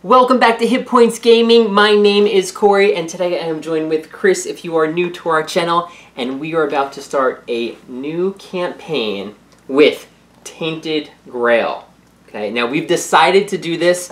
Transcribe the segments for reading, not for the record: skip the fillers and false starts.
Welcome back to Hit Points Gaming. My name is Corey, and today I am joined with Chris if you are new to our channel, and we are about to start a new campaign with Tainted Grail. Okay, now we've decided to do this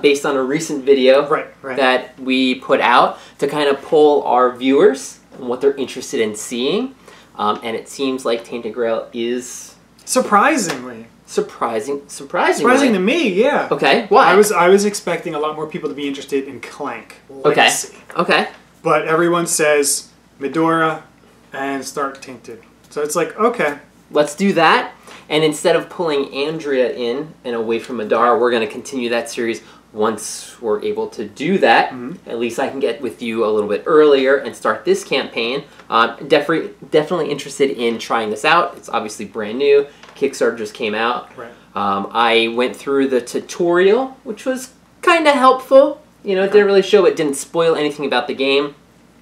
based on a recent video that we put out to kind of poll our viewers on what they're interested in seeing, and it seems like Tainted Grail is surprising to me, yeah. Okay, why? I was expecting a lot more people to be interested in Clank Legacy. Okay. But everyone says Medora and start Tainted. So it's like, okay. Let's do that. And instead of pulling Andrea in and away from Medora, we're going to continue that series once we're able to do that. At least I can get with you a little bit earlier and start this campaign. Definitely interested in trying this out. It's obviously brand new. Kickstarter just came out. I went through the tutorial, which was kind of helpful. You know, it didn't really show, it didn't spoil anything about the game.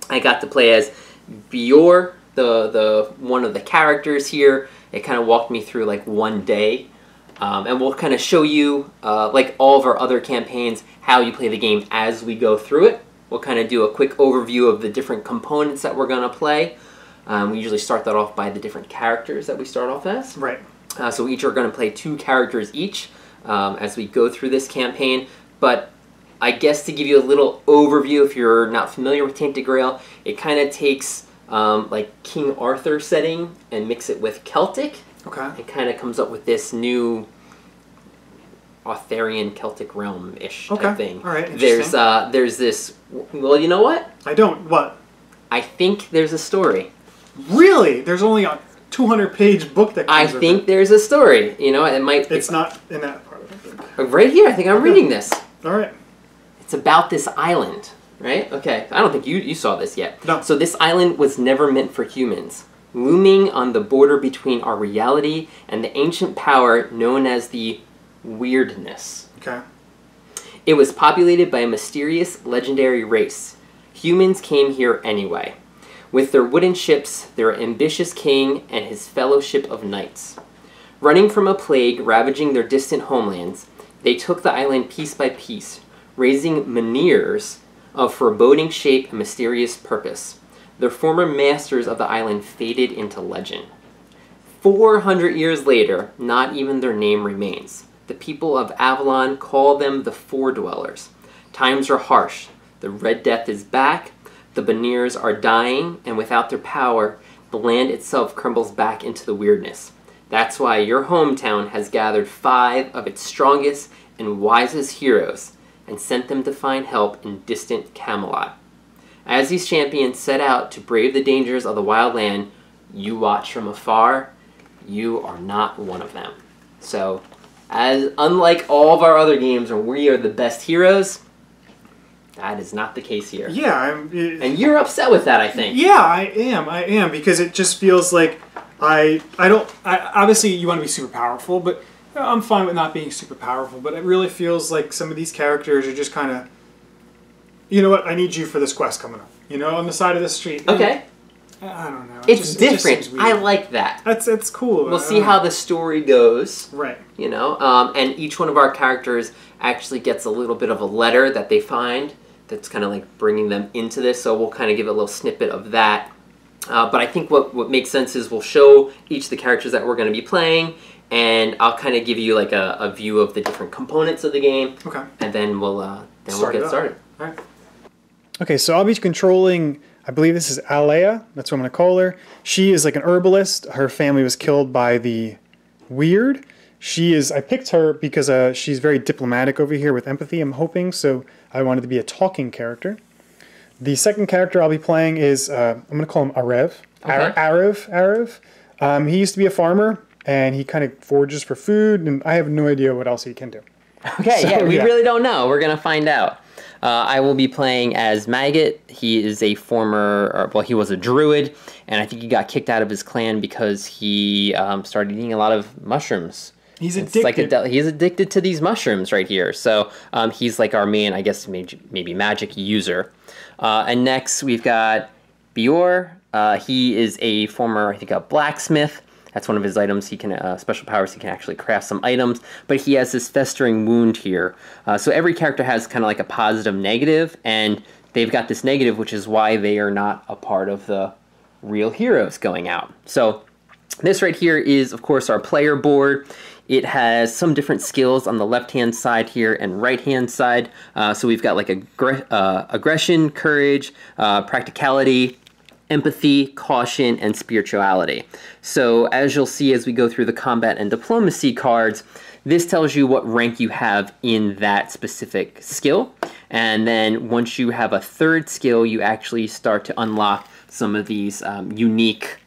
I got to play as Bior, the one of the characters here. It kind of walked me through like one day. And we'll kind of show you, like all of our other campaigns, how you play the game as we go through it. We'll kind of do a quick overview of the different components that we're going to play. We usually start that off by the different characters that we start off as. So we each are going to play 2 characters each as we go through this campaign. But I guess to give you a little overview, if you're not familiar with Tainted Grail, it kind of takes like King Arthur setting and mix it with Celtic. It kind of comes up with this new Arthurian Celtic realm-ish type thing. There's this. Well, you know what? What? I think there's a story. Really? There's only a 200-page book that comes with it. I think there's a story. You know, it might. It's not in that part. Right here. I think I'm reading this. All right. It's about this island, right? Okay. I don't think you saw this yet. No. So this island was never meant for humans. Looming on the border between our reality and the ancient power known as the weirdness. It was populated by a mysterious, legendary race. Humans came here anyway. With their wooden ships, their ambitious king, and his fellowship of knights. Running from a plague ravaging their distant homelands, they took the island piece by piece, raising menhirs of foreboding shape and mysterious purpose. Their former masters of the island faded into legend. 400 years later, not even their name remains. The people of Avalon call them the fore-dwellers. Times are harsh. The Red Death is back. The menhirs are dying, and without their power, the land itself crumbles back into the weirdness. That's why your hometown has gathered 5 of its strongest and wisest heroes and sent them to find help in distant Camelot. As these champions set out to brave the dangers of the wild land, you watch from afar. You are not one of them. So, unlike all of our other games where we are the best heroes, that is not the case here. And you're upset with that, I think. Yeah, I am, because it just feels like obviously you want to be super powerful, but I'm fine with not being super powerful, but it really feels like some of these characters are just kind of, you know what, I need you for this quest coming up, you know, on the side of the street. Okay. I don't know. It's different. I like that. That's cool. We'll see how the story goes. Right. You know, and each one of our characters actually gets a little bit of a letter that they find that's kind of like bringing them into this, so we'll kind of give a little snippet of that. But I think what makes sense is we'll show each of the characters that we're going to be playing, and I'll kind of give you like a view of the different components of the game. And then we'll get started. All right. Okay, so I'll be controlling, I believe this is Alea, that's what I'm going to call her. She is like an herbalist. Her family was killed by the Weird. I picked her because she's very diplomatic over here with empathy, I'm hoping, so I wanted to be a talking character. The second character I'll be playing is, I'm going to call him Arev. Arev. He used to be a farmer, and he kind of forages for food, and I have no idea what else he can do. Okay, we really don't know. We're going to find out. I will be playing as Maggot. He is a he was a druid, and I think he got kicked out of his clan because he started eating a lot of mushrooms. He's addicted. He's addicted to these mushrooms right here. So he's like our main, I guess, maybe magic user. And next we've got Bior. He is a former, I think, a blacksmith, That's one of his items. He can special powers. He can actually craft some items, but he has this festering wound here. So every character has kind of like a positive, negative, and they've got this negative, which is why they are not a part of the real heroes going out. So this right here is, of course, our player board. It has some different skills on the left-hand side here and right-hand side. So we've got like aggression, courage, practicality, empathy, caution, and spirituality. So as you'll see as we go through the combat and diplomacy cards, this tells you what rank you have in that specific skill. And then once you have a third skill, you actually start to unlock some of these unique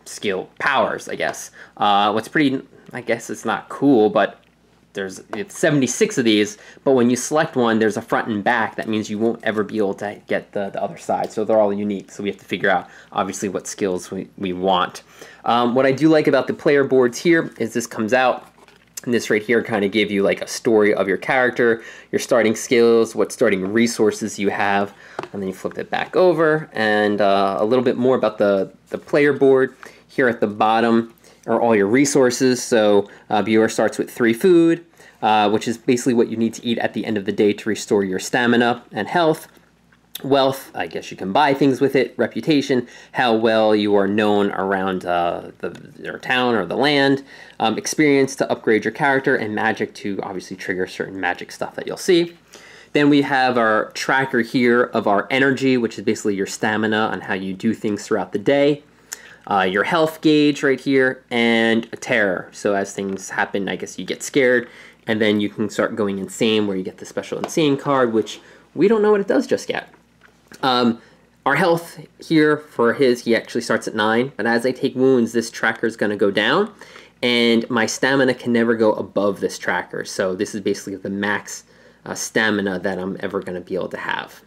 skill powers, I guess. What's pretty, I guess it's not cool, but it's 76 of these, but when you select one, there's a front and back. That means you won't ever be able to get the other side. So they're all unique. So we have to figure out, obviously, what skills we want. What I do like about the player boards here is this comes out. And this right here kind of give you like a story of your character, your starting skills, what starting resources you have, and then you flip it back over, and a little bit more about the player board. Here at the bottom are all your resources. So viewer starts with 3 food, which is basically what you need to eat at the end of the day to restore your stamina and health. Wealth, I guess you can buy things with it. Reputation, how well you are known around your town or the land. Experience to upgrade your character, and magic to obviously trigger certain magic stuff that you'll see. Then we have our tracker here of our energy, which is basically your stamina on how you do things throughout the day. Your health gauge right here, and a terror. So as things happen, I guess you get scared, and then you can start going insane, where you get the special insane card, which we don't know what it does just yet. Our health here for he actually starts at 9, but as I take wounds, this tracker is going to go down, and my stamina can never go above this tracker. So this is basically the max stamina that I'm ever going to be able to have.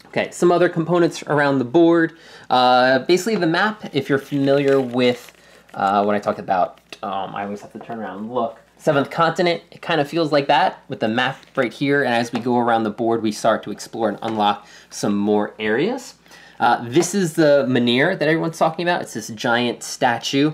Okay, some other components around the board. Basically the map, if you're familiar with when I talk about, I always have to turn around and look. 7th continent, it kind of feels like that with the map right here, and as we go around the board, we start to explore and unlock some more areas. This is the Menhir that everyone's talking about. It's this giant statue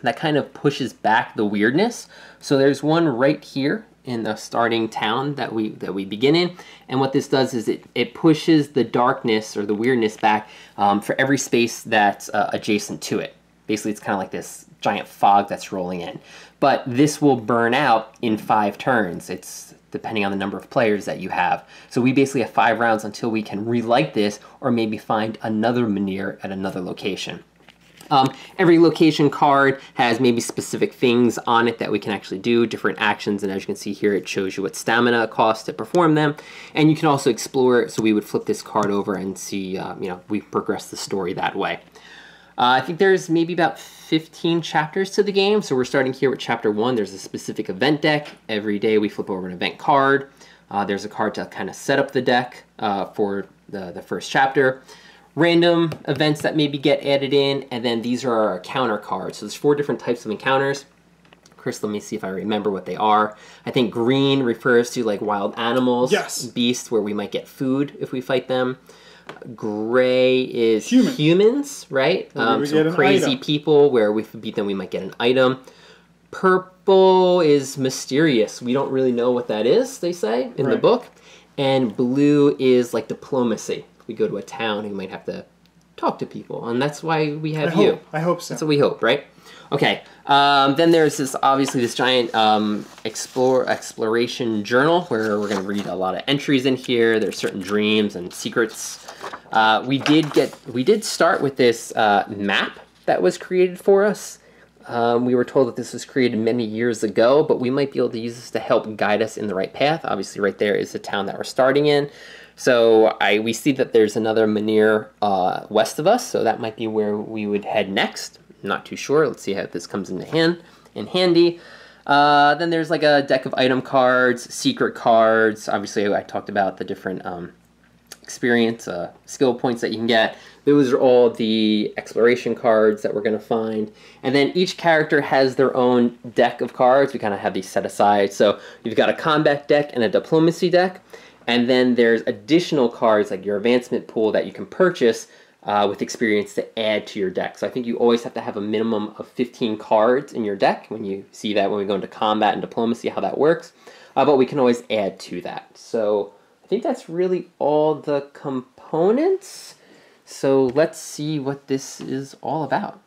that kind of pushes back the weirdness. So there's one right here in the starting town that we begin in, and what this does is it pushes the darkness or the weirdness back for every space that's adjacent to it. Basically, it's kind of like this giant fog that's rolling in. But this will burn out in 5 turns. It's depending on the number of players that you have. So we basically have 5 rounds until we can relight this, or maybe find another Menhir at another location. Every location card has maybe specific things on it that we can actually do, different actions, and as you can see here, it shows you what stamina costs to perform them. And you can also explore it, so we would flip this card over and see, we progress the story that way. I think there's maybe about 15 chapters to the game, so we're starting here with chapter 1. There's a specific event deck. Every day we flip over an event card. There's a card to kind of set up the deck for the first chapter. Random events that maybe get added in, and then these are our counter cards. So there's 4 different types of encounters. Chris, let me see if I remember what they are. I think green refers to like wild animals. Yes. Beasts, where we might get food if we fight them. Gray is humans, right? So crazy people, where if we beat them, we might get an item. Purple is mysterious. We don't really know what that is, they say, in the book. And blue is like diplomacy. If we go to a town, we might have to talk to people, and that's why we have you. I hope so. That's what we hope, right? Okay. Then there's this, obviously, this giant exploration journal, where we're going to read a lot of entries in here. There's certain dreams and secrets. We did start with this map that was created for us. We were told that this was created many years ago, but we might be able to use this to help guide us in the right path. Obviously, right there is the town that we're starting in. So we see that there's another Menhir west of us, so that might be where we would head next. I'm not too sure. Let's see how this comes into handy. Then there's like a deck of item cards, secret cards. Obviously, I talked about the different experience, skill points that you can get. Those are all the exploration cards that we're going to find. And then each character has their own deck of cards. We kind of have these set aside. So you've got a combat deck and a diplomacy deck. And then there's additional cards like your advancement pool that you can purchase with experience to add to your deck. So I think you always have to have a minimum of 15 cards in your deck. When you see that when we go into combat and diplomacy, how that works. But we can always add to that. So I think that's really all the components. So let's see what this is all about.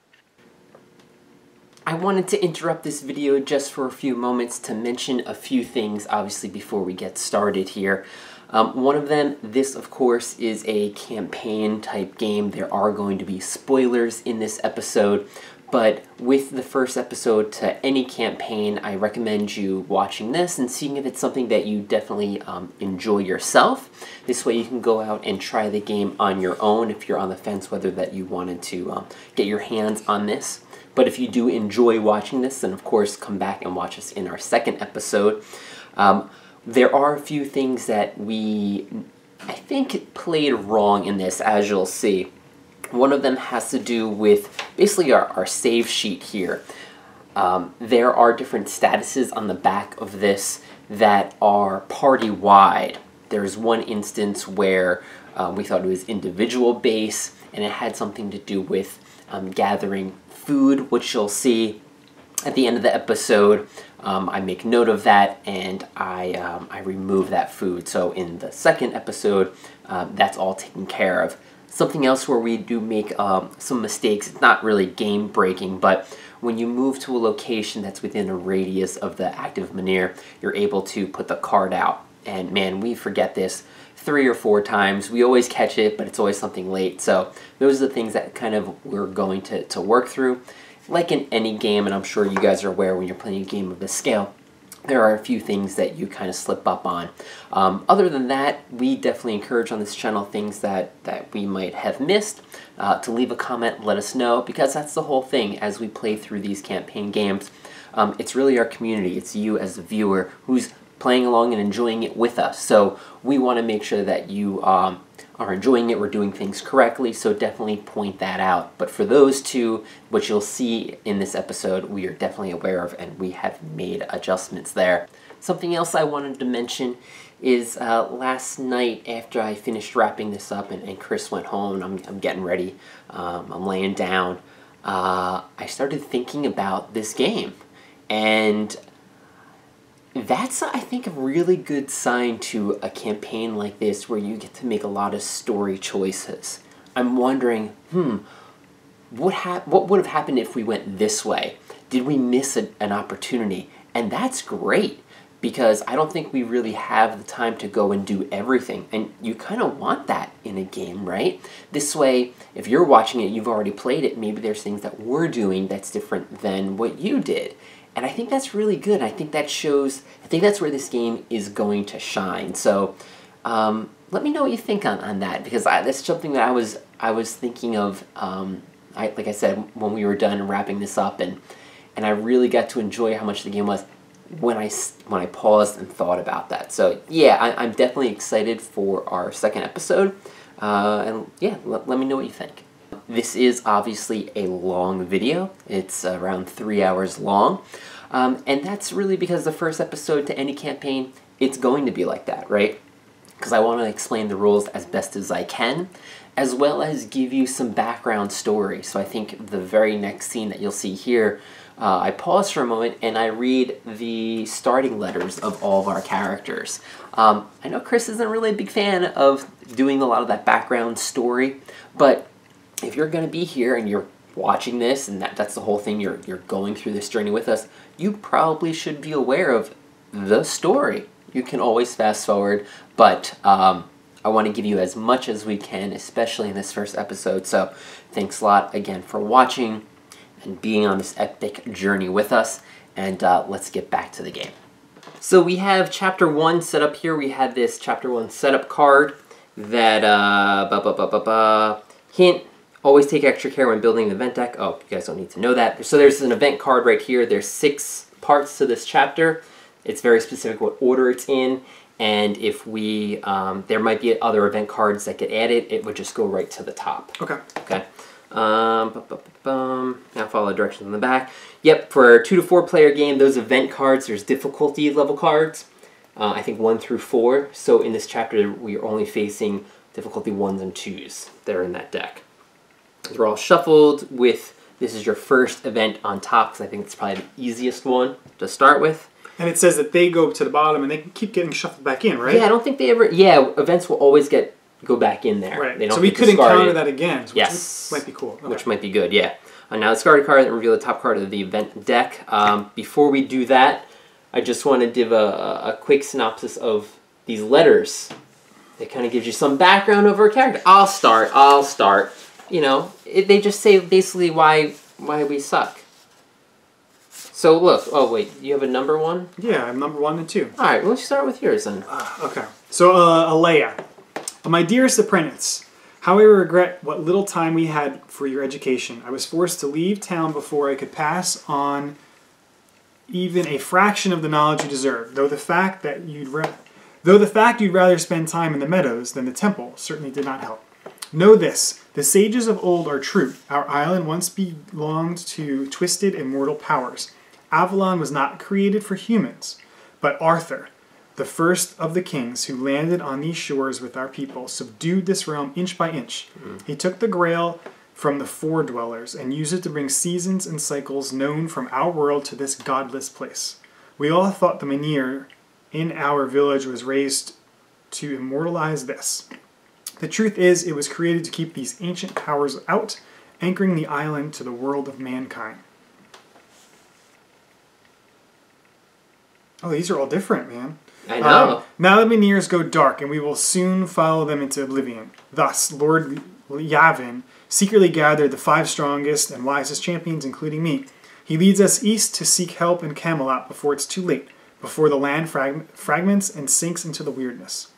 I wanted to interrupt this video just for a few moments to mention a few things, obviously, before we get started here. One of them, this of course is a campaign type game. There are going to be spoilers in this episode, but with the first episode to any campaign, I recommend you watching this and seeing if it's something that you definitely enjoy yourself. This way you can go out and try the game on your own if you're on the fence whether that you wanted to get your hands on this. But if you do enjoy watching this, then of course come back and watch us in our second episode. There are a few things that I think, played wrong in this, as you'll see. One of them has to do with basically our save sheet here. There are different statuses on the back of this that are party-wide. There's one instance where we thought it was individual base, and it had something to do with gathering food, which you'll see at the end of the episode. I make note of that, and I remove that food. So in the second episode, that's all taken care of. Something else where we do make some mistakes, it's not really game breaking, but when you move to a location that's within a radius of the active menhir, you're able to put the card out. And man, we forget this 3 or 4 times. We always catch it, but it's always something late. So those are the things that kind of we're going to work through. Like in any game, and I'm sure you guys are aware when you're playing a game of this scale, there are a few things that you kind of slip up on. Other than that, we definitely encourage on this channel things that we might have missed, to leave a comment, let us know, because that's the whole thing as we play through these campaign games. It's really our community. It's you as a viewer who's playing along and enjoying it with us. So we want to make sure that you are enjoying it, we're doing things correctly, so definitely point that out. But for those two, which you'll see in this episode, we are definitely aware of, and we have made adjustments there. Something else I wanted to mention is last night after I finished wrapping this up and Chris went home and I'm getting ready, I'm laying down, I started thinking about this game. And that's, I think, a really good sign to a campaign like this where you get to make a lot of story choices. I'm wondering, what would have happened if we went this way? Did we miss an opportunity? And that's great, because I don't think we really have the time to go and do everything. And you kind of want that in a game, right? This way, if you're watching it, you've already played it, maybe there's things that we're doing that's different than what you did. And I think that's really good. I think that shows, I think that's where this game is going to shine. So let me know what you think on that, because that's something that I was thinking of, like I said, when we were done wrapping this up, and I really got to enjoy how much the game was when I paused and thought about that. So yeah, I'm definitely excited for our second episode, and yeah, let me know what you think. This is obviously a long video. It's around 3 hours long. And that's really because the first episode to any campaign, it's going to be like that, right? Because I want to explain the rules as best as I can, as well as give you some background story. So I think the very next scene that you'll see here, I pause for a moment and I read the starting letters of all of our characters. I know Chris isn't really a big fan of doing a lot of that background story, but if you're going to be here and you're watching this, and that's the whole thing, you're going through this journey with us, you probably should be aware of the story. You can always fast forward, but I want to give you as much as we can, especially in this first episode. So thanks a lot again for watching and being on this epic journey with us, and let's get back to the game. So we have Chapter 1 set up here. We have this Chapter 1 setup card that, hint, always take extra care when building an event deck. Oh, you guys don't need to know that. So there's an event card right here. There's 6 parts to this chapter. It's very specific what order it's in. And if we, there might be other event cards that get added, it would just go right to the top. Okay. Okay. Now follow the directions on the back. Yep, for a 2 to 4 player game, those event cards, there's difficulty level cards. I think 1 through 4. So in this chapter, we are only facing difficulty 1s and 2s that are in that deck. They're all shuffled with, this is your first event on top, because I think it's probably the easiest one to start with. And it says that they go to the bottom and they can keep getting shuffled back in, right? Yeah, I don't think they ever... Yeah, events will always go back in there. Right. They don't so we could encounter that again, which might be cool. Okay. Which might be good, yeah. Now discard a card and reveal the top card of the event deck. Before we do that, I just want to give a quick synopsis of these letters. It kind of gives you some background over a character. I'll start. You know, they just say basically why we suck. So look, oh wait, you have a number 1? Yeah, I have number 1 and 2. Alright, well, let's start with yours then. Okay. So, Alea. My dearest apprentice, how I regret what little time we had for your education. I was forced to leave town before I could pass on even a fraction of the knowledge you deserve, though the fact you'd rather spend time in the meadows than the temple certainly did not help. Know this, the sages of old are true. Our island once belonged to twisted immortal powers. Avalon was not created for humans, but Arthur, the first of the kings who landed on these shores with our people, subdued this realm inch by inch. He took the Grail from the fore-dwellers and used it to bring seasons and cycles known from our world to this godless place. We all thought the Menhir in our village was raised to immortalize this. The truth is, it was created to keep these ancient powers out, anchoring the island to the world of mankind. Oh, these are all different, man. I know. Now the Menhirs go dark, and we will soon follow them into oblivion. Thus, Lord Yavin secretly gathered the 5 strongest and wisest champions, including me. He leads us east to seek help in Camelot before it's too late, before the land fragments and sinks into the weirdness.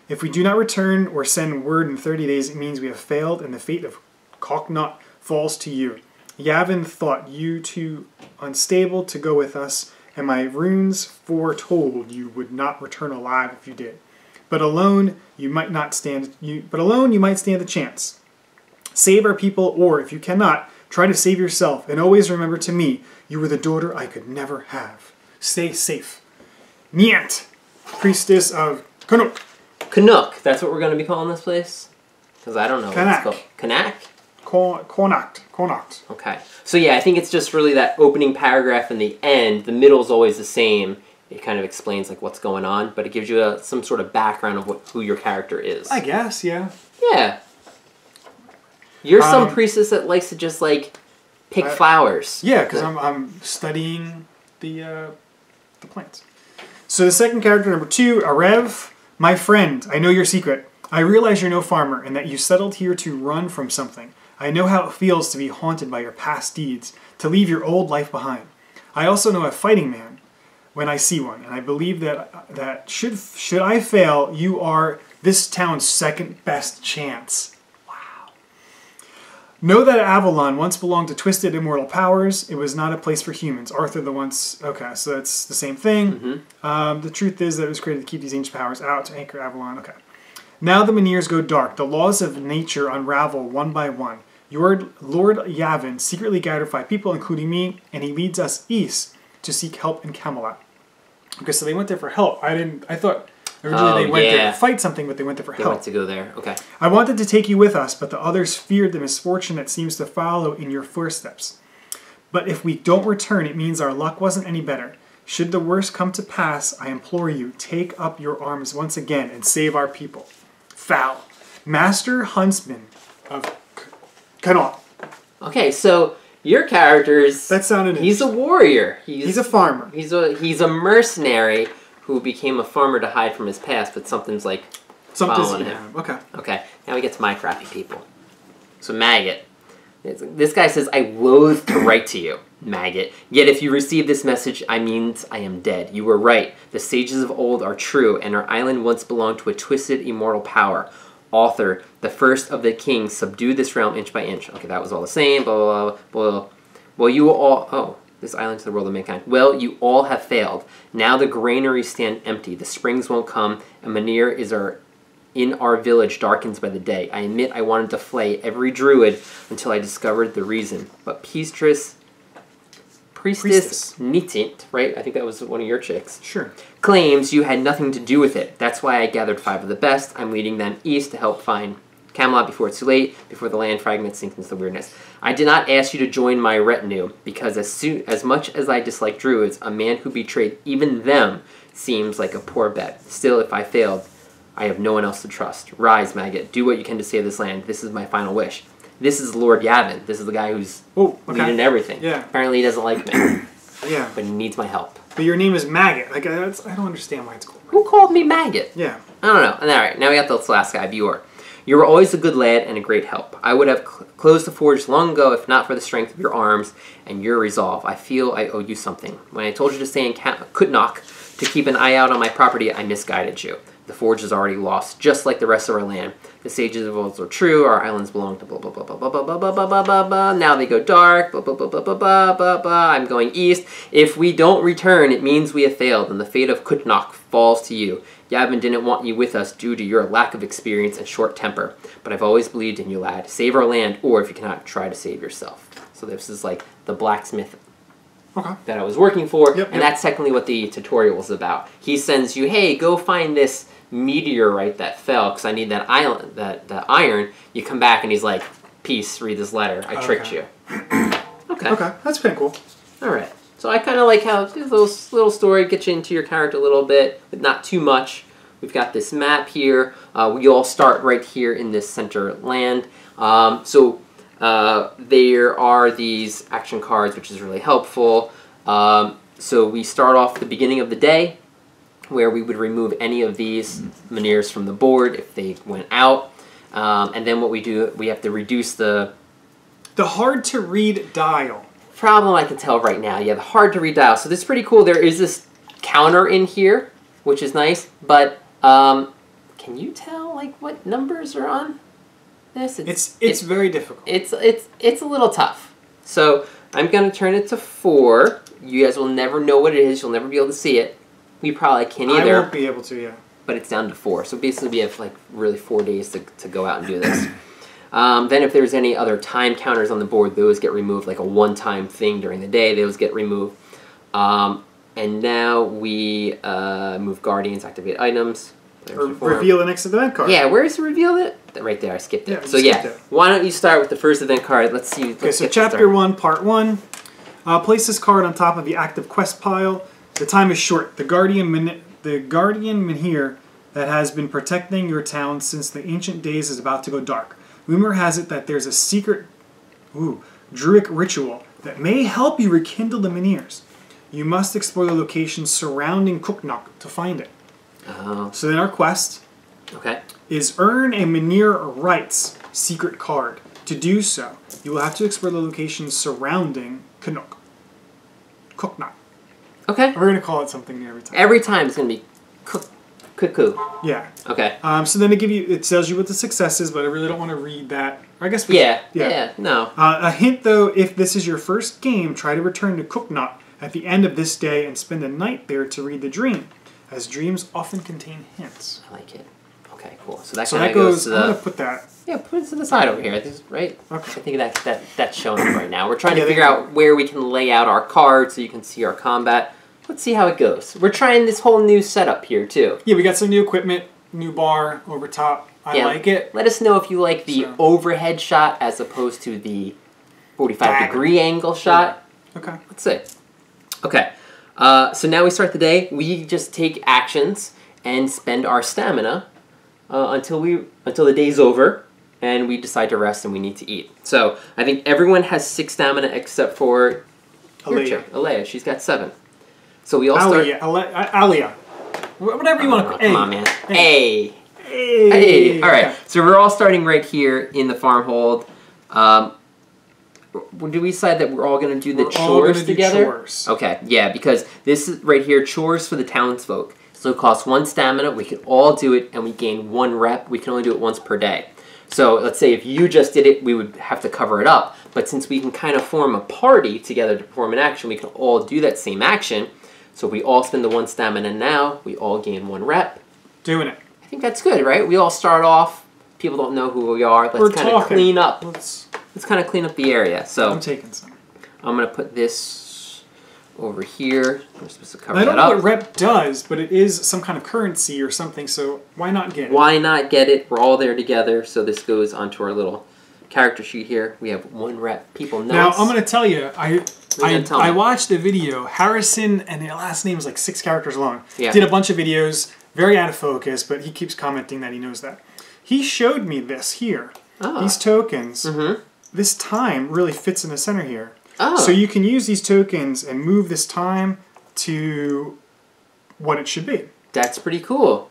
If we do not return or send word in 30 days, it means we have failed, and the fate of Cocknot falls to you. Yavin thought you too unstable to go with us, and my runes foretold you would not return alive if you did. But alone you might stand a chance. Save our people, or if you cannot, try to save yourself, and always remember to me, you were the daughter I could never have. Stay safe. Nyant, priestess of Canuck. Canuck, that's what we're going to be calling this place? Because I don't know Canuck. what it's called. Canuck? Connacht. Okay. So yeah, I think it's just really that opening paragraph and the end. The middle is always the same. It kind of explains like what's going on, but it gives you some sort of background of who your character is. I guess, yeah. Yeah. You're some priestess that likes to just like pick flowers. Yeah, because I'm studying the plants. So the second character, number 2, Arev. My friend, I know your secret. I realize you're no farmer and that you settled here to run from something. I know how it feels to be haunted by your past deeds, to leave your old life behind. I also know a fighting man when I see one, and I believe that should I fail, you are this town's second best chance. Wow. Know that Avalon once belonged to twisted immortal powers. It was not a place for humans. Arthur the once... Okay, so that's the same thing. Mm-hmm. The truth is that it was created to keep these ancient powers out, to anchor Avalon. Okay. Now the Menhirs go dark. The laws of nature unravel one by one. Your Lord Yavin secretly gathered 5 people, including me, and he leads us east to seek help in Camelot. Okay, so they went there for help. I thought originally they went there to fight something, but they went there for help. They went to go there. Okay. I wanted to take you with us, but the others feared the misfortune that seems to follow in your footsteps. But if we don't return, it means our luck wasn't any better. Should the worst come to pass, I implore you, take up your arms once again and save our people. Foul. Master Huntsman of Connaught. Okay, so your character's... That sounded... He's a warrior. He's a farmer. He's a mercenary who became a farmer to hide from his past, but something's like following him. Okay. Okay, now we get to my crappy people. So Maggot. This guy says, I loathe to write to you, Maggot. Yet if you receive this message, I means I am dead. You were right. The sages of old are true, and our island once belonged to a twisted immortal power. Arthur, the first of the kings, subdued this realm inch by inch. Okay, that was all the same, blah, blah, blah, blah. Well, you all... Oh, this island to the world of mankind. Well, you all have failed. Now the granaries stand empty. The springs won't come, and Menhir is in our village darkens by the day. I admit I wanted to flay every druid until I discovered the reason. But Priestess Nitit, right? I think that was one of your chicks. Sure. Claims you had nothing to do with it. That's why I gathered 5 of the best. I'm leading them east to help find Camelot before it's too late, before the land fragments sink into the weirdness. I did not ask you to join my retinue, because as much as I dislike druids, a man who betrayed even them seems like a poor bet. Still, if I failed, I have no one else to trust. Rise, maggot. Do what you can to save this land. This is my final wish. This is Lord Yavin. This is the guy who's leading everything. Yeah. Apparently he doesn't like me. Yeah. But he needs my help. But your name is Maggot. Like, I don't understand why it's called Maggot. Who called me Maggot? Yeah. I don't know. And all right, now we got this last guy, Bjor. You were always a good lad and a great help. I would have closed the forge long ago if not for the strength of your arms and your resolve. I feel I owe you something. When I told you to stay in Kutnok to keep an eye out on my property, I misguided you. The forge is already lost, just like the rest of our land. The sages of old are true. Our islands belong to blah blah blah blah blah blah blah blah blah blah blah blah. Now they go dark. Blah blah blah blah blah blah blah blah. I'm going east. If we don't return, it means we have failed, and the fate of Kutnok falls to you. Yavin didn't want you with us due to your lack of experience and short temper, but I've always believed in you, lad. Save our land, or if you cannot, try to save yourself. So this is like the blacksmith that I was working for, and that's technically what the tutorial was about. He sends you, hey, go find this meteorite that fell because I need that island, that iron. You come back and he's like, peace, read this letter. I tricked you. Okay, that's pretty cool. All right. So I kind of like how this little story gets you into your character a little bit, but not too much. We've got this map here. We all start right here in this center land. There are these action cards, which is really helpful. So we start off the beginning of the day, where we would remove any of these menhirs from the board if they went out. And then what we do, we have to reduce the hard-to-read dial. Problem I can tell right now. Yeah, the hard-to-read dial. So this is pretty cool. There is this counter in here, which is nice. But can you tell like what numbers are on this? It's very difficult. It's a little tough. So I'm going to turn it to 4. You guys will never know what it is. You'll never be able to see it. We probably can't either. I won't be able to, yeah. But it's down to 4. So basically we have like really 4 days to go out and do this. Then if there's any other time counters on the board, those get removed, like a one-time thing during the day, those get removed. And now we move guardians, activate items. Reveal the next event card. Yeah, where's the reveal it? Right there, I skipped it. Yeah, so yeah, why don't you start with the first event card? Let's see. Okay, so Chapter 1, Part 1. Place this card on top of the active quest pile. The time is short. The guardian menhir that has been protecting your town since the ancient days is about to go dark. Rumor has it that there's a secret druidic ritual that may help you rekindle the menhirs. You must explore the locations surrounding Kutnok to find it. So then our quest is earn a menhir rights secret card. To do so, you will have to explore the locations surrounding Kutnok. Okay. We're going to call it something new every time. Every time it's going to be cuckoo. Yeah. Okay. So then it tells you what the success is, but I really don't want to read that. Or I guess no. A hint though, if this is your first game, try to return to Kutnok at the end of this day and spend a night there to read the dream, as dreams often contain hints. I like it. Okay, cool. So that kind of goes to the... I'm going to put that... Yeah, put it to the side over here, right? Okay. I think that's showing up right now. We're trying to figure out where we can lay out our cards so you can see our combat. Let's see how it goes. We're trying this whole new setup here, too. Yeah, we got some new equipment, new bar over top. I like it. Let us know if you like the overhead shot as opposed to the 45-degree angle shot. Okay. Let's see. Okay. So now we start the day. We just take actions and spend our stamina until the day's over, and we decide to rest and we need to eat. So I think everyone has 6 stamina except for Alea. She's got 7. So we all start... Alia. Whatever you want to call it. Come on, man. Hey. All right. Okay. So we're all starting right here in the farmhold. Do we decide that we're all going to do the chores together? Chores. Okay, yeah, because this is right here, chores for the townsfolk. So it costs 1 stamina. We can all do it, and we gain 1 rep. We can only do it once per day. So let's say if you just did it, we would have to cover it up. But since we can kind of form a party together to perform an action, we can all do that same action. So we all spend the 1 stamina now. We all gain 1 rep. Doing it. I think that's good, right? We all start off. People don't know who we are. Let's kind of clean up. Let's kind of clean up the area. So I'm taking some. I'm going to put this over here. We're supposed to cover I don't that know up. what rep does, but it is some kind of currency or something, so why not get it? Why not get it? We're all there together, so this goes onto our little character sheet here. We have 1 rep. People know. Now, I'm going to tell you, I me. watched a video. Harrison, and the last name is like 6 characters long. Yeah. Did a bunch of videos, very out of focus, but he keeps commenting that he knows that. He showed me this here. Oh. These tokens. Mm-hmm. This time really fits in the center here. Oh. So you can use these tokens and move this time to what it should be. That's pretty cool.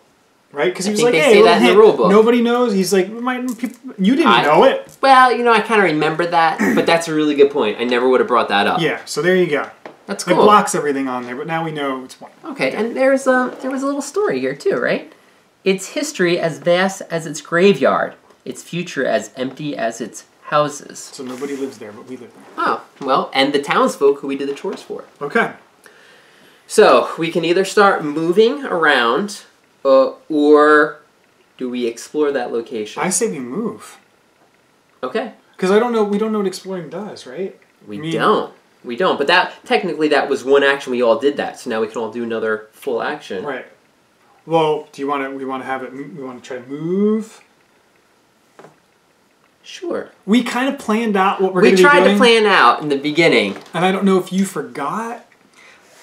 Right? Because he was think like, they hey, say that in the rule book. Nobody knows. He's like, you didn't know it. Well, you know, I kind of remember that, but that's a really good point. I never would have brought that up. Yeah, so there you go. That's cool. It blocks everything on there, but now we know it's one. Okay, and there was a little story here too, right? Its history as vast as its graveyard, its future as empty as its houses. So nobody lives there, but we live there. Oh, well, and the townsfolk who we did the chores for. Okay. So, we can either start moving around, or do we explore that location? I say we move. Okay. Because we don't know what exploring does, right? We don't. We don't. But technically that was one action. We all did that. So now we can all do another full action. Right. Well, we want to try to move? Sure. We kind of planned out what we're going to be doing. We tried to plan out in the beginning. And I don't know if you forgot.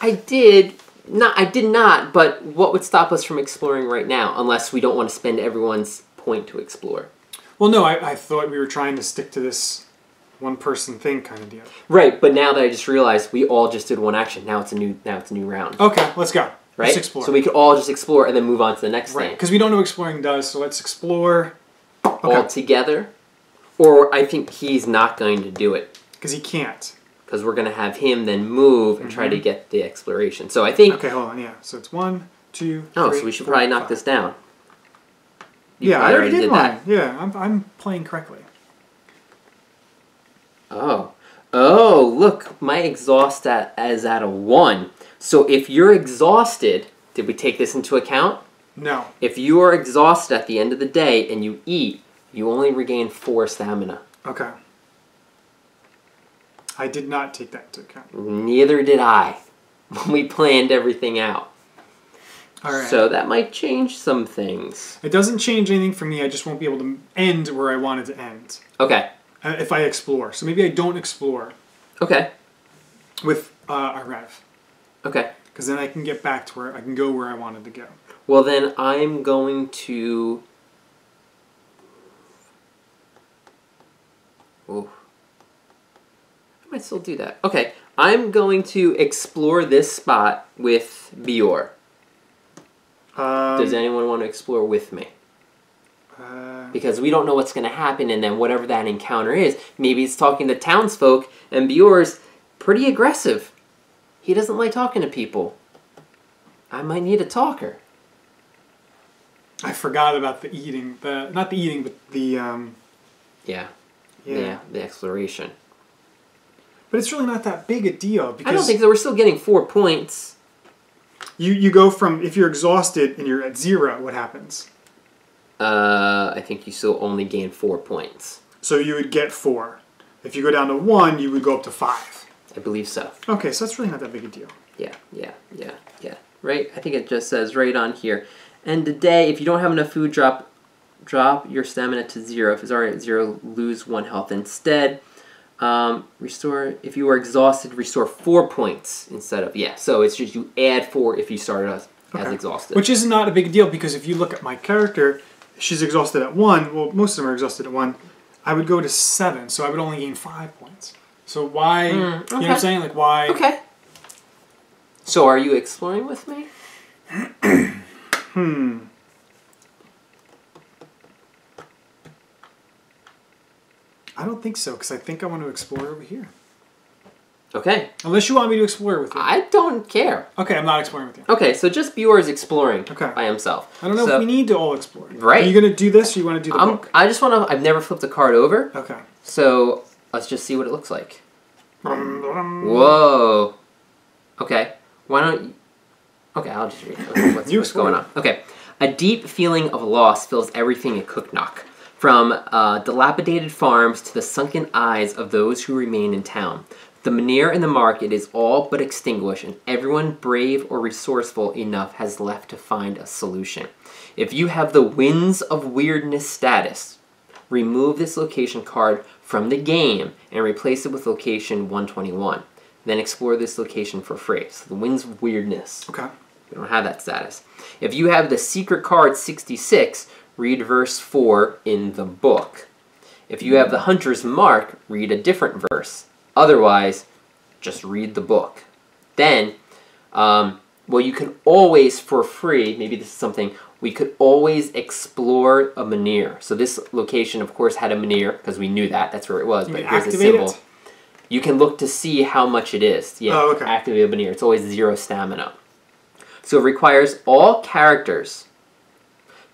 I did not, but what would stop us from exploring right now? Unless we don't want to spend everyone's point to explore. Well, no, I thought we were trying to stick to this one-person thing kind of deal. Right, but now that I just realized we all just did one action, now it's a new round. Okay, let's go. Right? Let's explore. So we could all just explore and then move on to the next thing. Right, because we don't know what exploring does, so let's explore. Okay. All together. Or I think he's not going to do it. Because he can't. Because we're going to have him then move and try to get the exploration. So I think... Okay, hold on, yeah. So it's 1, 2, 3, Oh, so we should probably knock 5. this down. Yeah, I already did mine. Yeah, I'm playing correctly. Oh. Oh, look. My exhaust is at a 1. So if you're exhausted... Did we take this into account? No. If you are exhausted at the end of the day and you eat, you only regain 4 stamina. Okay. I did not take that into account. Neither did I. We planned everything out. All right. So that might change some things. It doesn't change anything for me. I just won't be able to end where I wanted to end. Okay. If I explore. So maybe I don't explore. Okay. With a rev. Okay. Because then I can get back to where I can go where I wanted to go. Well, then I'm going to... Ooh. I might still do that. Okay. I'm going to explore this spot with Bior. Does anyone want to explore with me? Because we don't know what's going to happen, and then whatever that encounter is, maybe it's talking to townsfolk, and Bior's pretty aggressive. He doesn't like talking to people. I might need a talker. I forgot about the eating. Not the eating, but the... Yeah, the exploration. But it's really not that big a deal. Because I don't think so. We're still getting 4 points. You go from... If you're exhausted and you're at 0, what happens? I think you still only gain 4 points. So you would get 4. If you go down to 1, you would go up to 5. I believe so. Okay, so that's really not that big a deal. Yeah. Right? I think it just says right on here. End of day, if you don't have enough food, drop your stamina to 0. If it's already at 0, lose 1 health instead. Restore, if you are exhausted, restore 4 points instead of, so it's just you add 4 if you started as exhausted. Which is not a big deal, because if you look at my character, she's exhausted at 1. Well, most of them are exhausted at 1. I would go to 7, so I would only gain 5 points. So why, you know what I'm saying? Like, why? Okay. So are you exploring with me? I don't think so, because I think I want to explore over here. Okay. Unless you want me to explore with you. I don't care. Okay, I'm not exploring with you. Okay, so just Bior is exploring by himself. I don't know if we need to all explore. Right. Are you going to do this, or you want to do the book? I just want to... I've never flipped a card over. Okay. So let's just see what it looks like. Whoa. Okay. Why don't you... Okay, I'll just read what's going on. Okay. A deep feeling of loss fills everything in Cooknock. From dilapidated farms to the sunken eyes of those who remain in town. The Menhir in the market is all but extinguished, and everyone brave or resourceful enough has left to find a solution. If you have the Winds of Weirdness status, remove this location card from the game and replace it with location 121. Then explore this location for free. So the Winds of Weirdness. Okay. We don't have that status. If you have the secret card 66, read verse 4 in the book. If you have the Hunter's Mark, read a different verse. Otherwise, just read the book. Then, well, you can always, for free, maybe this is something, we could always explore a Menhir. So this location, of course, had a Menhir, because we knew that. That's where it was. You but can here's a activate symbol. it? You can look to see how much it is. Yeah, oh, okay. Activate a Menhir. It's always 0 stamina. So it requires all characters.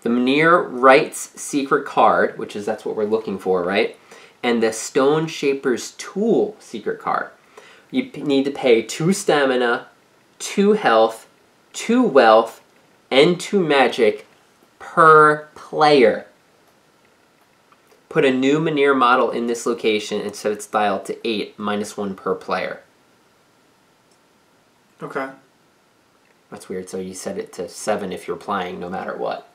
The Menhir Wright's secret card, which is, that's what we're looking for, right? And the Stone Shaper's Tool secret card. You need to pay 2 stamina, 2 health, 2 wealth, and 2 magic per player. Put a new Menhir model in this location and set its style to 8, -1 per player. Okay. That's weird, so you set it to 7 if you're playing, no matter what.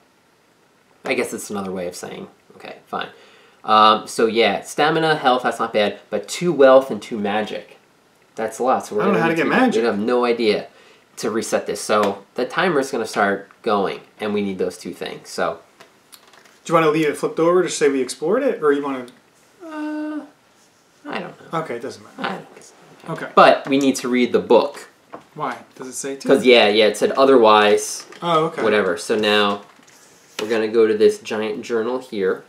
I guess it's another way of saying, okay, fine. So yeah, stamina, health, that's not bad, but 2 wealth and 2 magic. That's a lot. So I don't know how to get magic. We have no idea to reset this. So the timer's going to start going, and we need those 2 things. So, do you want to leave it flipped over to say we explored it, or you want to? I don't know. Okay, it doesn't matter. I don't guess. Okay. But we need to read the book. Why? Does it say to? Because yeah, it said otherwise. Oh, okay. Whatever. So now we're going to go to this giant journal here,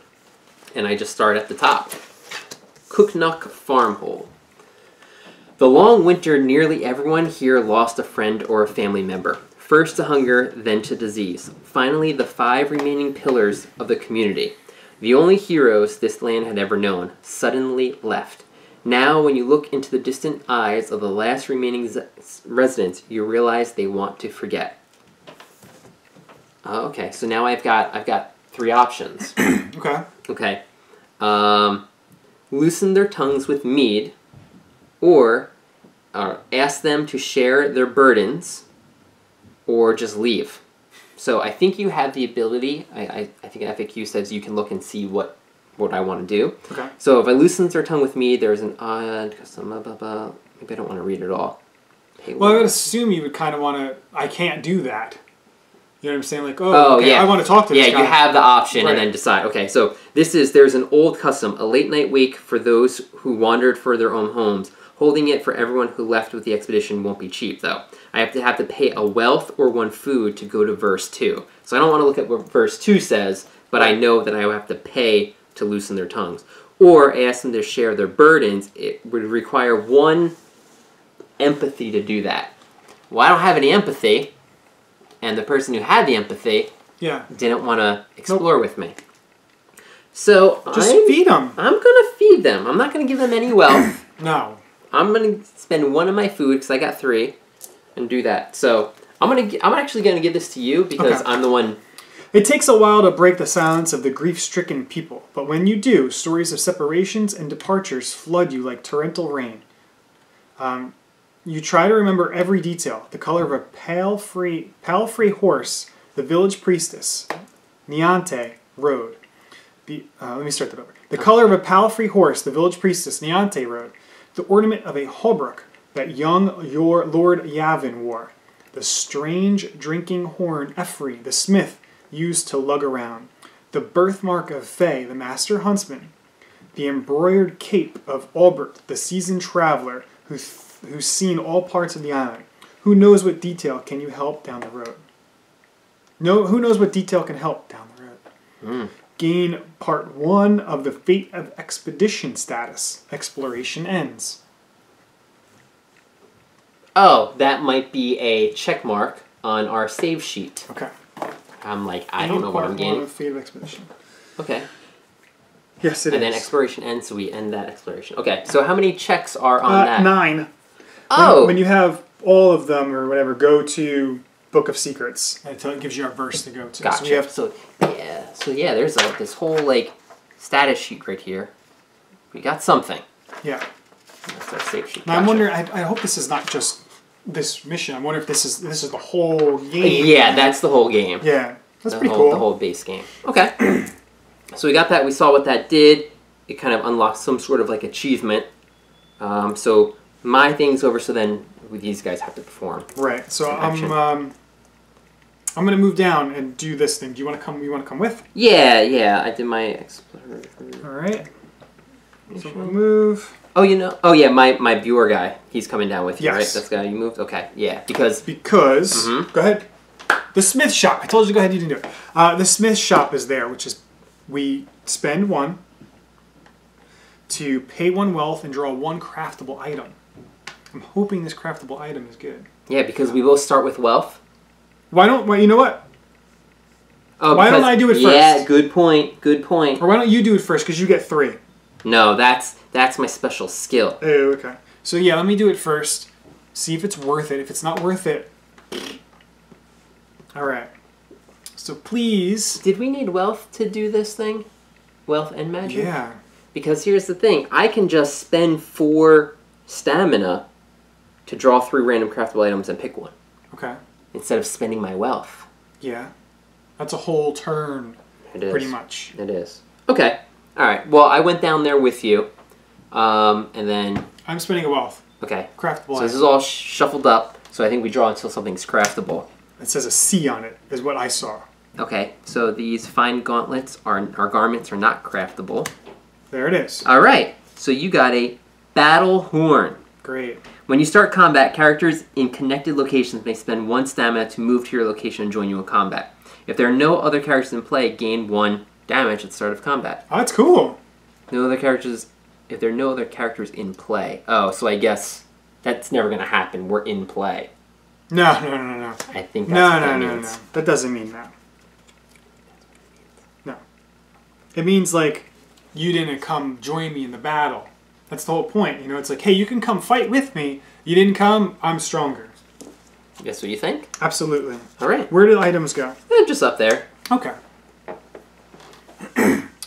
and I just start at the top. Cooknook Farmhold. The long winter, nearly everyone here lost a friend or a family member. First to hunger, then to disease. Finally, the 5 remaining pillars of the community, the only heroes this land had ever known, suddenly left. Now, when you look into the distant eyes of the last remaining residents, you realize they want to forget. Oh, okay, so now I've got 3 options. Okay. Okay. Loosen their tongues with mead, or ask them to share their burdens, or just leave. So I think you have the ability, I think FAQ says you can look and see what I want to do. Okay. So if I loosen their tongue with mead, there's an odd custom, maybe I don't want to read it all. Well, I would assume you would kind of want to, I can't do that. You know what I'm saying? Like, okay, yeah. I want to talk to this guy. Yeah, you have the option right. and then decide. Okay, so there's an old custom, a late night wake for those who wandered for their own homes. Holding it for everyone who left with the expedition won't be cheap, though. I have to pay a wealth or 1 food to go to verse 2. So I don't want to look at what verse 2 says, but I know that I will have to pay to loosen their tongues. Or ask them to share their burdens. It would require 1 empathy to do that. Well, I don't have any empathy. And the person who had the empathy didn't want to explore with me. So just feed them. I'm going to feed them. I'm not going to give them any wealth. No. I'm going to spend 1 of my food, because I got 3, and do that. So I'm actually going to give this to you, because I'm the one... It takes a while to break the silence of the grief-stricken people, but when you do, stories of separations and departures flood you like torrential rain. You try to remember every detail. The color of a pale free horse, the village priestess, Niante, rode. Let me start that over. The color of a palfrey horse, the village priestess, Niante, rode. The ornament of a hauberk that young Lord Yavin wore. The strange drinking horn Ephri, the smith, used to lug around. The birthmark of Fay, the master huntsman. The embroidered cape of Albert, the seasoned traveler, who's seen all parts of the island. Who knows what detail can you help down the road? Who knows what detail can help down the road? Gain part 1 of the Fate of Expedition status. Exploration ends. Oh, that might be a check mark on our save sheet. Okay. I'm like, I don't know what I'm gaining. Fate of Expedition. Okay. Yes, it is. And then exploration ends, so we end that exploration. Okay, so how many checks are on that? 9. Oh! When you have all of them or whatever, go to Book of Secrets. And it gives you a verse to go to. Gotcha. So there's this whole, status sheet right here. We got something. Yeah. That's our safe sheet. Now I'm wondering. I hope this is not just this mission. I wonder if this is the whole game. Yeah, that's the whole game. Yeah, that's pretty cool. The whole base game. Okay. So we got that. We saw what that did. It kind of unlocked some sort of like achievement. So my thing's over. So then these guys have to perform. Right. So I'm gonna move down and do this thing. Do you want to come? You want to come with? Yeah. I did my explorer. All right. So we'll move. Oh, you know. Oh, yeah. My viewer guy. He's coming down with you, yes. right? That's the guy you moved. Okay. Yeah. Because. Go ahead. The smith shop. I told you to go ahead. You didn't do it. The smith shop is there, which is we spend 1 to pay 1 wealth and draw 1 craftable item. I'm hoping this craftable item is good. Yeah, because we both start with wealth. Why don't? Well, you know what? Oh, why don't I do it first? Yeah, good point. Good point. Or why don't you do it first? Because you get 3. No, that's my special skill. Oh, okay. So yeah, let me do it first. See if it's worth it. If it's not worth it, all right. So please. Did we need wealth to do this thing? Wealth and magic? Yeah. Because here's the thing. I can just spend 4 stamina to draw 3 random craftable items and pick 1. Okay. Instead of spending my wealth. Yeah. That's a whole turn. It is. Pretty much. It is. Okay. All right. Well, I went down there with you. And then... I'm spending a wealth. Okay. Craftable So this is all shuffled up. So I think we draw until something's craftable. It says a C on it, is what I saw. Okay. So these fine gauntlets are garments are not craftable. There it is. All right. So you got a battle horn. Great. When you start combat, characters in connected locations may spend 1 stamina to move to your location and join you in combat. If there are no other characters in play, gain 1 damage at the start of combat. Oh, that's cool. No other characters. If there are no other characters in play. Oh, so I guess that's never going to happen. We're in play. No. I think that's what that means. No. That doesn't mean that. No. It means like you didn't come join me in the battle. That's the whole point. You know, it's like, hey, you can come fight with me. You didn't come, I'm stronger. Guess what you think? Absolutely. All right. Where did items go? Just up there. Okay.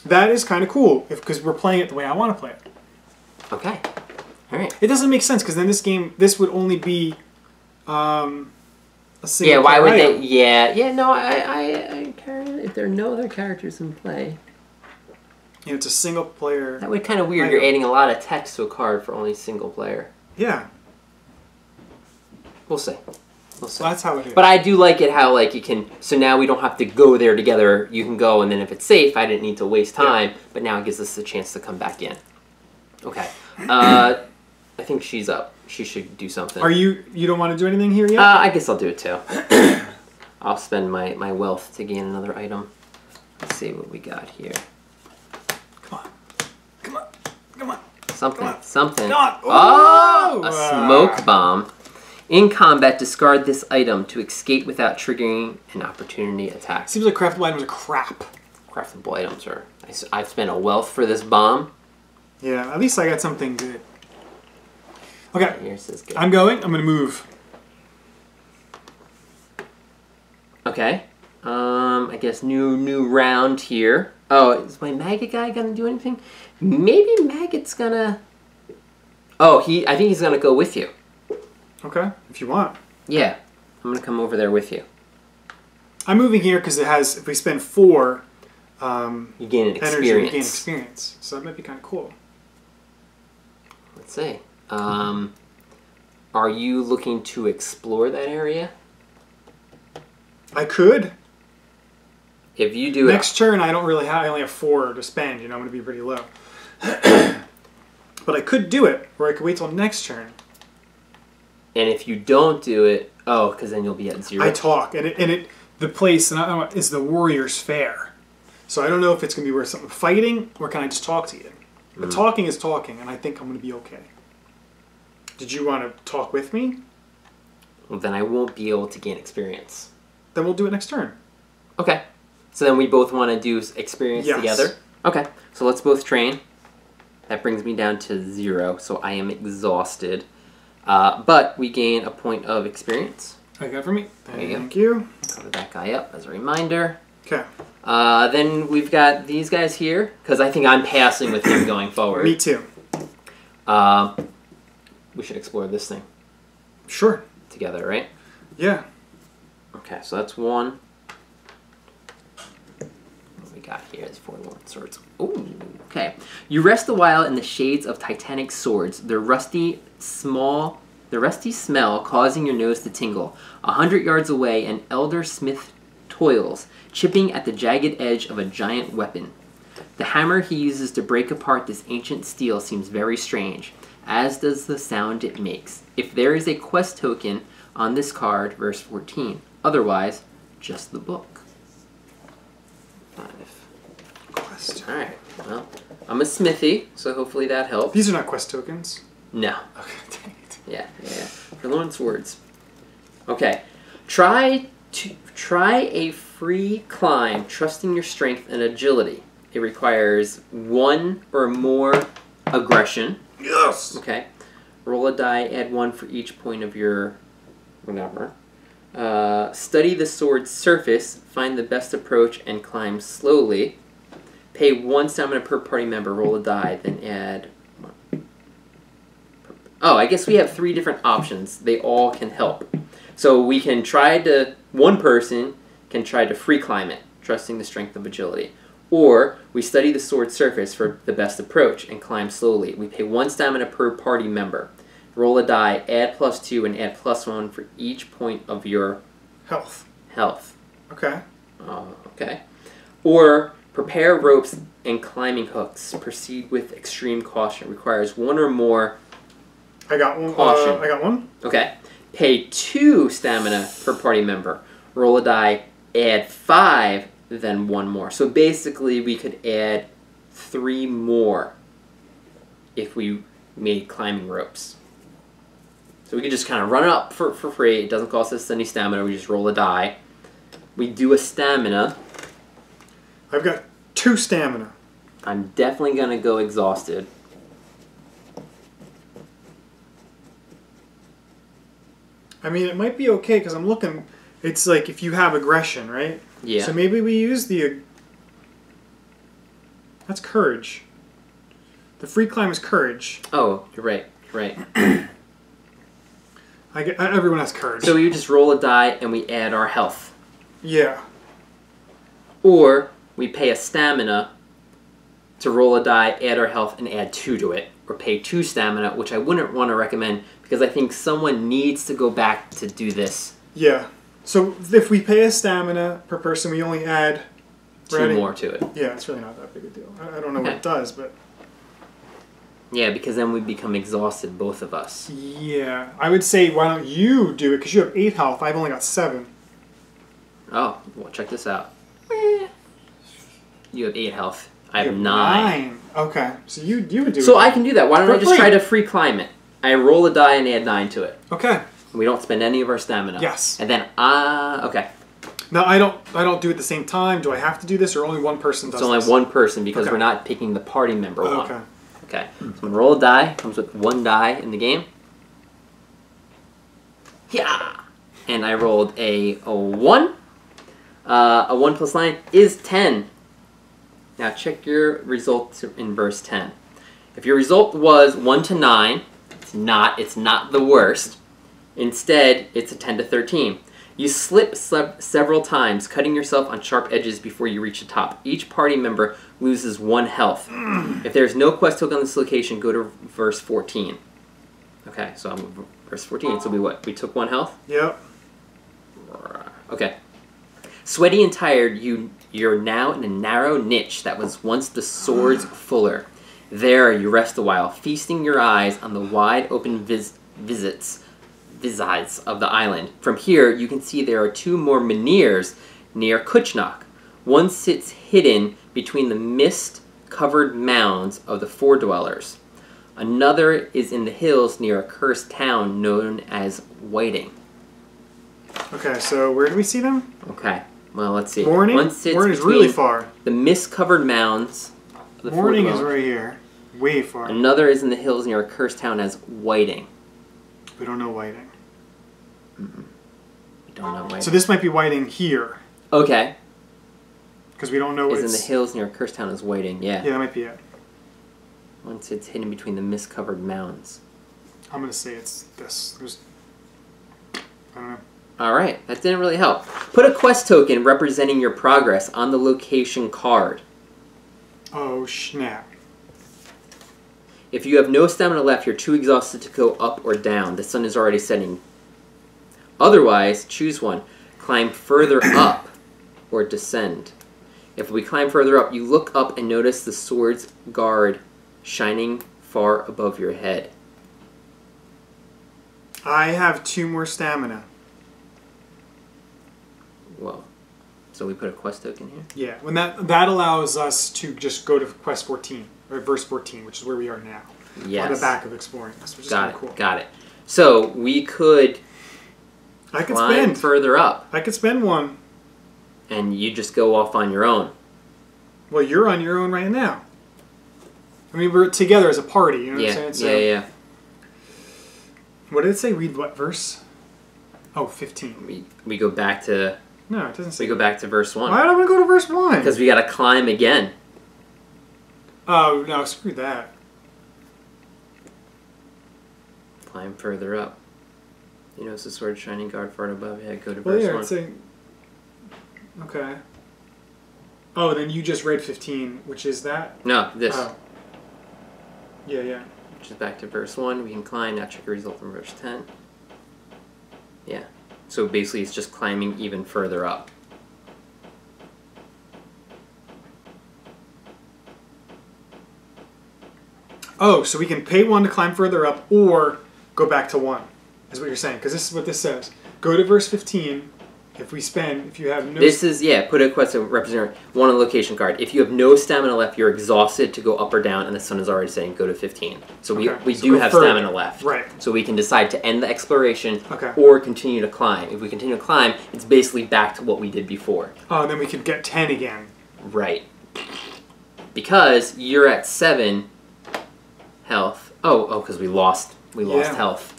That is kind of cool because we're playing it the way I want to play it. Okay. All right. It doesn't make sense because then this would only be a single. Yeah. Why would item. they? Yeah. No. I if there are no other characters in play. You know, it's a single player. That would be kind of weird. You're adding a lot of text to a card for only single player. Yeah. We'll see. We'll see. Well, that's how it is. But I do like it how like you can. So now we don't have to go there together. You can go, and then if it's safe, I didn't need to waste time. Yeah. But now it gives us a chance to come back in. Okay. I think she's up. She should do something. Are you? You don't want to do anything here yet? I guess I'll do it too. I'll spend my wealth to gain another item. Let's see what we got here. Come on. Something. Come on. Oh! A smoke bomb. In combat, discard this item to escape without triggering an opportunity attack. Seems like craftable items are crap. Craftable items are... I've spent a wealth for this bomb. Yeah, at least I got something good. Okay. Here's this good. I'm going to move. Okay. I guess new round here. Oh, is my maggot guy gonna do anything? Maybe Maggot's gonna... Oh, I think he's gonna go with you. Okay, if you want. Yeah, I'm gonna come over there with you. I'm moving here because it has, if we spend 4 you gain an energy, you gain experience. So that might be kind of cool. Let's see. Are you looking to explore that area? I could. If you do next turn, I don't really have. I only have 4 to spend. You know, I'm going to be pretty low. But I could do it, or I could wait till next turn. And if you don't do it, because then you'll be at 0. I talk, the place is the Warriors' Fair, so I don't know if it's going to be worth something fighting, or can I just talk to you? But talking is talking, and I think I'm going to be okay. Did you want to talk with me? Well, then I won't be able to gain experience. Then we'll do it next turn. Okay. So then we both want to do experience together? Okay. So let's both train. That brings me down to 0, so I am exhausted. But we gain a point of experience. I got it for me. Thank you. Cover that guy up as a reminder. Okay. Then we've got these guys here, because I think I'm passing with him going forward. Me too. we should explore this thing. Sure. Together, right? Yeah. Okay, so that's one. What we got here is 41 swords. Ooh, okay. You rest a while in the shades of titanic swords, their rusty smell causing your nose to tingle. 100 yards away, an elder smith toils, chipping at the jagged edge of a giant weapon. The hammer he uses to break apart this ancient steel seems very strange, as does the sound it makes. If there is a quest token on this card, verse 14. Otherwise, just the book. 5. Quest. Alright, well, I'm a smithy, so hopefully that helps. These are not quest tokens. No. Okay, dang it. Yeah. Forlorn swords. Okay. Try a free climb, trusting your strength and agility. It requires 1 or more aggression. Yes! Okay. Roll a die, add 1 for each point of your whatever. Study the sword's surface, find the best approach, and climb slowly. Pay 1 stamina per party member, roll a die, then add... Oh, I guess we have 3 different options. They all can help. So we can try to... One person can try to free climb it, trusting the strength of agility. Or we study the sword's surface for the best approach and climb slowly. We pay 1 stamina per party member. Roll a die, add +2, and add +1 for each point of your... Health. Okay. Okay. Or prepare ropes and climbing hooks. Proceed with extreme caution. Requires 1 or more... I got one. Caution. I got 1. Okay. Pay 2 stamina per party member. Roll a die, add 5, then 1 more. So basically we could add 3 more if we made climbing ropes. So we could just kind of run it up for free. It doesn't cost us any stamina. We just roll a die. We do a stamina. I've got 2 stamina. I'm definitely going to go exhausted. I mean, it might be okay because I'm looking. It's like if you have aggression, right? Yeah. So maybe we use the... That's courage. The free climb is courage. Oh, you're right. You're right. Everyone has courage. So you just roll a die and we add our health. Yeah. Or we pay a stamina to roll a die, add our health, and add 2 to it. Or pay 2 stamina, which I wouldn't want to recommend because I think someone needs to go back to do this. Yeah. So if we pay a stamina per person, we only add... 2 more to it. Yeah, it's really not that big a deal. I don't know what it does, but... Yeah, because then we become exhausted, both of us. Yeah. I would say, why don't you do it? Because you have 8 health. I've only got 7. Oh, well, check this out. You have 8 health. I have 9. Okay. So you would do it. So I can do that. Why don't I just try to free climb it? I roll a die and add 9 to it. Okay. We don't spend any of our stamina. Yes. And then, okay. Now, I don't do it at the same time. Do I have to do this, or only one person does It's only this? one person because we're not picking the party member one. Okay. Okay. So I'm going to roll a die. Comes with 1 die in the game. Yeah. And I rolled a 1. A 1 plus 9 is 10. Now check your result in verse 10. If your result was 1 to 9, it's not the worst. Instead, it's a 10 to 13. You slip several times, cutting yourself on sharp edges before you reach the top. Each party member loses 1 health. If there's no quest token on this location, go to verse 14. Okay, so I'm verse 14. So we took 1 health? Yep. Okay. Sweaty and tired, you're now in a narrow niche that was once the sword's fuller. There you rest a while, feasting your eyes on the wide open visites of the island. From here, you can see there are 2 more menhirs near Kuchnok. One sits hidden between the mist-covered mounds of the fore-dwellers. Another is in the hills near a cursed town known as Whiting. Okay, so where do we see them? Okay, well, let's see. Morning? One sits Morning is really far. The mist-covered mounds of the Morning is fore-dwellers. right here. Way far. Another is in the hills near a cursed town as Whiting. We don't know Whiting. We don't know Whiting. So this might be Whiting here. Okay. Because we don't know what Is in the hills near a cursed town as Whiting, yeah. Yeah, that might be it. One sits hidden between the mist-covered mounds. I'm going to say it's this. I don't know. All right, that didn't really help. Put a quest token representing your progress on the location card. Oh, snap. If you have no stamina left, you're too exhausted to go up or down. The sun is already setting. Otherwise, choose one. Climb further up or descend. If we climb further up, you look up and notice the sword's guard shining far above your head. I have 2 more stamina. Well, so we put a quest token here? Yeah, when that allows us to just go to quest 14, or verse 14, which is where we are now. Yes. On the back of exploring this, which is kind of cool. Got it. So we could climb further up. I could spend one. And you just go off on your own. Well, you're on your own right now. I mean, we're together as a party, you know what I'm saying? So, yeah. What did it say? Read what verse? Oh, 15. We go back to... No, it doesn't say. We go back to verse 1. Why do I want to go to verse 1? Because we got to climb again. Oh, no, screw that. Climb further up. You notice the sword shining guard far above your head. Go to verse 1. It's saying... Okay. Oh, then you just read 15, which is that? No, this. Oh. Yeah. Which is back to verse 1. We can climb. That trigger result from verse 10. Yeah. So basically it's just climbing even further up. Oh, so we can pay 1 to climb further up or go back to 1, is what you're saying. Because this is what this says. Go to verse 15. If you have no... This is, put a quest to represent 1 on the location card. If you have no stamina left, you're exhausted to go up or down, and the sun is already saying go to 15. So we do have stamina left. Right. So we can decide to end the exploration or continue to climb. If we continue to climb, it's basically back to what we did before. Oh, and then we could get 10 again. Right. Because you're at 7 health. Oh, because we lost health.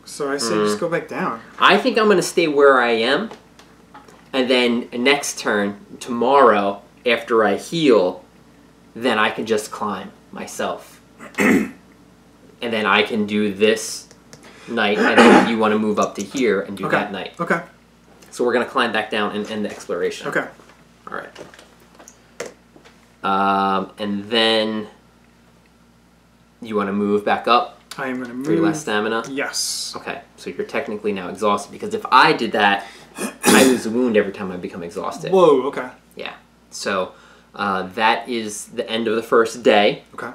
So I say just go back down. I think I'm going to stay where I am. And then next turn, tomorrow, after I heal, then I can just climb myself. And then I can do this night. And then if you want to move up to here and do that night. Okay. So we're going to climb back down and end the exploration. Okay. All right. And then you want to move back up. I am going to move. For your last stamina? Yes. Okay, so you're technically now exhausted, because if I did that, I lose a wound every time I become exhausted. Whoa, okay. Yeah. So that is the end of the first day. Okay.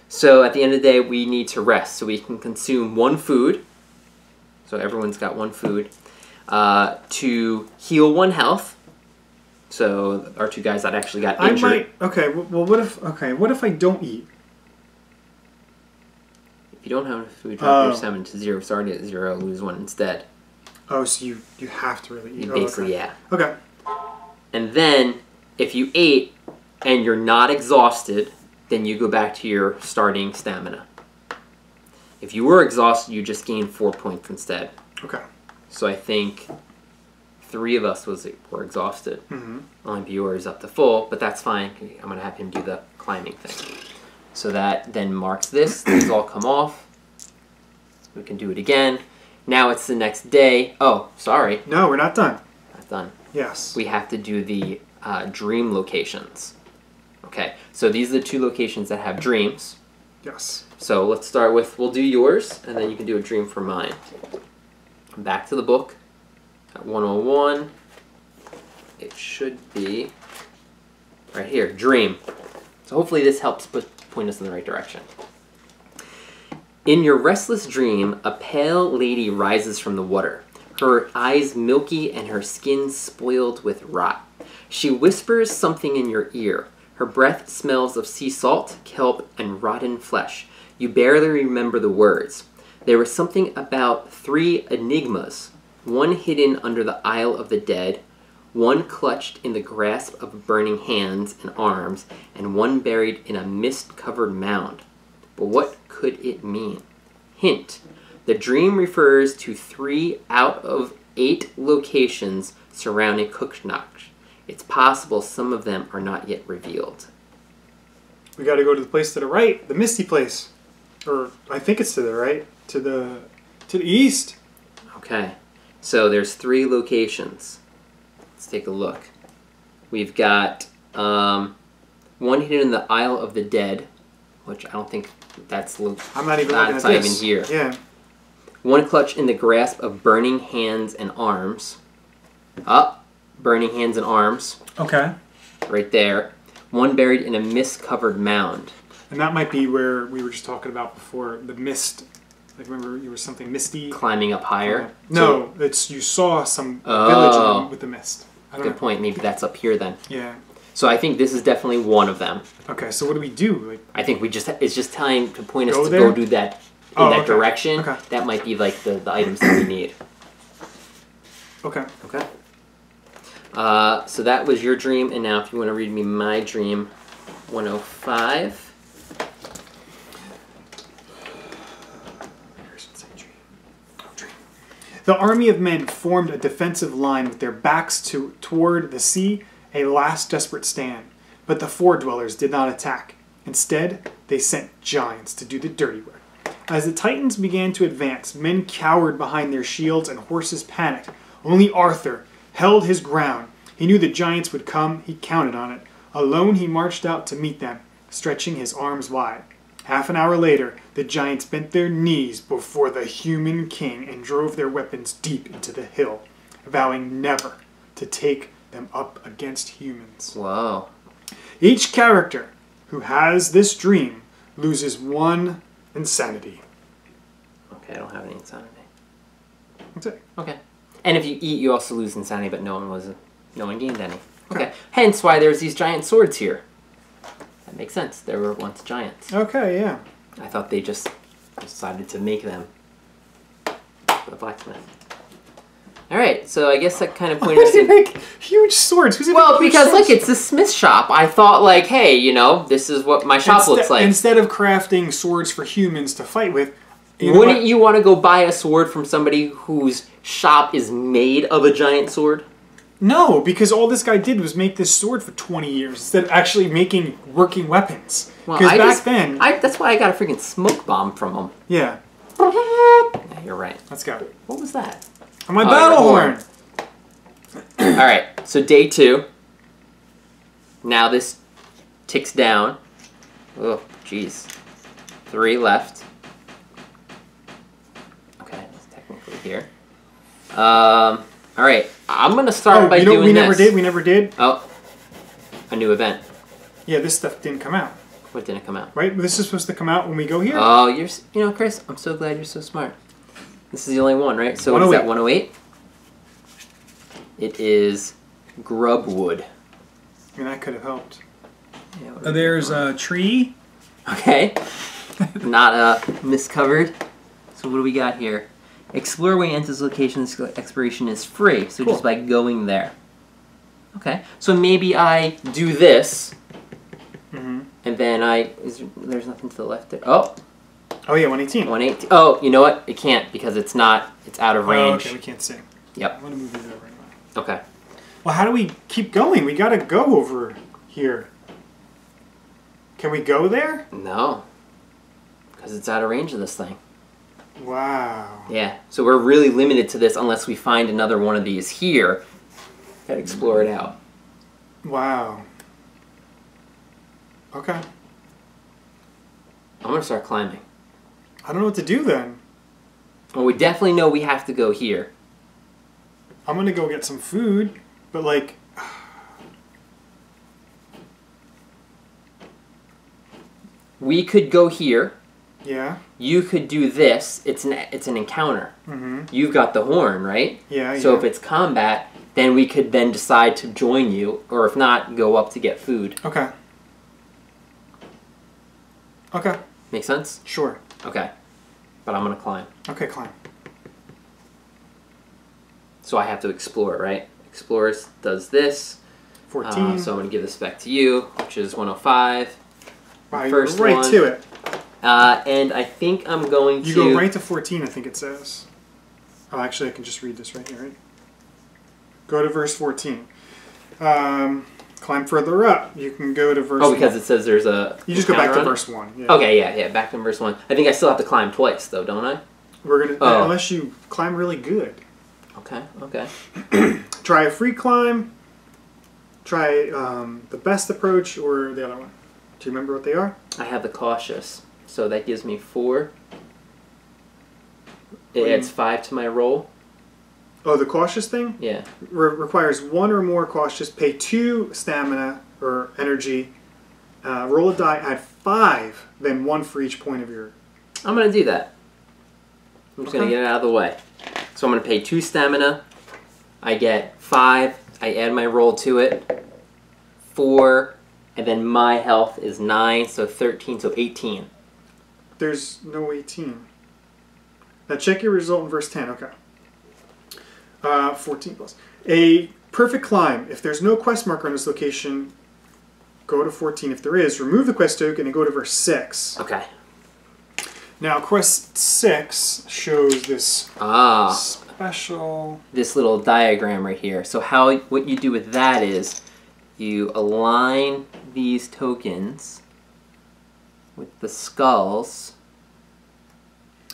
So at the end of the day, we need to rest. So we can consume 1 food. So everyone's got 1 food. To heal 1 health. So our 2 guys that actually got injured. Well, what if I don't eat? If you don't have enough food, drop your stamina to 0. Starting at 0, lose 1 instead. Oh, so you have to really eat. Basically, yeah. Okay. And then, if you ate and you're not exhausted, then you go back to your starting stamina. If you were exhausted, you just gain 4 points instead. Okay. So I think 3 of us were exhausted. Mm-hmm. Only Bjorn is up to full, but that's fine. I'm going to have him do the climbing thing. So that then marks this. These all come off. We can do it again. Now it's the next day. Oh, sorry. No, we're not done. Not done. Yes. We have to do the dream locations. Okay, so these are the 2 locations that have dreams. Yes. So let's start with, we'll do yours, and then you can do a dream for mine. Back to the book. At 101. It should be right here, dream. So hopefully this helps point us in the right direction. In your restless dream, a pale lady rises from the water, her eyes milky and her skin spoiled with rot. She whispers something in your ear. Her breath smells of sea salt, kelp, and rotten flesh. You barely remember the words. There was something about 3 enigmas, 1 hidden under the Isle of the Dead, 1 clutched in the grasp of burning hands and arms, and 1 buried in a mist-covered mound. But what could it mean? Hint. The dream refers to 3 out of 8 locations surrounding Kukshnaksh. It's possible some of them are not yet revealed. We got to go to the place to the right, the misty place. Or I think it's to the right. To the east. Okay. So there's 3 locations. Let's take a look. We've got one hidden in the Isle of the Dead, which I don't think that's I'm not even looking at this. Even here. Yeah. One clutched in the grasp of burning hands and arms. Burning hands and arms. Okay. Right there. One buried in a mist-covered mound. And that might be where we were just talking about before, the mist. Like, remember, there was something misty? Climbing up higher? No, it's you saw some village with the mist. Good point. Maybe that's up here then. Yeah. So I think this is definitely one of them. Okay, so what do we do? Like, I think it's just time to point us to there? go do that in that direction. Okay. That might be like the items that we need. Okay. Okay. So that was your dream, and now if you want to read me my dream, 105. The army of men formed a defensive line with their backs toward the sea, a last desperate stand. But the fore-dwellers did not attack. Instead, they sent giants to do the dirty work. As the Titans began to advance, men cowered behind their shields and horses panicked. Only Arthur held his ground. He knew the giants would come. He counted on it. Alone, he marched out to meet them, stretching his arms wide. Half an hour later, the giants bent their knees before the human king and drove their weapons deep into the hill, vowing never to take them up against humans. Wow. Each character who has this dream loses 1 insanity. Okay, I don't have any insanity. That's it. Okay. And if you eat, you also lose insanity, but no one gained any. Okay. Hence why there's these giant swords here. That makes sense. There were once giants. Okay, yeah. I thought they just decided to make them. The blacksmith. Alright, so I guess that kind of pointed us in... make huge swords? Who's Well, because, like, it's a smith shop. I thought, like, hey, you know, this is what my shop looks like. Instead of crafting swords for humans to fight with... Wouldn't you want to go buy a sword from somebody whose shop is made of a giant sword? No, because all this guy did was make this sword for 20 years instead of actually making working weapons. Because well, then... that's why I got a freaking smoke bomb from him. Yeah. Yeah, you're right. Let's go. What was that? On my battle horn! Alright, so day 2. Now this ticks down. Oh, jeez. 3 left. Okay, it's technically here. Alright, I'm going to start by doing this. We never did. Oh, a new event. Yeah, this stuff didn't come out. What didn't come out? Right? This is supposed to come out when we go here. Oh, you know, Chris, I'm so glad you're so smart. This is the only one, right? So what is that, 108? It is grubwood. I mean, that could have helped. Yeah, there's a tree. Okay. Not miscovered. So what do we got here? Explore where you enter this location. Exploration is free. So just by going there. Okay. So maybe I do this. Mm-hmm. And then there's nothing to the left there. Oh. Oh yeah, 118. 118. Oh, you know what? It can't because it's out of range. Oh, okay, we can't see. Yep. I'm gonna move these over anyway. Okay. Well, how do we keep going? We gotta go over here. Can we go there? No. Because it's out of range of this thing. Wow. Yeah. So we're really limited to this unless we find another one of these here. Gotta explore it out. Wow. Okay. I'm gonna start climbing. I don't know what to do then. Well, we definitely know we have to go here. I'm gonna go get some food, but like... We could go here. Yeah. You could do this. It's an encounter. Mm-hmm. You've got the horn, right? Yeah, So if it's combat, then we could then decide to join you, or if not, go up to get food. Okay. Okay. Make sense? Sure. Okay. But I'm gonna climb. Okay, climb. So I have to explore, right? Explores does this. 14. So I'm gonna give this back to you, which is 105. Wow, First right one. to it. And I think I'm going to... You go right to 14, I think it says. Oh, actually, I can just read this right here, right? Go to verse 14. climb further up. You can go to verse 1. Oh, because it says there's a... You just go back to verse 1. Yeah. Okay, yeah, back to verse 1. I think I still have to climb twice, though, don't I? We're gonna unless you climb really good. Okay. Try a free climb. Try the best approach or the other one. Do you remember what they are? I have the cautious, so that gives me 4. It adds 5 to my roll. Oh, the cautious thing? Yeah. Requires 1 or more cautious. Pay 2 stamina or energy. Roll a die. Add 5. Then 1 for each point of your... I'm going to do that. I'm just going to get it out of the way. So I'm going to pay 2 stamina. I get 5. I add my roll to it. 4. And then my health is 9, so 13, so 18. There's no 18. Now check your result in verse 10. Okay. 14 plus. A perfect climb. If there's no quest marker on this location, go to 14. If there is, remove the quest token and go to verse 6. Okay. Now, quest 6 shows this special... This little diagram right here. So what you do with that is you align these tokens with the skulls.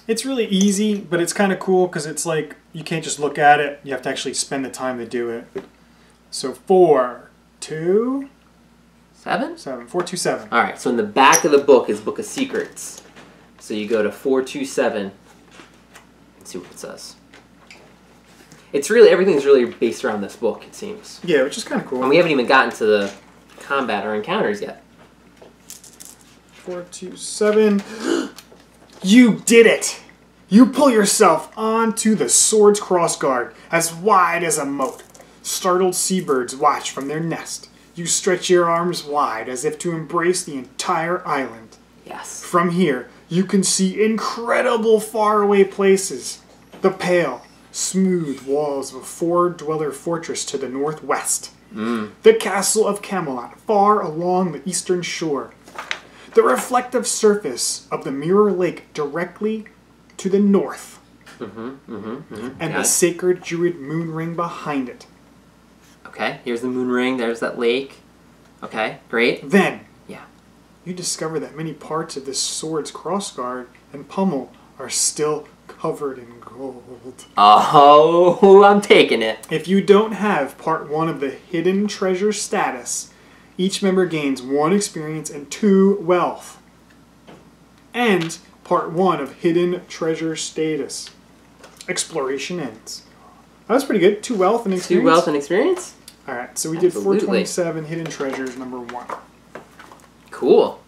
It's really easy, but it's kind of cool because it's like you can't just look at it. You have to actually spend the time to do it. So 4, 2... 7? 7. 4, 2, 7. All right, so in the back of the book is Book of Secrets. So you go to 427 and see what it says. Everything's really based around this book, it seems. Yeah, which is kind of cool. And we haven't even gotten to the combat or encounters yet. 4, 2, 7. You did it! You pull yourself onto the sword's crossguard, as wide as a moat. Startled seabirds watch from their nest. You stretch your arms wide as if to embrace the entire island. Yes. From here, you can see incredible faraway places. The pale, smooth walls of a fore-dweller fortress to the northwest. The castle of Camelot, far along the eastern shore. The reflective surface of the mirror lake directly to the north. And the sacred druid moon ring behind it. Okay, here's the moon ring, there's that lake. Okay, great. Then, you discover that many parts of this sword's crossguard and pommel are still covered in gold. Oh, I'm taking it. If you don't have part 1 of the hidden treasure status, each member gains 1 experience and 2 wealth. And part 1 of hidden treasure status. Exploration ends. That was pretty good. 2 wealth and experience. 2 wealth and experience? Alright, so we did 427 hidden treasures, number 1. Cool.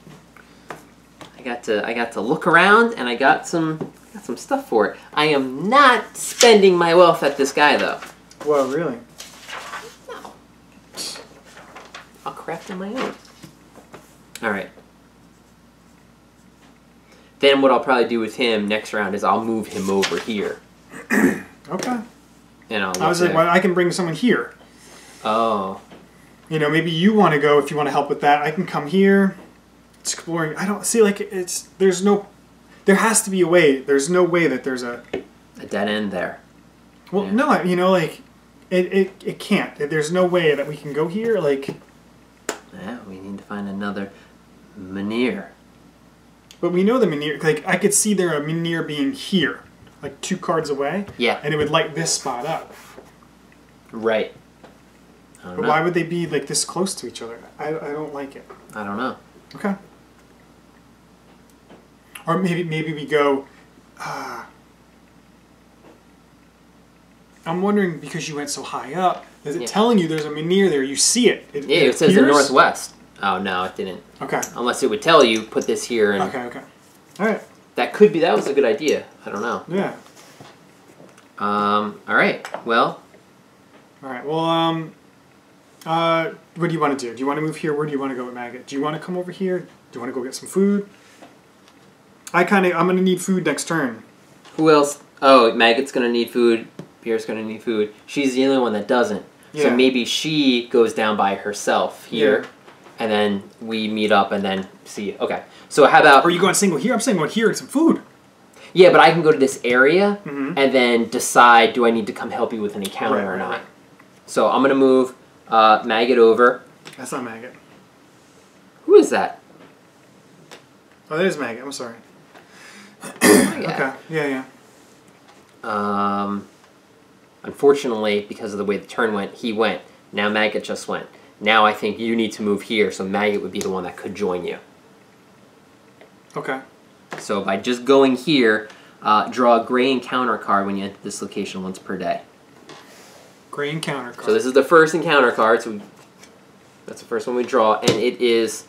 I got to look around and I got some stuff for it. I am not spending my wealth at this guy though. Well, really? No. I'll craft on my own. Alright. Then what I'll probably do with him next round is I'll move him over here. Okay. And I was like, well, I can bring someone here. Oh. You know, maybe you want to go if you want to help with that. I can come here. Exploring. I don't see, like, there has to be a way. There's no way that there's a dead end there. Well, no, you know, like, it can't. There's no way that we can go here, like. Yeah, we need to find another Menhir. But we know the Menhir, like, I could see there a Menhir being here, like 2 cards away. Yeah. And it would light this spot up. Right. But why would they be, like, this close to each other? I don't like it. I don't know. Okay. Or maybe we go... I'm wondering, because you went so high up, is it telling you there's a Menhir there? You see it. It says the northwest. Oh, no, it didn't. Okay. Unless it would tell you, put this here. And okay. All right. That could be, that was a good idea. I don't know. Yeah. All right. Well. All right. Well, what do you want to do? Do you want to move here? Where do you want to go with Maggot? Do you want to come over here? Do you want to go get some food? I'm going to need food next turn. Who else? Oh, Maggot's going to need food. Pierre's going to need food. She's the only one that doesn't. Yeah. So maybe she goes down by herself here. Yeah. And then we meet up and then see. Okay. So how about... Are you going single here? I'm saying go here and some food. Yeah, but I can go to this area and then decide, do I need to come help you with an encounter or not? Right. So I'm going to move Maggot over. That's not Maggot. Who is that? Oh, that is Maggot. I'm sorry. Okay. Yeah. Unfortunately, because of the way the turn went, he went. Now Maggot just went. Now I think you need to move here, so Maggot would be the one that could join you. Okay. So by just going here, draw a gray encounter card when you enter this location once per day. Gray encounter card. So this is the first encounter card. So that's the first one we draw, and it is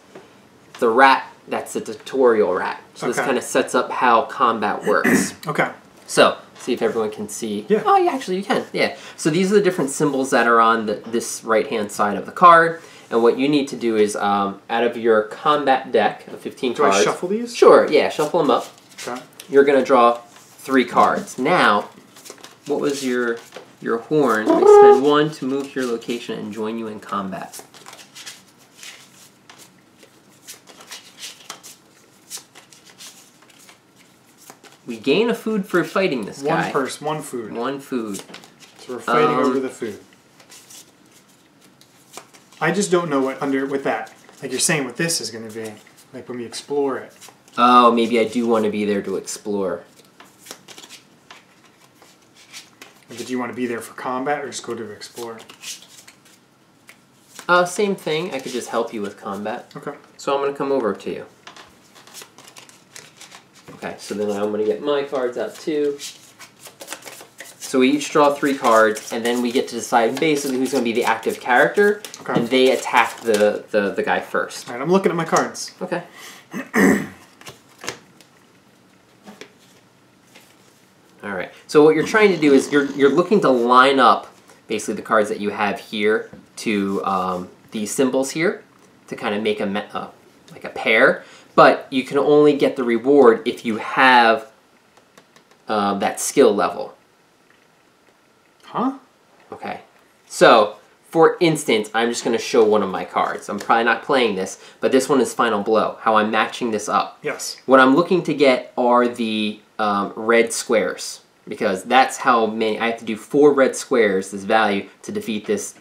the rat. That's the tutorial rat. So this kind of sets up how combat works. Okay. So see if everyone can see. Yeah. Oh, yeah, actually you can. Yeah. So these are the different symbols that are on this right-hand side of the card. And what you need to do is, out of your combat deck of 15 cards... Do I shuffle these? Sure, yeah, shuffle them up. Okay. You're going to draw 3 cards. Now, what was your horn? Spend 1 to move to your location and join you in combat. We gain a food for fighting this guy. One food. 1 food. So we're fighting over the food. I just don't know what with that. Like you're saying what this is going to be. Like when we explore it. Oh, maybe I do want to be there to explore. Did you want to be there for combat or just go to explore? Same thing. I could just help you with combat. Okay. So I'm going to come over to you. Okay, so then I'm going to get my cards out too. So we each draw 3 cards, and then we get to decide basically who's going to be the active character, and they attack the guy first. All right, I'm looking at my cards. Okay. All right. So what you're trying to do is you're looking to line up basically the cards that you have here to these symbols here to kind of make like a pair. But you can only get the reward if you have that skill level. Huh? Okay. So, for instance, I'm just going to show one of my cards. I'm probably not playing this, but this one is Final Blow, how I'm matching this up. Yes. What I'm looking to get are the red squares, because that's how many... I have to do 4 red squares, this value, to defeat this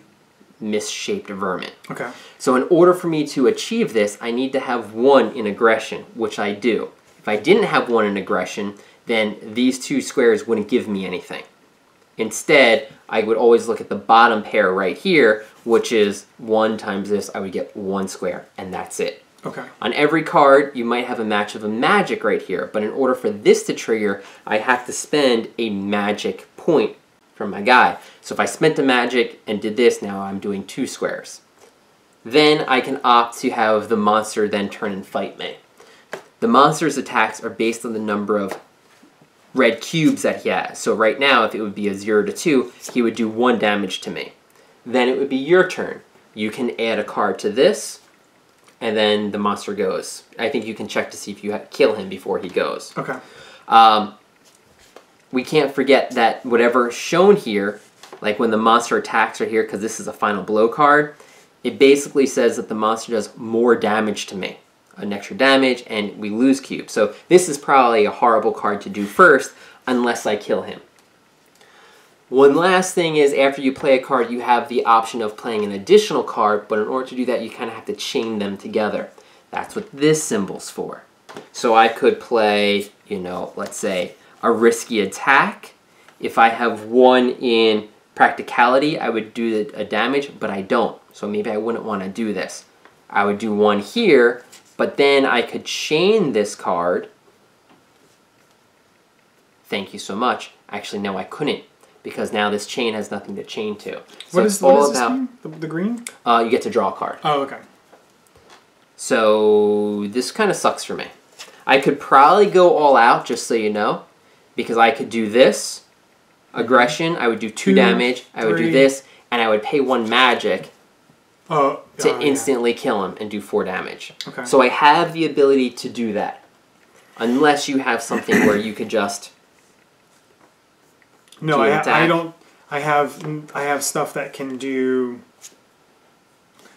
misshaped vermin. Okay. So in order for me to achieve this, I need to have 1 in aggression, which I do. If I didn't have 1 in aggression, then these 2 squares wouldn't give me anything. Instead, I would always look at the bottom pair right here, which is 1 times this, I would get 1 square, and that's it. Okay. On every card, you might have a match of a magic right here, but in order for this to trigger, I have to spend a magic point from my guy. So if I spent a magic and did this, now I'm doing 2 squares. Then I can opt to have the monster then turn and fight me. The monster's attacks are based on the number of red cubes that he has. So right now, if it would be a 0 to 2, he would do 1 damage to me. Then it would be your turn. You can add a card to this, and then the monster goes. I think you can check to see if you kill him before he goes. Okay. We can't forget that whatever's shown here, like when the monster attacks right here, because this is a Final Blow card, it basically says that the monster does more damage to me. An extra damage, and we lose cubes. So this is probably a horrible card to do first, unless I kill him. One last thing is, after you play a card, you have the option of playing an additional card, but in order to do that, you kind of have to chain them together. That's what this symbol's for. So I could play, you know, let's say, a risky attack. If I have 1 in practicality, I would do a damage, but I don't. So maybe I wouldn't want to do this. I would do 1 here, but then I could chain this card. Thank you so much. Actually, no, I couldn't, because now this chain has nothing to chain to. So what is this mean? The green? You get to draw a card. Oh, okay. So this kind of sucks for me. I could probably go all out, just so you know, because I could do this, aggression, I would do 2 damage, I would do this, and I would pay 1 magic to instantly kill him and do 4 damage. Okay. So I have the ability to do that. Unless you have something where you could just... No, I don't... I have stuff that can do...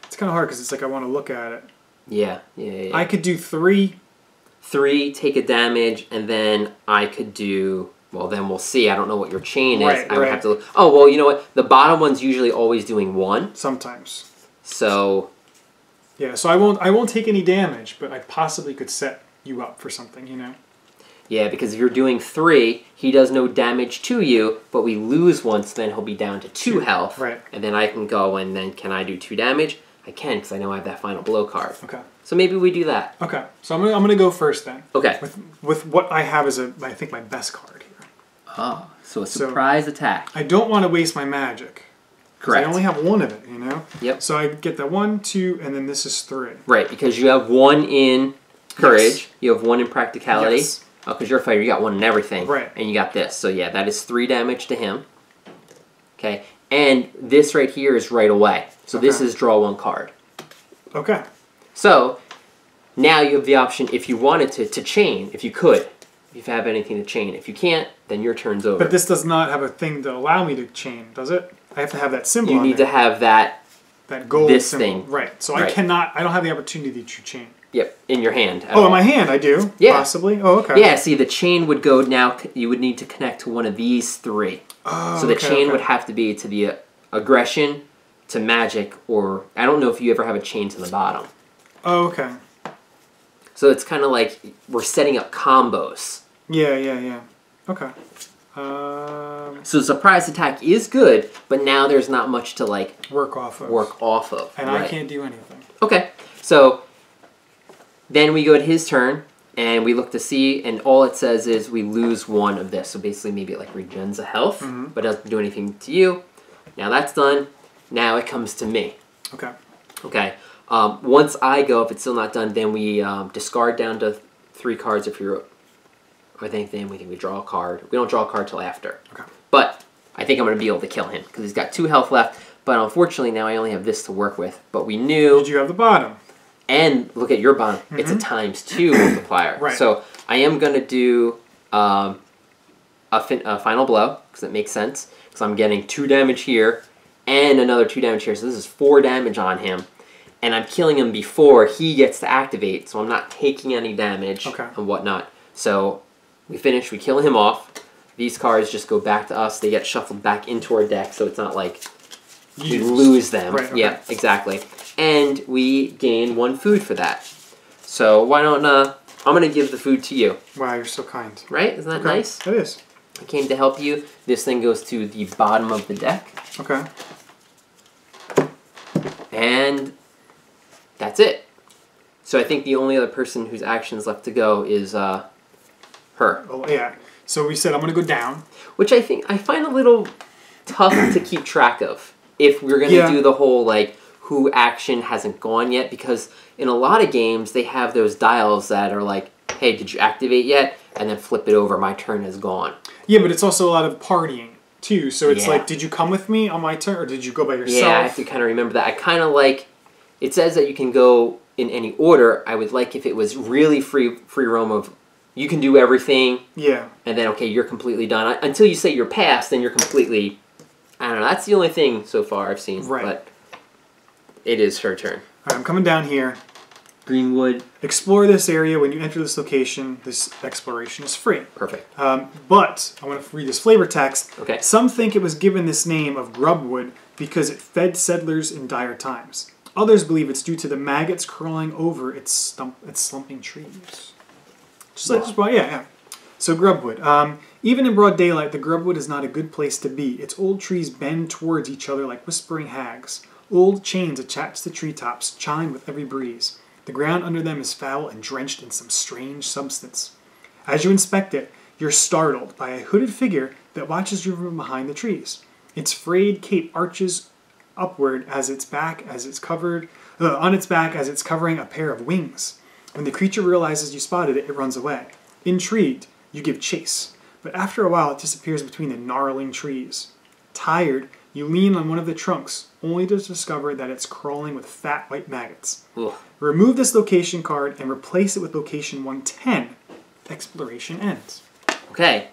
It's kind of hard because it's like I want to look at it. Yeah. I could do 3. 3, take a damage, and then I could do... Well, then we'll see. I don't know what your chain is. I would have to look. Oh, well, you know what? The bottom one's usually always doing 1. Sometimes. So Yeah, so I won't take any damage, but I possibly could set you up for something, you know? Yeah, because if you're doing 3, he does no damage to you, but we lose once, then he'll be down to 2 health. Right. And then I can go and then can I do 2 damage? I can, because I know I have that final blow card. Okay. So maybe we do that. Okay, so I'm gonna go first then. Okay. With what I have as I think my best card here. Oh, so a surprise attack. I don't want to waste my magic. Correct. I only have 1 of it, you know? Yep. So I get that 1, 2, and then this is 3. Right, because you have 1 in courage, yes. You have 1 in practicality. Yes. Oh, because you're a fighter, you got 1 in everything. Right. And you got this. So yeah, that is 3 damage to him. Okay. And this right here is right away. So this is draw 1 card. Okay. So now you have the option, if you wanted to chain, if you could. If you have anything to chain. If you can't, then your turn's over. But this does not have a thing to allow me to chain, does it? I have to have that symbol. You need to have that gold this symbol. thing. Right. So I don't have the opportunity to chain. Yep, in your hand. Oh, in my hand I do? Yeah. Possibly? Oh, okay. Yeah, see, the chain would go now, you would need to connect to one of these 3. Oh, so the chain would have to be to the aggression, to magic, or I don't know if you ever have a chain to the bottom. Oh, okay. So it's kind of like we're setting up combos. Yeah. Okay. So surprise attack is good, but now there's not much to like work off of. And right. I can't do anything. Okay. So then we go to his turn and we look to see, and all it says is we lose 1 of this. So basically maybe it like regens a health, but doesn't do anything to you. Now that's done. Now it comes to me. Okay. Okay. Once I go, if it's still not done, then we discard down to 3 cards if you're... I think then we draw a card. We don't draw a card till after. Okay. But I think I'm going to be able to kill him because he's got 2 health left. But unfortunately now I only have this to work with. But we knew... Did you have the bottom? And look at your bottom. It's a ×2 multiplier. Right. So I am going to do a final blow because it makes sense. Because I'm getting 2 damage here and another 2 damage here. So this is 4 damage on him. And I'm killing him before he gets to activate. So I'm not taking any damage and whatnot. So... we finish, we kill him off. These cards just go back to us. They get shuffled back into our deck, so it's not like we lose them. Right, okay. Yeah, exactly. And we gain 1 food for that. So why don't I'm going to give the food to you. Wow, you're so kind. Right? Isn't that nice? It is. I came to help you. This thing goes to the bottom of the deck. Okay. And that's it. So I think the only other person whose action's left to go is... her. Oh, yeah. So we said I'm going to go down. Which I find a little tough to keep track of. If we're going to do the whole, like, who action hasn't gone yet. Because in a lot of games, they have those dials that are like, hey, did you activate yet? And then flip it over. My turn is gone. Yeah, but it's also a lot of partying, too. So it's like, did you come with me on my turn? Or did you go by yourself? Yeah, I have to kind of remember that. I kind of like... It says that you can go in any order. I would like if it was really free roam of... You can do everything. Yeah. And then, okay, you're completely done. Until you say you're passed, then you're completely... I don't know. That's the only thing so far I've seen. Right. But it is her turn. All right, I'm coming down here. Greenwood. Explore this area. When you enter this location, this exploration is free. Perfect. But I want to read this flavor text. Okay. Some think it was given this name of grubwood because it fed settlers in dire times. Others believe it's due to the maggots crawling over its slumping trees. Yeah. So grubwood. Even in broad daylight, the grubwood is not a good place to be. Its old trees bend towards each other like whispering hags. Old chains attached to treetops chime with every breeze. The ground under them is foul and drenched in some strange substance. As you inspect it, you're startled by a hooded figure that watches you from behind the trees. Its frayed cape arches upward on its back as it's covering a pair of wings. When the creature realizes you spotted it, it runs away. Intrigued, you give chase, but after a while it disappears between the gnarling trees. Tired, you lean on one of the trunks, only to discover that it's crawling with fat white maggots. Ugh. Remove this location card and replace it with location 110. Exploration ends. Okay.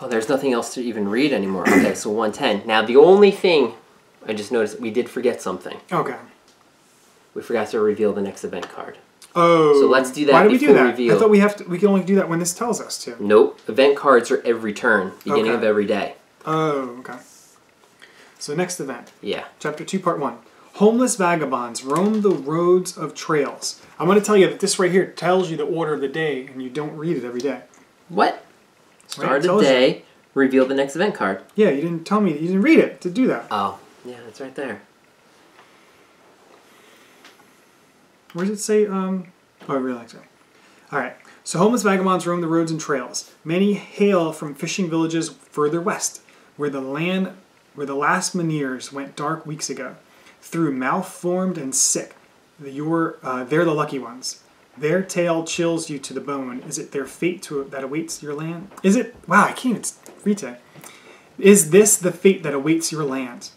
Oh, there's nothing else to even read anymore. Okay, so 110. Now, the only thing I just noticed, we did forget something. Okay. We forgot to reveal the next event card. Oh. So let's do that. Why did we do that? Reveal. I thought we can only do that when this tells us to. Nope. Event cards are every turn, beginning of every day. Oh, okay. So next event. Yeah. Chapter 2, Part 1. Homeless vagabonds roam the roads of trails. I'm going to tell you that this right here tells you the order of the day, and you don't read it every day. What? Start of the day, reveal the next event card. Yeah, you didn't tell me. You didn't read it to do that. Oh, yeah, it's right there. Where does it say? Oh, I really like that. All right. So homeless vagabonds roam the roads and trails. Many hail from fishing villages further west, where the last Meniers went dark weeks ago. Through malformed and sick, they're the lucky ones. Their tale chills you to the bone. Is it their fate that awaits your land? Is it? Wow, I can't even read today. Is this the fate that awaits your land?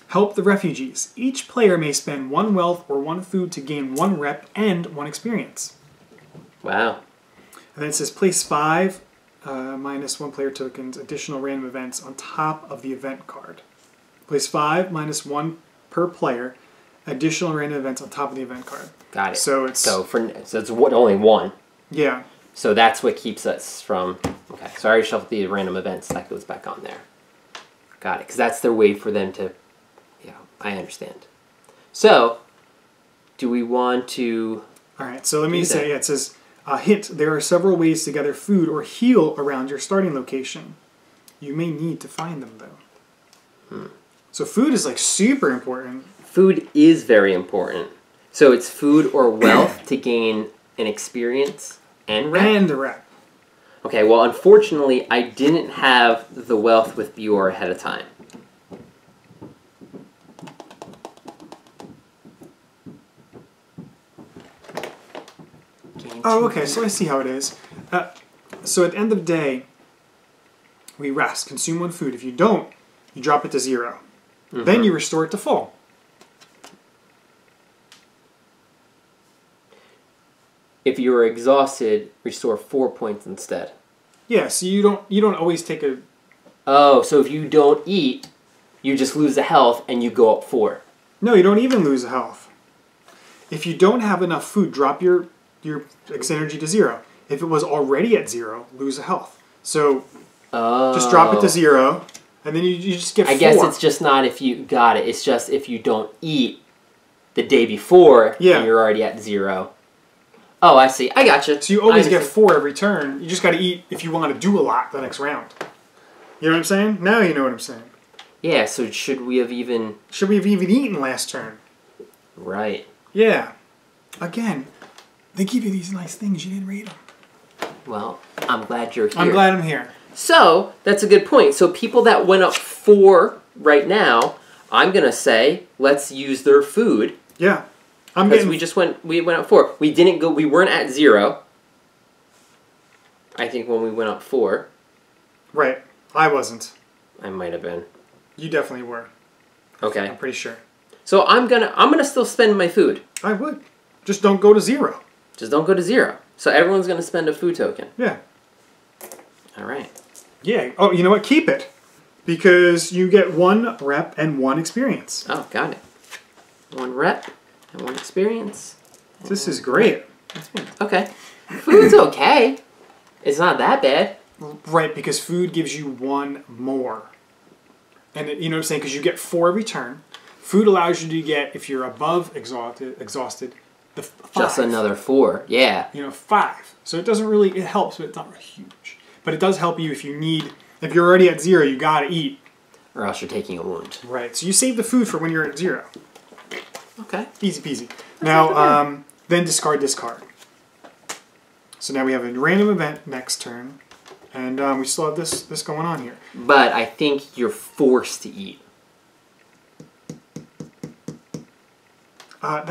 Help the refugees. Each player may spend 1 wealth or 1 food to gain 1 rep and 1 experience. Wow. And then it says place 5 minus 1 player tokens, additional random events on top of the event card. Place 5 minus 1 per player, additional random events on top of the event card. Got it. So it's only 1. Yeah. So that's what keeps us from. Okay. So I already shuffled the random events. That goes back on there. Got it. Because that's their way for them to. Yeah, I understand. So, do we want to? All right. So let me say. Yeah, it says. Hint, there are several ways to gather food or heal around your starting location. You may need to find them, though. So food is, like, super important. Food is very important. So it's food or wealth to gain an experience and rep? And a rep. Okay, well, unfortunately, I didn't have the wealth with Bjor ahead of time. Oh, okay, so I see how it is. So at the end of the day, we rest, consume 1 food. If you don't, you drop it to 0. Then you restore it to full. If you are exhausted, restore 4 points instead. Yeah, so you don't always take a... Oh, so if you don't eat, you just lose the health and you go up 4. No, you don't even lose the health. If you don't have enough food, drop your X energy to 0. If it was already at 0, lose a health. So just drop it to 0, and then you just get 4. I guess it's just not if you got it. It's just if you don't eat the day before, and you're already at 0. Oh, I see. I gotcha. So you always get 4 every turn. You just got to eat if you want to do a lot the next round. You know what I'm saying? Now you know what I'm saying. Yeah. So should we have even eaten last turn? Right. Yeah. Again. They give you these nice things. You didn't read them. Well, I'm glad you're here. I'm glad I'm here. So, that's a good point. So people that went up 4 right now, I'm going to say, let's use their food. Yeah. Because we went up 4. We weren't at 0. I think when we went up 4. Right. I wasn't. I might have been. You definitely were. Okay. I'm pretty sure. So I'm gonna still spend my food. I would. Just don't go to 0. Just don't go to 0. So everyone's going to spend a food token. Yeah. All right. Yeah. Oh, you know what? Keep it. Because you get 1 rep and 1 experience. Oh, got it. 1 rep and 1 experience. This is great. Okay. Food's okay. It's not that bad. Right, because food gives you 1 more. And you know what I'm saying? Because you get 4 every turn. Food allows you to get, if you're above exhausted, the 5. Just another 4, yeah. 5. So it doesn't really, it helps, but it's not huge. But it does help you if you're already at 0, you gotta eat. Or else you're taking a wound. Right, so you save the food for when you're at 0. Okay. Easy peasy. Now, then discard this card. So now we have a random event next turn, and we still have this going on here. But I think you're forced to eat. I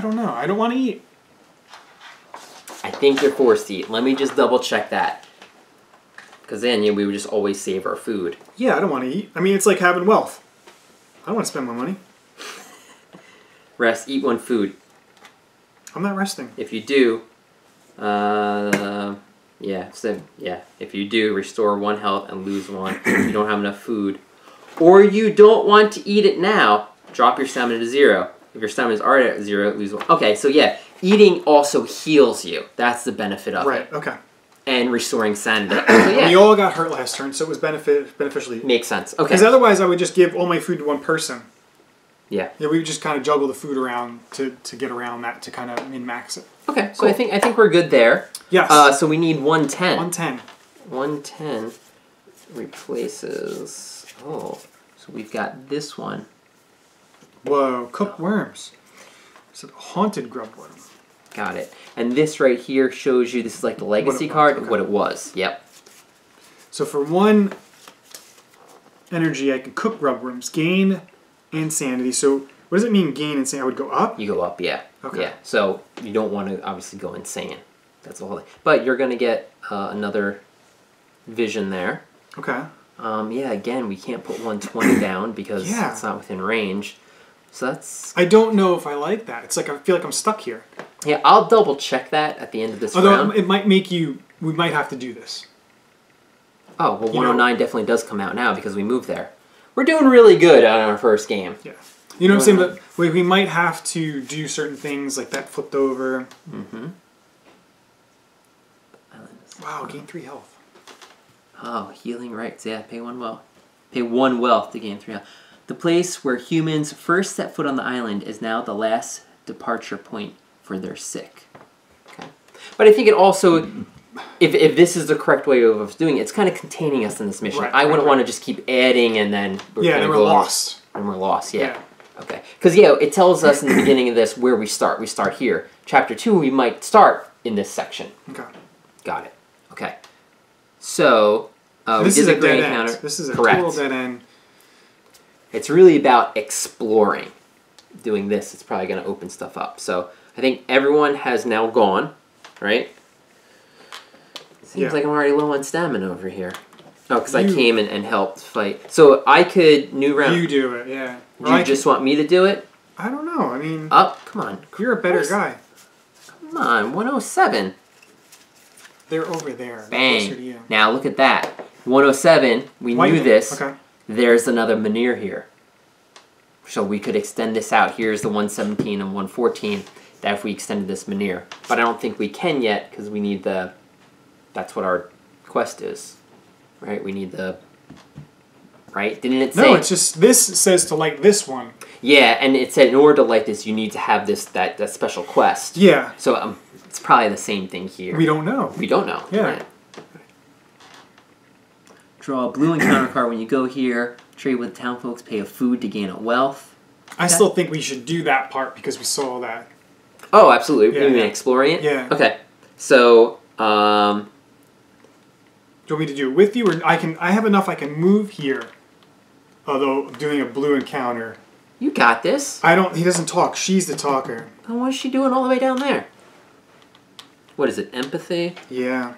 don't know. I don't want to eat. I think you're forced to eat. Let me just double check that. Because then we would just always save our food. Yeah, I don't want to eat. I mean, it's like having wealth. I don't want to spend my money. Rest, eat 1 food. I'm not resting. If you do, if you do, restore 1 health and lose 1. If you don't have enough food. Or you don't want to eat it now, drop your stamina to 0. If your stamina is already at 0, lose 1. Okay, so yeah, eating also heals you. That's the benefit of it. Right, okay. And restoring sanity. So, yeah. We all got hurt last turn, so it was beneficially. Makes sense. Okay. Because otherwise I would just give all my food to 1 person. Yeah. Yeah, we would just kind of juggle the food around to get around that to kind of min-max it. Okay, so cool. I think we're good there. Yes. So we need 110. 110. 110 replaces... Oh, so we've got this one. Whoa, cooked worms. It's a haunted grub worm. Got it. And this right here shows you, this is like the legacy card of what it was. Yep. So for 1 energy, I can cook grub worms. Gain insanity. So what does it mean, gain insanity? I would go up? You go up, yeah. Okay. Yeah. So you don't want to obviously go insane. That's the whole thing. But you're going to get another vision there. Okay. Yeah, again, we can't put 120 down because it's not within range. So that's... I don't know if I like that. It's like I feel like I'm stuck here. Yeah, I'll double check that at the end of this round. Although it might make you... We might have to do this. Oh, well, 109 definitely does come out now because we moved there. We're doing really good on our first game. Yeah. You know what I'm saying? But we might have to do certain things like that flipped over. Mm-hmm. Wow, gain 3 health. Oh, healing rights. Yeah, pay 1 wealth. Pay 1 wealth to gain 3 health. The place where humans first set foot on the island is now the last departure point for their sick. Okay. But I think it also, if this is the correct way of doing it, it's kind of containing us in this mission. I wouldn't want to just keep adding and then then we're lost. And we're lost, yeah. Okay. Because, it tells us in the beginning of this where we start. We start here. Chapter 2, we might start in this section. Okay. Got it. Okay. So, this we is did a the dead encounter. end. This is a Correct. total dead end. It's really about exploring. Doing this, it's probably going to open stuff up. So, I think everyone has now gone, right? Seems like I'm already low on stamina over here. Oh, because I came and helped fight. So, I could, new round. You do it, yeah. Do you just want me to do it? I don't know, I mean... Come on. You're a better guy. Come on, 107. They're over there. Bang. To you. Now, look at that. 107, we knew this. Okay. There's another Menhir here. So we could extend this out. Here's the 117 and 114. That if we extended this Menhir. But I don't think we can yet because we need the... That's what our quest is. Right? We need the... Right? Didn't it say... No, it's just... This says to light this one. Yeah, and it said in order to light this, you need to have this that special quest. Yeah. So it's probably the same thing here. We don't know. We don't know. Yeah. Right. Draw a blue encounter card when you go here. Trade with town folks. Pay a food to gain a wealth. I still think we should do that part because we saw that. Oh, absolutely. Yeah, You mean exploring it? Yeah. Okay. So, do you want me to do it with you, or I have enough I can move here. Although doing a blue encounter. You got this. He doesn't talk. She's the talker. Then what is she doing all the way down there? What is it? Empathy? Yeah.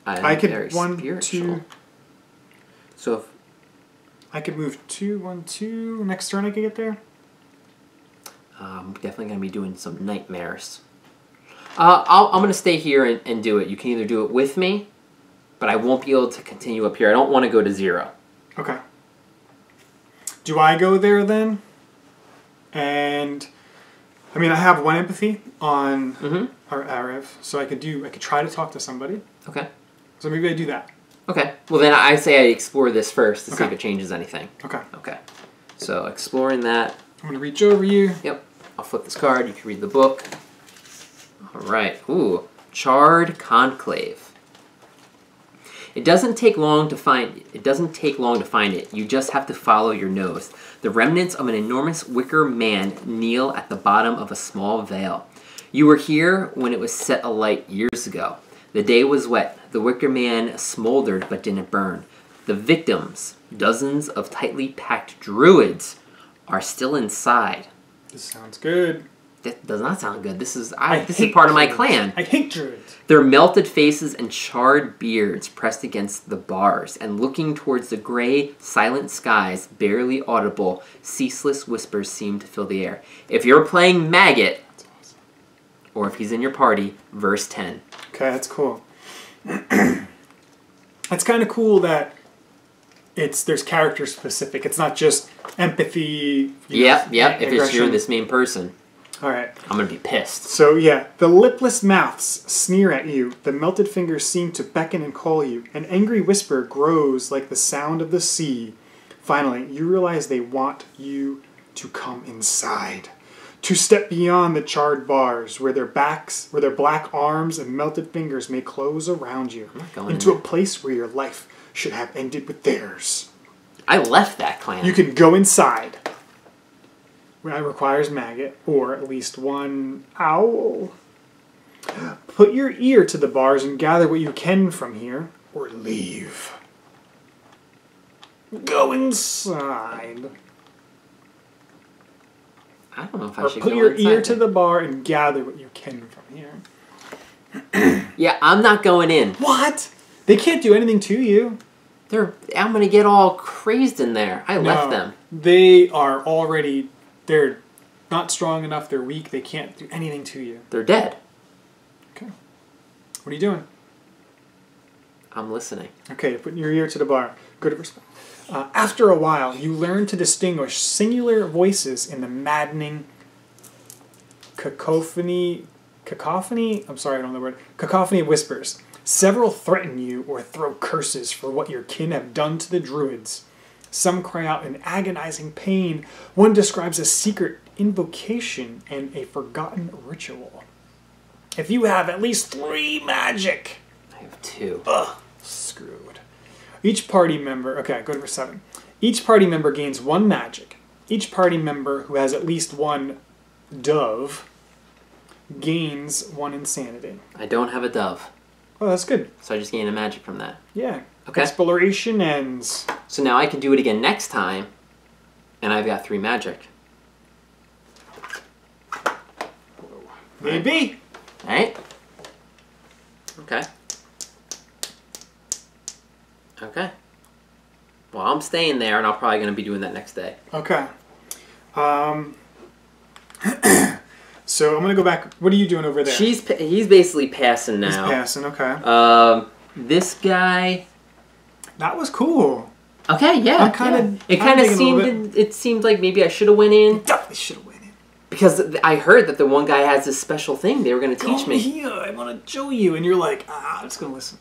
I could very 1, spiritual. 2. So if I could move 2, 1, 2. Next turn I could get there. I'm definitely going to be doing some nightmares. I'm going to stay here and do it. You can either do it with me, but I won't be able to continue up here. I don't want to go to 0. Okay. Do I go there then? And I mean, I have 1 empathy on our Arev, so I could try to talk to somebody. Okay. So maybe I do that. Okay. Well, then I say I explore this first to see if it changes anything. Okay. Okay. So exploring that. I'm gonna reach over you. Yep. I'll flip this card. You can read the book. All right. Ooh, Charred Conclave. It doesn't take long to find it. You just have to follow your nose. The remnants of an enormous wicker man kneel at the bottom of a small vale. You were here when it was set alight years ago. The day was wet. The wicker man smoldered but didn't burn. The victims, dozens of tightly packed druids, are still inside. This sounds good. That does not sound good. This is part of my clan. I hate druids. Their melted faces and charred beards pressed against the bars, and looking towards the gray, silent skies, barely audible, ceaseless whispers seem to fill the air. If you're playing Maggot, That's awesome. or if he's in your party, verse 10. Okay, that's cool. It's kind of cool that there's character specific. It's not just empathy. Yep. If it's you're this main person. All right. I'm going to be pissed. So, yeah, the lipless mouths sneer at you. The melted fingers seem to beckon and call you. An angry whisper grows like the sound of the sea. Finally, you realize they want you to come inside. To step beyond the charred bars where their black arms and melted fingers may close around you. Into a place where your life should have ended with theirs. I left that clan. You can go inside. That requires maggot, or at least one owl. Put your ear to the bars and gather what you can from here, or leave. Go inside. I don't know if I should go inside. Put your ear then. to the bar and gather what you can from here. Yeah, I'm not going in. What? They can't do anything to you. I'm going to get all crazed in there. I left them. They are already... They're not strong enough. They're weak. They can't do anything to you. They're dead. Okay. What are you doing? I'm listening. Okay, you're putting your ear to the bar. Good response. After a while, you learn to distinguish singular voices in the maddening cacophony? I'm sorry, I don't know the word. Cacophony of whispers. Several threaten you or throw curses for what your kin have done to the druids. Some cry out in agonizing pain. One describes a secret invocation and a forgotten ritual. If you have at least 3 magic... I have 2. Ugh, screwed. Each party member... Okay, go to verse 7. Each party member gains 1 magic. Each party member who has at least 1 dove gains 1 insanity. I don't have a dove. Oh, that's good. So I just gain a magic from that. Yeah. Okay. Exploration ends. So now I can do it again next time, and I've got 3 magic. Maybe. Alright. Okay. Okay. Well, I'm staying there, and I'm probably going to be doing that next day. Okay. So I'm going to go back. What are you doing over there? He's basically passing now. He's passing, okay. This guy... That was cool. Okay, yeah. It seemed like maybe I should have went in. Definitely should have went in. Because I heard that the one guy has this special thing they were going to teach me. Here, I want to show you. And you're like, I'm just going to listen.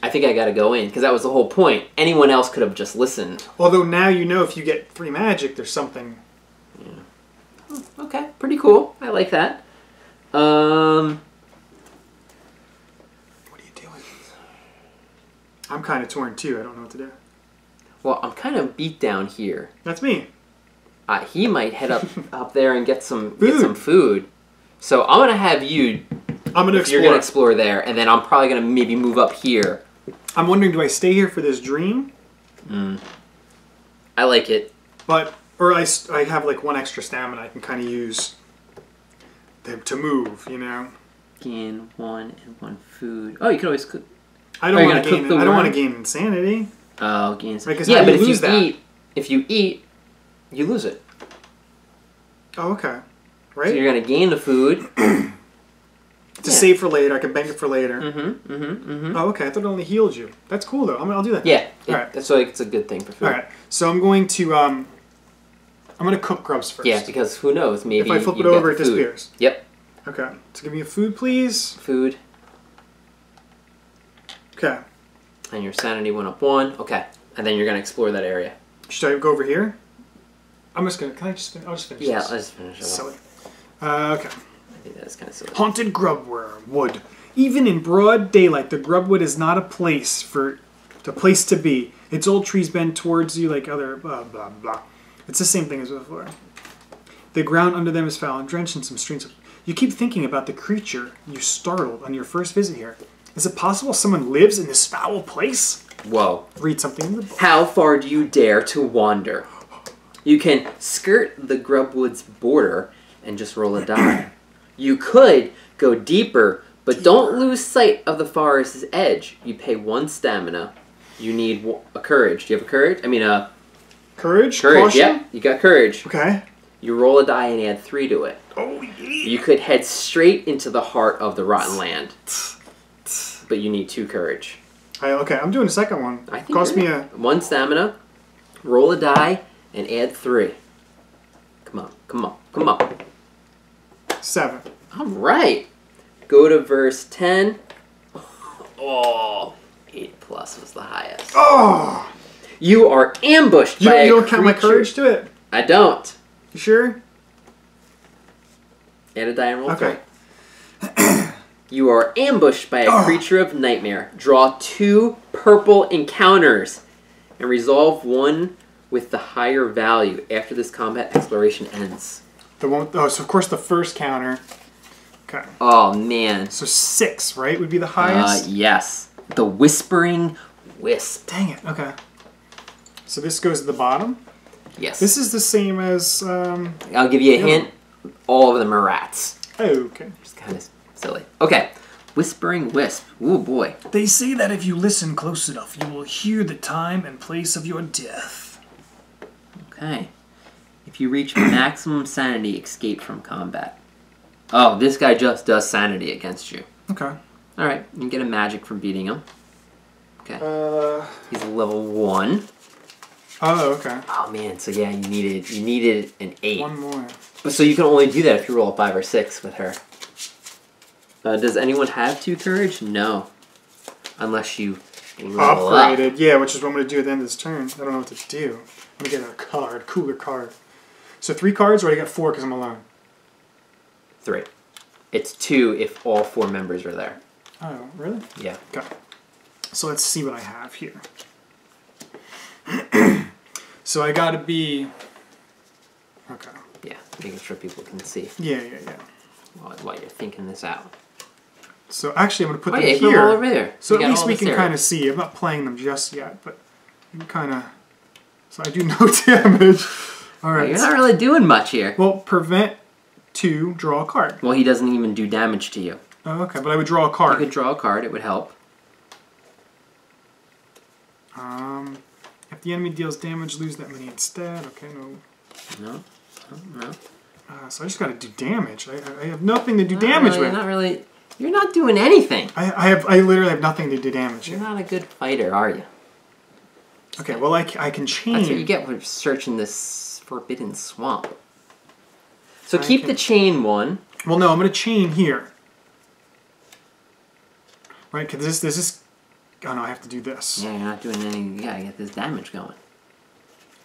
I think I got to go in, because that was the whole point. Anyone else could have just listened. Although now you know if you get 3 magic, there's something... Yeah. Okay, pretty cool. I like that. What are you doing? I'm kind of torn too. I don't know what to do. Well, I'm kind of beat down here. That's me. He might head up there and get some food. So I'm gonna have you. I'm gonna explore. You're gonna explore there, and then I'm probably gonna maybe move up here. I'm wondering, do I stay here for this dream? I like it. Or I have like 1 extra stamina I can kind of use to move, you know. Gain 1 and 1 food. Oh, you can always cook. I don't want to gain. I don't want to gain insanity. Oh, gain. Right, yeah, but if you eat, you lose it. Oh, okay. Right. So you're gonna gain the food. To save for later. I can bank it for later. Oh, okay. I thought it only healed you. That's cool though. I'll do that. Yeah. All right. That's like it's a good thing for food. All right. So I'm going to I'm going to cook grubs first. Yeah, because who knows? Maybe if I flip it over, it disappears. Yep. Okay. So give me a food, please. Food. Okay. And your sanity went up 1. Okay. And then you're gonna explore that area. Should I go over here? I'm just gonna. Can I just? I'll just finish. Yeah, this. I'll just finish it. Silly. Okay. I think that's kind of silly. Haunted grubworm wood. Even in broad daylight, the grubwood is not a place to be. Its old trees bend towards you like other blah blah blah. It's the same thing as before. The ground under them is foul and drenched in some streams. You keep thinking about the creature you startled on your first visit here. Is it possible someone lives in this foul place? Whoa. Read something in the book. How far do you dare to wander? You can skirt the grubwood's border and just roll a die. You could go deeper, but don't lose sight of the forest's edge. You pay 1 stamina. You need a courage. Do you have a courage? I mean, courage? Courage, Caution? yeah. You got courage. Okay. You roll a die and add 3 to it. Oh, yeah. You could head straight into the heart of the rotten land. But you need 2 courage. Okay, I'm doing the second one. I think Cost me a... 1 stamina. Roll a die and add 3. Come on, come on, come on. 7. All right. Go to verse 10. Oh, 8 plus was the highest. Oh! You are ambushed by a You don't count my creature. courage to it? I don't. You sure? Add a die and roll. Okay. You are ambushed by a creature of nightmare. Draw 2 purple encounters and resolve one with the higher value after this combat exploration ends. The one. Oh, so of course the first counter. Okay. Oh man. So 6, right, would be the highest. Yes. The Whispering Wisp. Dang it. Okay. So this goes to the bottom. Yes. This is the same as. I'll give you a hint. All of them are rats. Oh, okay. Just kind of silly. Okay. Whispering Wisp. Ooh, boy. They say that if you listen close enough, you will hear the time and place of your death. Okay. If you reach maximum sanity, escape from combat. Oh, this guy just does sanity against you. Okay. Alright, you can get a magic from beating him. Okay. He's level 1. Oh, okay. Oh man, so yeah, you needed an 8. One more. But so you can only do that if you roll a 5 or 6 with her. Does anyone have 2 courage? No. Unless you level upgraded. Up. Yeah, which is what I'm going to do at the end of this turn. I don't know what to do. I'm going to get a card, cooler card. So 3 cards, or I get 4 because I'm alone? 3. It's 2 if all 4 members are there. Oh, really? Yeah. Okay. So let's see what I have here. So I got to be... Okay. Yeah, making sure people can see. Yeah. While you're thinking this out. So actually I'm going to put them here. here. All over there. So at least we can kind of see. I'm not playing them just yet, but you can kind of... So I do no damage. All right. You're not really doing much here. Well, prevent 2, draw a card. Well, he doesn't even do damage to you. Oh, okay, but I would draw a card. You could draw a card. It would help. If the enemy deals damage, lose that many instead. Okay, no. No. So I just got to do damage. I have nothing to do damage with. You're not doing anything. I literally have nothing to do damage. You're not a good fighter, are you? Okay, well I can chain. That's what you get for searching this forbidden swamp. So keep the chain 1. Well, no, I'm going to chain here. Right, because this is... Oh no, I have to do this. Yeah, you're not doing anything. You gotta get this damage going.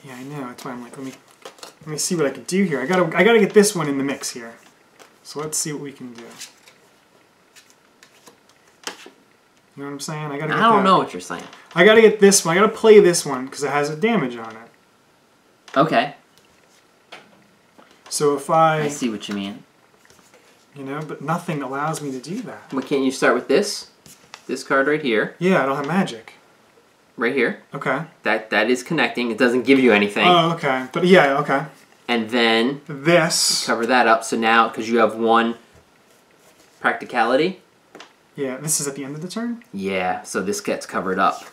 Yeah, I know. That's why I'm like, let me see what I can do here. I gotta get this one in the mix here. So let's see what we can do. You know what I'm saying? I don't know what you're saying. I gotta get this one. I gotta play this one because it has a damage on it. Okay. So if I see what you mean. You know, but nothing allows me to do that. But can't you start with this? This card right here. Yeah, I don't have magic. Right here. Okay. That is connecting. It doesn't give you anything. Oh, okay. But yeah, okay. And then this. Cover that up. So now, because you have 1 practicality. Yeah, this is at the end of the turn? Yeah, so this gets covered up.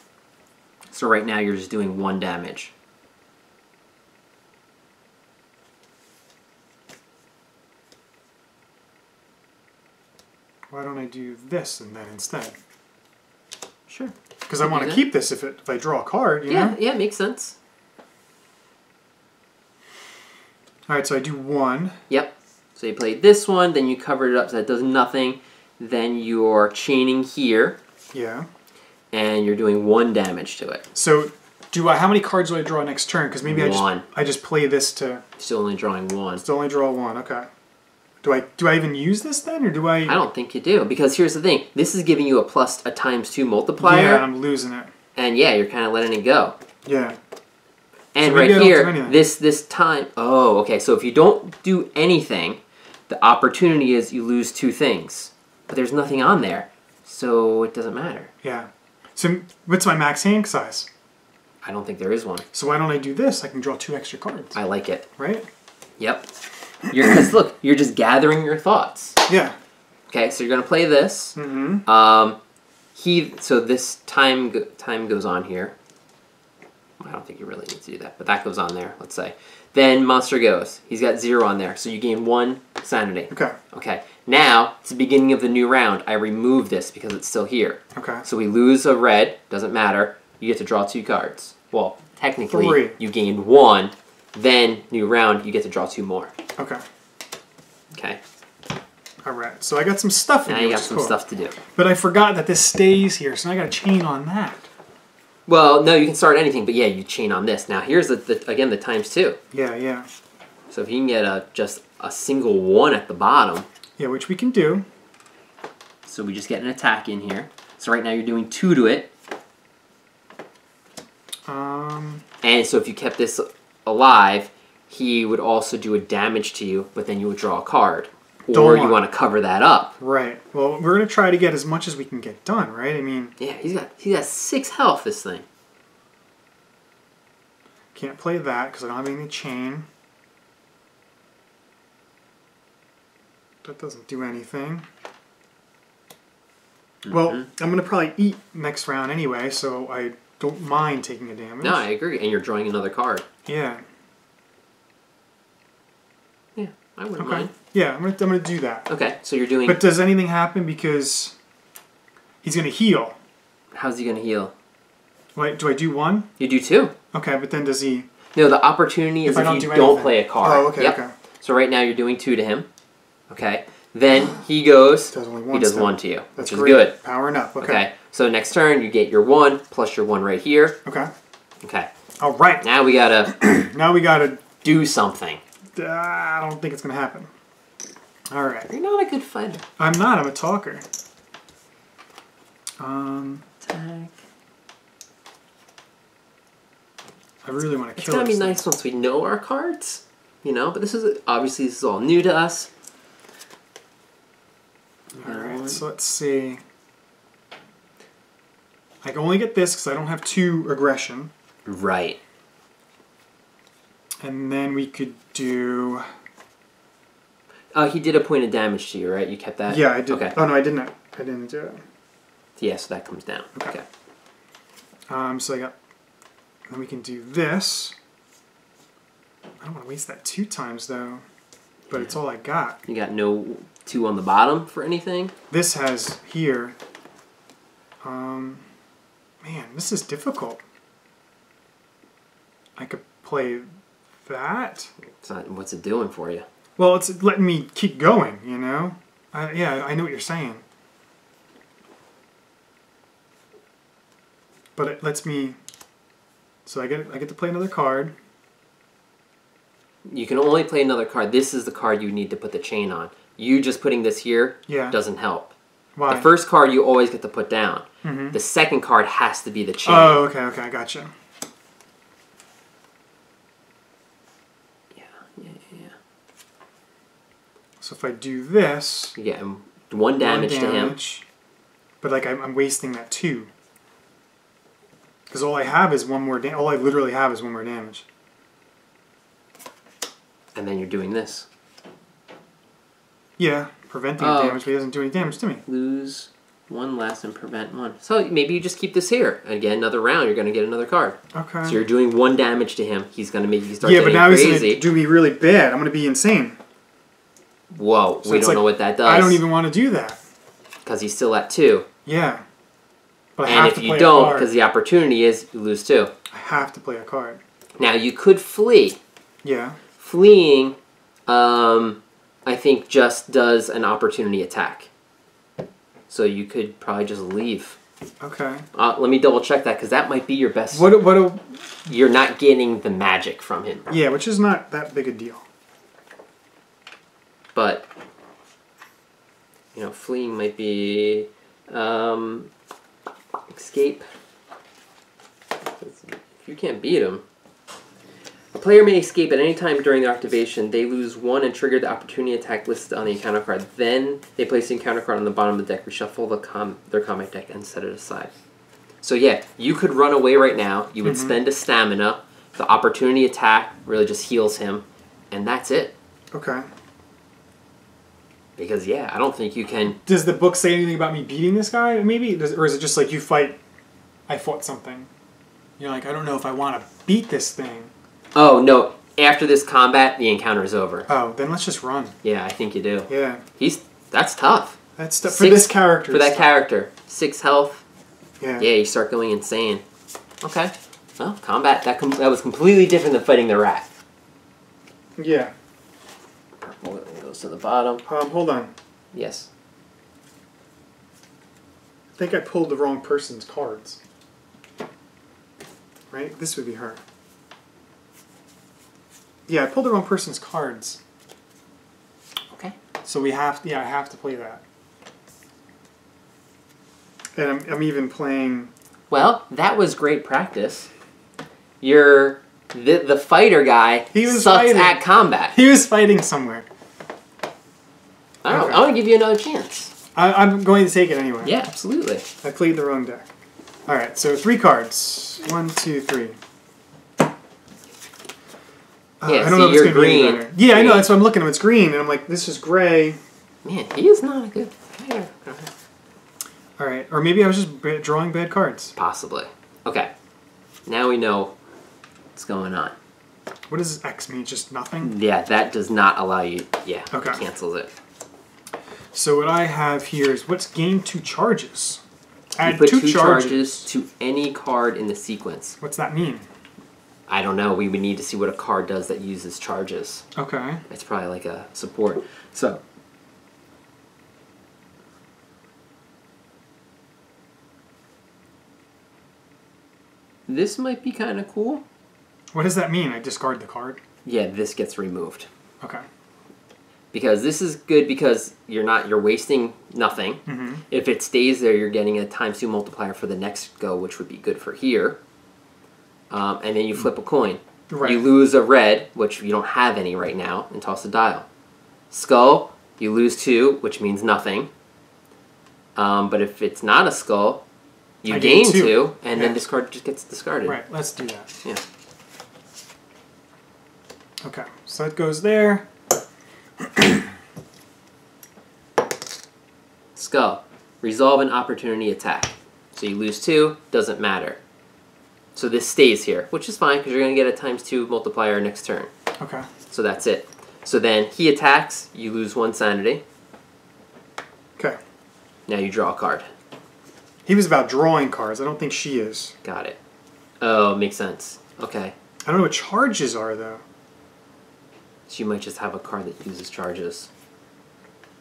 So right now you're just doing 1 damage. Why don't I do this and then instead? Sure. Because I want to keep this if I draw a card, you know? Yeah, makes sense. Alright, so I do 1. Yep. So you played this one, then you covered it up so that does nothing. Then you're chaining here. Yeah. And you're doing 1 damage to it. So how many cards do I draw next turn? Because maybe 1. I just play this to... Still only drawing 1. Still only draw 1, okay. Do I even use this then, or do I... I don't think you do, because here's the thing. This is giving you a +2 multiplier. Yeah, and I'm losing it. And yeah, you're kind of letting it go. Yeah. And so right here, this time... Oh, okay, so if you don't do anything, the opportunity is you lose 2 things. But there's nothing on there, so it doesn't matter. Yeah. So what's my max hand size? I don't think there is one. So why don't I do this? I can draw 2 extra cards. I like it. Right? Yep. Because look, you're just gathering your thoughts. Yeah. Okay, so you're gonna play this. Mm-hmm. So this time goes on here. I don't think you really need to do that, but that goes on there. Let's say. Then monster goes. He's got 0 on there, so you gain 1 sanity. Okay. Okay. Now it's the beginning of the new round. I remove this because it's still here. Okay. So we lose a red. Doesn't matter. You get to draw 2 cards. Well, technically, 3. You gained 1. Then new round, you get to draw 2 more. Okay. Okay. Alright, so I got some stuff in here. Now you got some stuff to do. But I forgot that this stays here, so now I got to chain on that. Well, no, you can start anything, but yeah, you chain on this. Now here's again the ×2. Yeah. So if you can get just a single 1 at the bottom. Yeah, which we can do. So we just get an attack in here. So right now you're doing 2 to it. And so if you kept this alive, he would also do a damage to you, but then you would draw a card. Or you want to cover that up. Right. Well, we're going to try to get as much as we can get done, right? I mean... Yeah, he's got 6 health, this thing. Can't play that because I don't have any chain. That doesn't do anything. Well, I'm going to probably eat next round anyway, so I don't mind taking a damage. No, I agree. And you're drawing another card. Yeah. Yeah, I wouldn't mind. Yeah, I'm gonna do that. Okay, so you're doing... But does anything happen because he's going to heal? How's he going to heal? Wait, do I do 1? You do 2. Okay, but then does he... No, the opportunity is if you don't play a card. Oh, okay, yep. okay. So right now you're doing 2 to him. Okay. Then he goes... He does 1 to you, That's which is great. good. Powering up, okay. Okay. So next turn, you get your 1 plus your 1 right here. Okay. Okay. All right. Now we gotta... now we gotta... do something. I don't think it's gonna happen. All right. You're not a good fighter. I'm not. I'm a talker. Attack. I really want to kill. It's gonna be nice once we know our cards, you know. But this is obviously all new to us. All right. So let's see. I can only get this because I don't have 2 aggression. Right. And then we could do... He did a point of damage to you, right? You kept that? Yeah, I did. Okay. Oh, no, I didn't. I didn't do it. Yeah, so that comes down. Okay. So I got... Then we can do this. I don't want to waste that 2 times, though. But it's all I got. You got no 2 on the bottom for anything? This has here... man, this is difficult. I could play that. It's not, what's it doing for you? Well, it's letting me keep going, you know? Yeah, I know what you're saying. But it lets me... So I get to play another card. You can only play another card. This is the card you need to put the chain on. You just putting this here doesn't help. Why? The first card you always get to put down. Mm-hmm. The second card has to be the chain. Oh, okay, I gotcha. Yeah. So if I do this... You get 1 damage to him. But like I'm wasting that 2. Because all I have is 1 more damage. All I literally have is 1 more damage. And then you're doing this. Yeah, preventing damage, but he doesn't do any damage to me. Lose 1 less and prevent 1. So maybe you just keep this here. Again, another round, you're going to get another card. Okay. So you're doing 1 damage to him. He's going to make you start getting crazy. Yeah, but now he's going to do me really bad. I'm going to be insane. Whoa, So we don't know what that does. I don't even want to do that. Because he's still at 2. Yeah. But I and have if to you play don't, a card. because the opportunity is, you lose 2. I have to play a card. Now, you could flee. Yeah. Fleeing, I think, just does an opportunity attack. So you could probably just leave. Okay. Let me double check that, because that might be your best... You're not getting the magic from him. Yeah, which is not that big a deal. But, you know, fleeing might be... escape. If you can't beat him... A player may escape at any time during their activation. They lose 1 and trigger the opportunity attack listed on the encounter card. Then they place the encounter card on the bottom of the deck, reshuffle their combat deck, and set it aside. So yeah, you could run away right now. You would spend a stamina. The opportunity attack really just heals him. And that's it. Okay. Because yeah, I don't think you can... Does the book say anything about me beating this guy? Maybe? Or is it just like you fight... I fought something. You're like, I don't know if I want to beat this thing. Oh, no. After this combat, the encounter is over. Oh, then let's just run. Yeah, I think you do. Yeah. That's tough. That's tough. For this character. For that character. 6 health. Yeah. Yeah, you start going insane. Okay. Well, combat, that was completely different than fighting the rat. Yeah. Purple goes to the bottom. Hold on. Yes. I think I pulled the wrong person's cards. Right? This would be her. Yeah, I pulled the wrong person's cards. Okay. So we have to, I have to play that. And I'm even playing... Well, that was great practice. You're... The fighter guy sucks at combat. He was fighting somewhere. I want to give you another chance. I'm going to take it anyway. Yeah, absolutely. I played the wrong deck. Alright, so 3 cards. 1, 2, 3. Yeah, I don't know if it's going to be any better. Yeah, I know. That's what I'm looking at. It's green, and I'm like, this is gray. Man, he is not a good player. Alright, or maybe I was just drawing bad cards. Possibly. Okay. Now we know what's going on. What does X mean? Just nothing? Yeah, that does not allow you... Yeah, okay. It cancels it. So what I have here is, what's gain 2 charges? Add you put 2 charges to any card in the sequence. What's that mean? I don't know. We would need to see what a card does that uses charges. Okay. It's probably like a support. So... This might be kind of cool. What does that mean? I discard the card? Yeah, this gets removed. Okay. Because this is good because you're wasting nothing. Mm-hmm. If it stays there, you're getting a ×2 multiplier for the next go, which would be good for here. And then you flip a coin. Right. You lose a red, which you don't have any right now, and toss a dial. Skull, you lose 2, which means nothing. But if it's not a skull, you gain 2, and then this card just gets discarded. Right, let's do that. Yeah. Okay, so it goes there. Skull. Resolve an opportunity attack. So you lose 2, doesn't matter. So this stays here, which is fine because you're going to get a ×2 multiplier next turn. Okay. So that's it. So then he attacks, you lose 1 sanity. Okay. Now you draw a card. He was about drawing cards. I don't think she is. Got it. Oh, makes sense. Okay. I don't know what charges are, though. So you might just have a card that uses charges.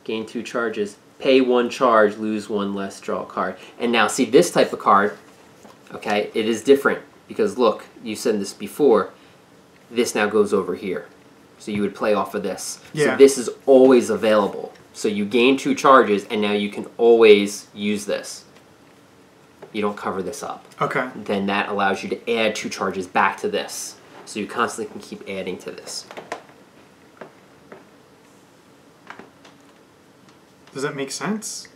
Gain 2 charges. Pay 1 charge, lose 1 less, draw a card. And now, see, this type of card, okay, it is different. Because, look, you said this before. This now goes over here. So you would play off of this. Yeah. So this is always available. So you gain 2 charges, and now you can always use this. You don't cover this up. Okay. Then that allows you to add 2 charges back to this. So you constantly can keep adding to this. Does that make sense?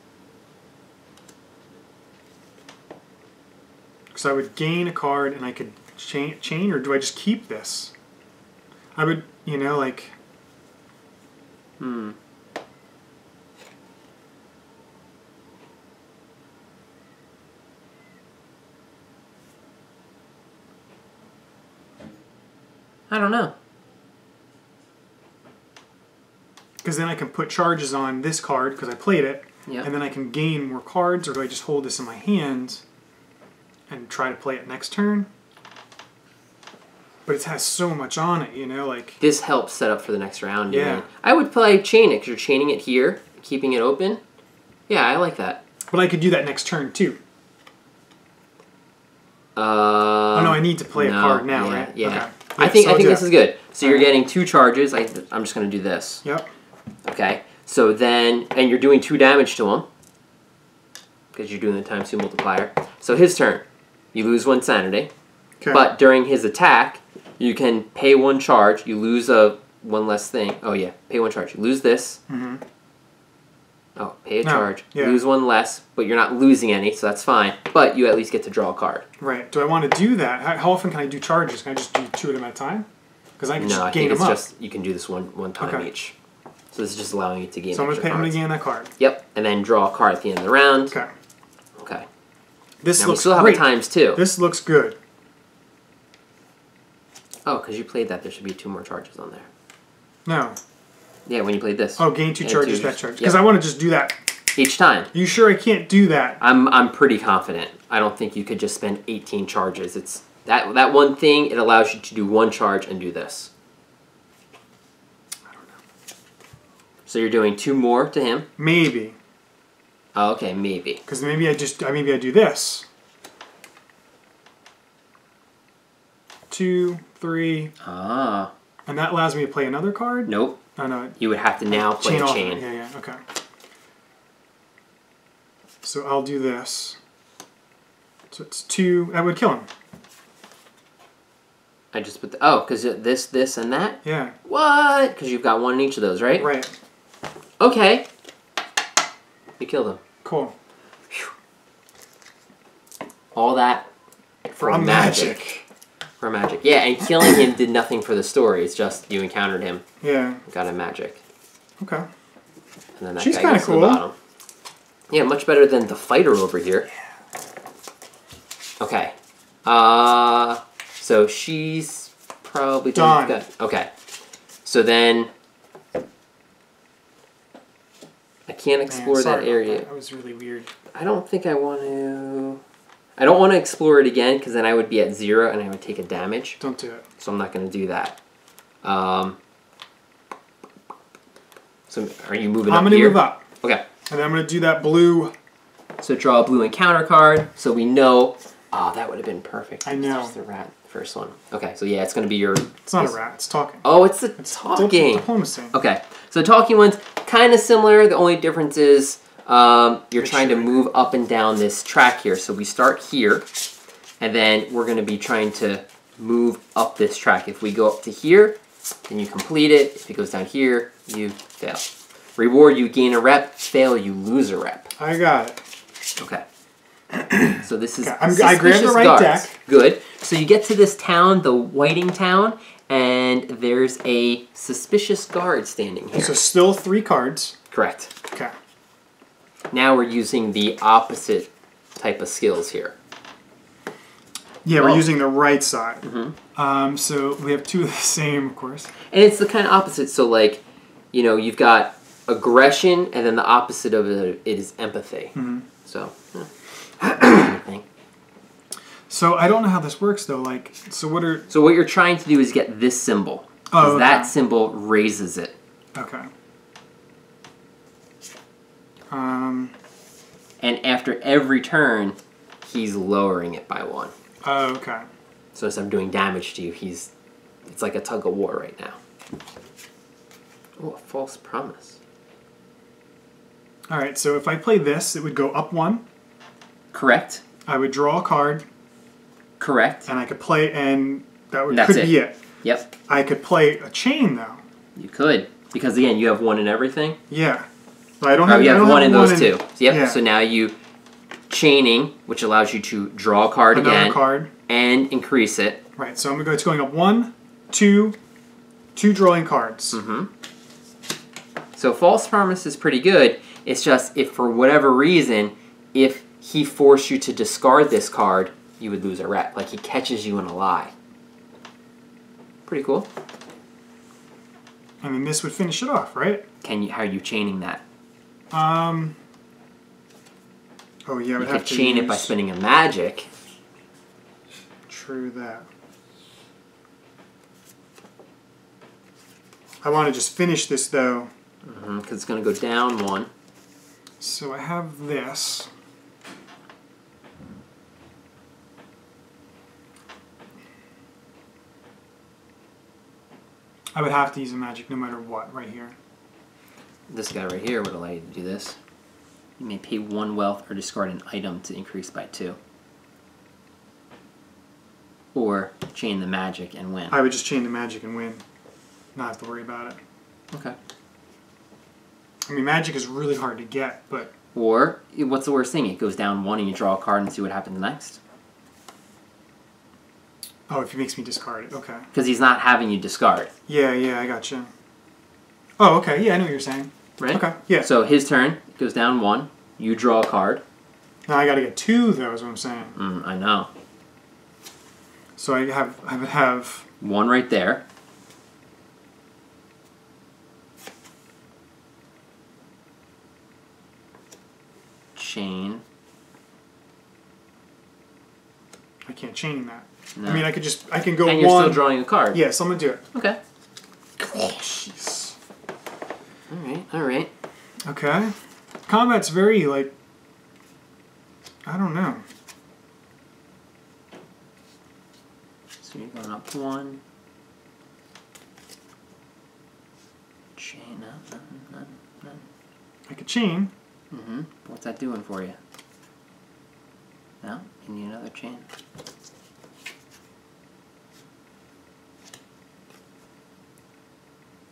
Because I would gain a card and I could chain, or do I just keep this? I would, you know, like... I don't know. Because then I can put charges on this card because I played it, Yep. and then I can gain more cards, or do I just hold this in my hand and try to play it next turn? But it has so much on it, you know, like... This helps set up for the next round. Yeah. Mean. I would play chain it because you're chaining it here, keeping it open. Yeah, I like that. But I could do that next turn, too. Oh, no, I need to play a card now, right? Yeah. Okay. I think this is good. So you're getting 2 charges. I'm just going to do this. Yep. Okay. So then, and you're doing 2 damage to him because you're doing the ×2 multiplier. So his turn, you lose 1 sanity. Okay. But during his attack, you can pay 1 charge. You lose one less thing. Oh yeah, pay 1 charge. You lose this. Mm-hmm. Oh, pay a charge. Yeah. Lose 1 less, but you're not losing any, so that's fine. But you at least get to draw a card. Right. Do I want to do that? How often can I do charges? Can I just do 2 of them at a time? Because I can just gain them up. No, I think it's just, you can do this one time each. So this is just allowing you to gain So I'm going to gain that card. Yep, and then draw a card at the end of the round. Okay. Okay. This now looks we still have great. a ×2. This looks good. Oh, because you played that, there should be 2 more charges on there. No. Yeah, when you played this. Oh, gain 2 charges, that charge. Because I want to just do that. Each time. You sure I can't do that? I'm pretty confident. I don't think you could just spend 18 charges. It's that one thing, it allows you to do 1 charge and do this. I don't know. So you're doing 2 more to him? Maybe. Oh, okay, maybe. Because maybe I do this. 2, 3. Ah. And that allows me to play another card? Nope. Oh, no. You would have to now play a chain. Yeah, okay. So I'll do this. So it's 2. That would kill him. I just put the... Oh, because this, and that? Yeah. What? Because you've got one in each of those, right? Right. Okay. You killed him. Cool. Whew. All that for magic. For magic. Yeah, and killing him did nothing for the story. It's just you encountered him. Yeah. Got a magic. Okay. And then that She's guy kind goes of cool. to the bottom. Yeah, much better than the fighter over here. Okay. So she's probably done. Good. Okay. So then I can't explore that area. That was really weird. I don't think I want to... I don't want to explore it again because then I would be at 0 and I would take a damage. Don't do it. So I'm not going to do that. So are you moving up here? I'm going to move up. Okay. And then I'm going to do that blue. So draw a blue encounter card so we know... Oh, that would have been perfect. I know. It's the rat first one. Okay, so yeah, it's going to be your... It's not a rat, it's talking. Oh, it's the talking. Diplomacy. Okay, so the talking one's kind of similar. The only difference is you're trying to move up and down this track here. So we start here, and then we're going to be trying to move up this track. If we go up to here, then you complete it. If it goes down here, you fail. Reward, you gain a rep. Fail, you lose a rep. I got it. Okay. So this is I grabbed the right guards. deck. Good. So you get to this town, the Whiting Town, and there's a suspicious guard standing here. So still 3 cards. Correct. Okay. Now we're using the opposite type of skills here. Yeah, we're using the right side. Mm-hmm. So we have 2 of the same, of course. And it's the kind of opposite. So like, you know, you've got aggression, and then the opposite of it is empathy. Mm-hmm. So, yeah. So I don't know how this works though. Like, so what you're trying to do is get this symbol. Oh, okay. That symbol raises it. Okay. And after every turn, he's lowering it by 1. Oh, okay. So instead of doing damage to you, it's like a tug of war right now. Oh, a false promise. All right. So if I play this, it would go up 1. Correct. I would draw a card. Correct. And I could play, and could be it. Yep. I could play a chain though. You could, because again, you have 1 in everything. Yeah. But I don't have. You have 1 in those 2. Yep. Yeah. So now you chaining, which allows you to draw a card Another again. Card. And increase it. Right. So it's going up 1, 2, 2 drawing cards. Mm-hmm. So false promise is pretty good. It's just if for whatever reason, if he forced you to discard this card, you would lose a rep. Like he catches you in a lie. Pretty cool. And then this would finish it off, right? How are you chaining that? Oh yeah, you could chain it by spending a magic. True that. I want to just finish this though. Because it's going to go down 1. So I have this. I would have to use a magic no matter what, right here. This guy right here would allow you to do this. You may pay 1 wealth or discard an item to increase by 2. Or chain the magic and win. I would just chain the magic and win. Not have to worry about it. Okay. I mean, magic is really hard to get, but... Or, what's the worst thing? It goes down 1 and you draw a card and see what happens next. Oh, if he makes me discard it, okay. Because he's not having you discard. Yeah, I gotcha. Oh, okay, yeah, I know what you're saying. Right? Okay, yeah. So his turn goes down 1. You draw a card. Now I gotta get 2, though, is what I'm saying. I know. So I would have... 1 right there. Chain. I can't chain that. No. I mean, I can go 1... And you're still drawing a card. Yes, I'm gonna do it. Okay. Oh, jeez. Alright. Okay. Combat's very, like... I don't know. So you're going up 1. chain. No. Like a chain. Mm-hmm. What's that doing for you? No? You need another chain.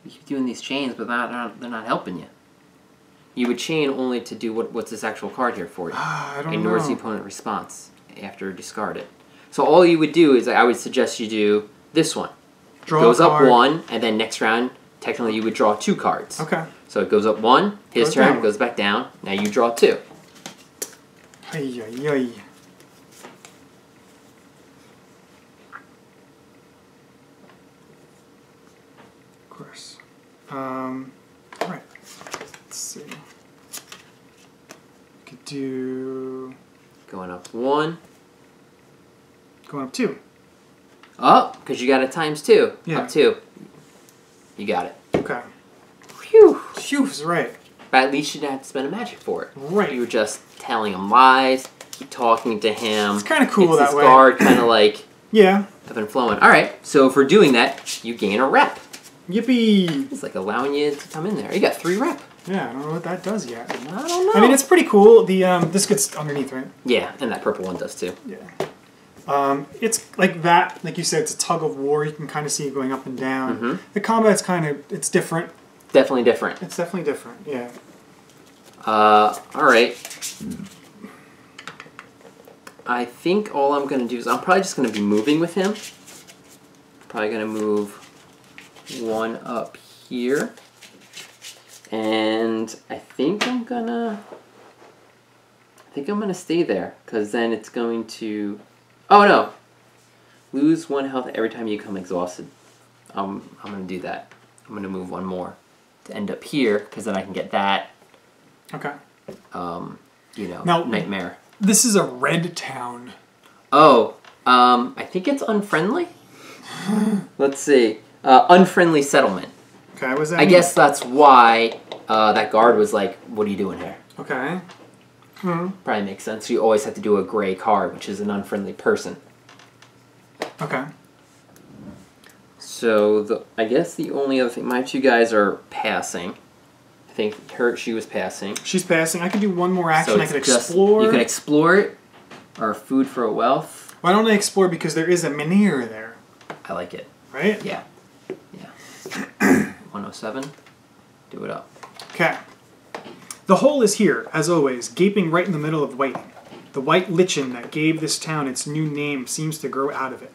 You keep doing these chains, but they're not helping you. You would chain only to do what's this actual card here for you. I don't know. Ignores the opponent response after discard it. So all you would do is, I would suggest you do this one. Draw goes a card. up 1, and then next round, technically you would draw 2 cards. Okay. So it goes up 1, his Goes turn, down. goes back down. Now you draw 2. Ay, ay, ay. Of course. Alright. Let's see. Could do... Going up 1. Going up 2. Oh, because you got it times 2. Yeah. Up 2. You got it. Okay. Phew. Phew, is right. But at least you didn't have to spend a magic for it. Right. You were just telling him lies, keep talking to him. It's kind of cool it's that this way. Guard kind of like Yeah. have been flowing. Alright, so for doing that, you gain a rep. Yippee! It's like allowing you to come in there. You got 3 rep. Yeah, I don't know what that does yet. I don't know. I mean, it's pretty cool. The this gets underneath, right? Yeah, and that purple one does too. Yeah. It's like that. Like you said, it's a tug of war. You can kind of see it going up and down. Mm-hmm. The combat's it's different. Definitely different. It's definitely different. Yeah. Alright. I think all I'm going to do is I'm probably just going to be moving with him. Probably going to move 1 up here. And I think I'm going to stay there, because then it's going to... Oh, no! Lose 1 health every time you become exhausted. I'm going to do that. I'm going to move 1 more to end up here, because then I can get that, Okay. now, nightmare. This is a red town. Oh, I think it's unfriendly? Let's see. Unfriendly settlement. Okay, what does that I mean? guess that's why that guard was like, what are you doing here? Okay. Probably makes sense. You always have to do a gray card, which is an unfriendly person. Okay. So, I guess the only other thing... My 2 guys are passing. I think she was passing. She's passing. I could do 1 more action. So I could just, explore. you can explore it, or food for a wealth. Why don't I explore? Because there is a menhir there. I like it. Right? Yeah. 107. Do it up. Okay. The hole is here, as always, gaping right in the middle of waiting. The white lichen that gave this town its new name seems to grow out of it.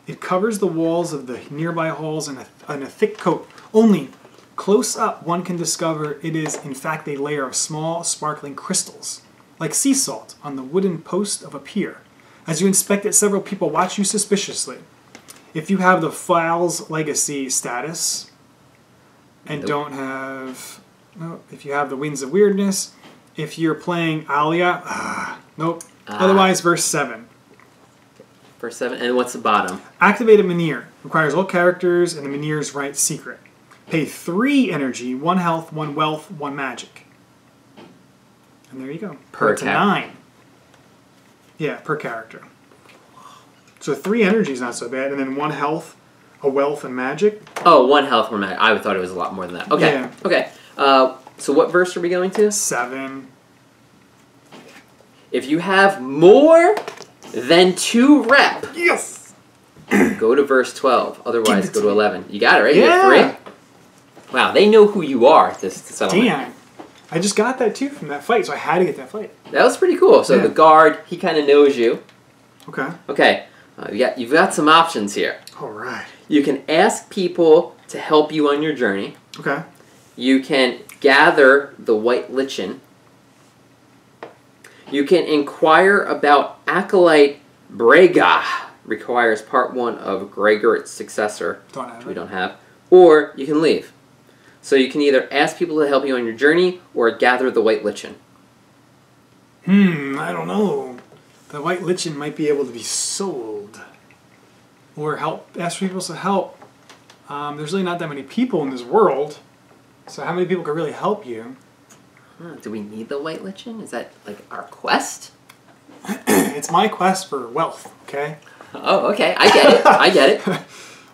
It covers the walls of the nearby halls in a thick coat. Only, close up, one can discover it is, in fact, a layer of small, sparkling crystals, like sea salt on the wooden post of a pier. As you inspect it, several people watch you suspiciously. If you have the File's Legacy status, and don't have... No, if you have the Winds of Weirdness, if you're playing Alia, nope. Otherwise, verse 7. Verse 7, and what's the bottom? Activated Menhir. Requires all characters and the Menhir's right secret. Pay 3 energy, 1 health, 1 wealth, 1 magic. And there you go. Per to 9. Yeah, per character. So 3 energy is not so bad, and then 1 health, a wealth, and magic. Oh, 1 health, 1 magic. I thought it was a lot more than that. Okay. Yeah. Okay. So what verse are we going to? 7. If you have more than 2 rep, Yes! go to verse 12. Otherwise, Give it go to to me. 11. You got it, right? Yeah. You have 3? Wow, they know who you are, this settlement. Damn. I just got that too from that fight, so I had to get that fight. That was pretty cool. So Yeah. the guard, he kind of knows you. Okay. Okay, you've got some options here. Alright. You can ask people to help you on your journey. Okay. You can gather the white lichen. You can inquire about Acolyte Brega. Requires part 1 of Gregor's successor, Don't have which we it. don't have. Or you can leave. So you can either ask people to help you on your journey or gather the white lichen. I don't know. The white lichen might be able to be sold. Or ask people to help. There's really not that many people in this world. So how many people could really help you? Do we need the white lichen? Is that like our quest? It's my quest for wealth, okay? Oh, okay. I get it. I get it.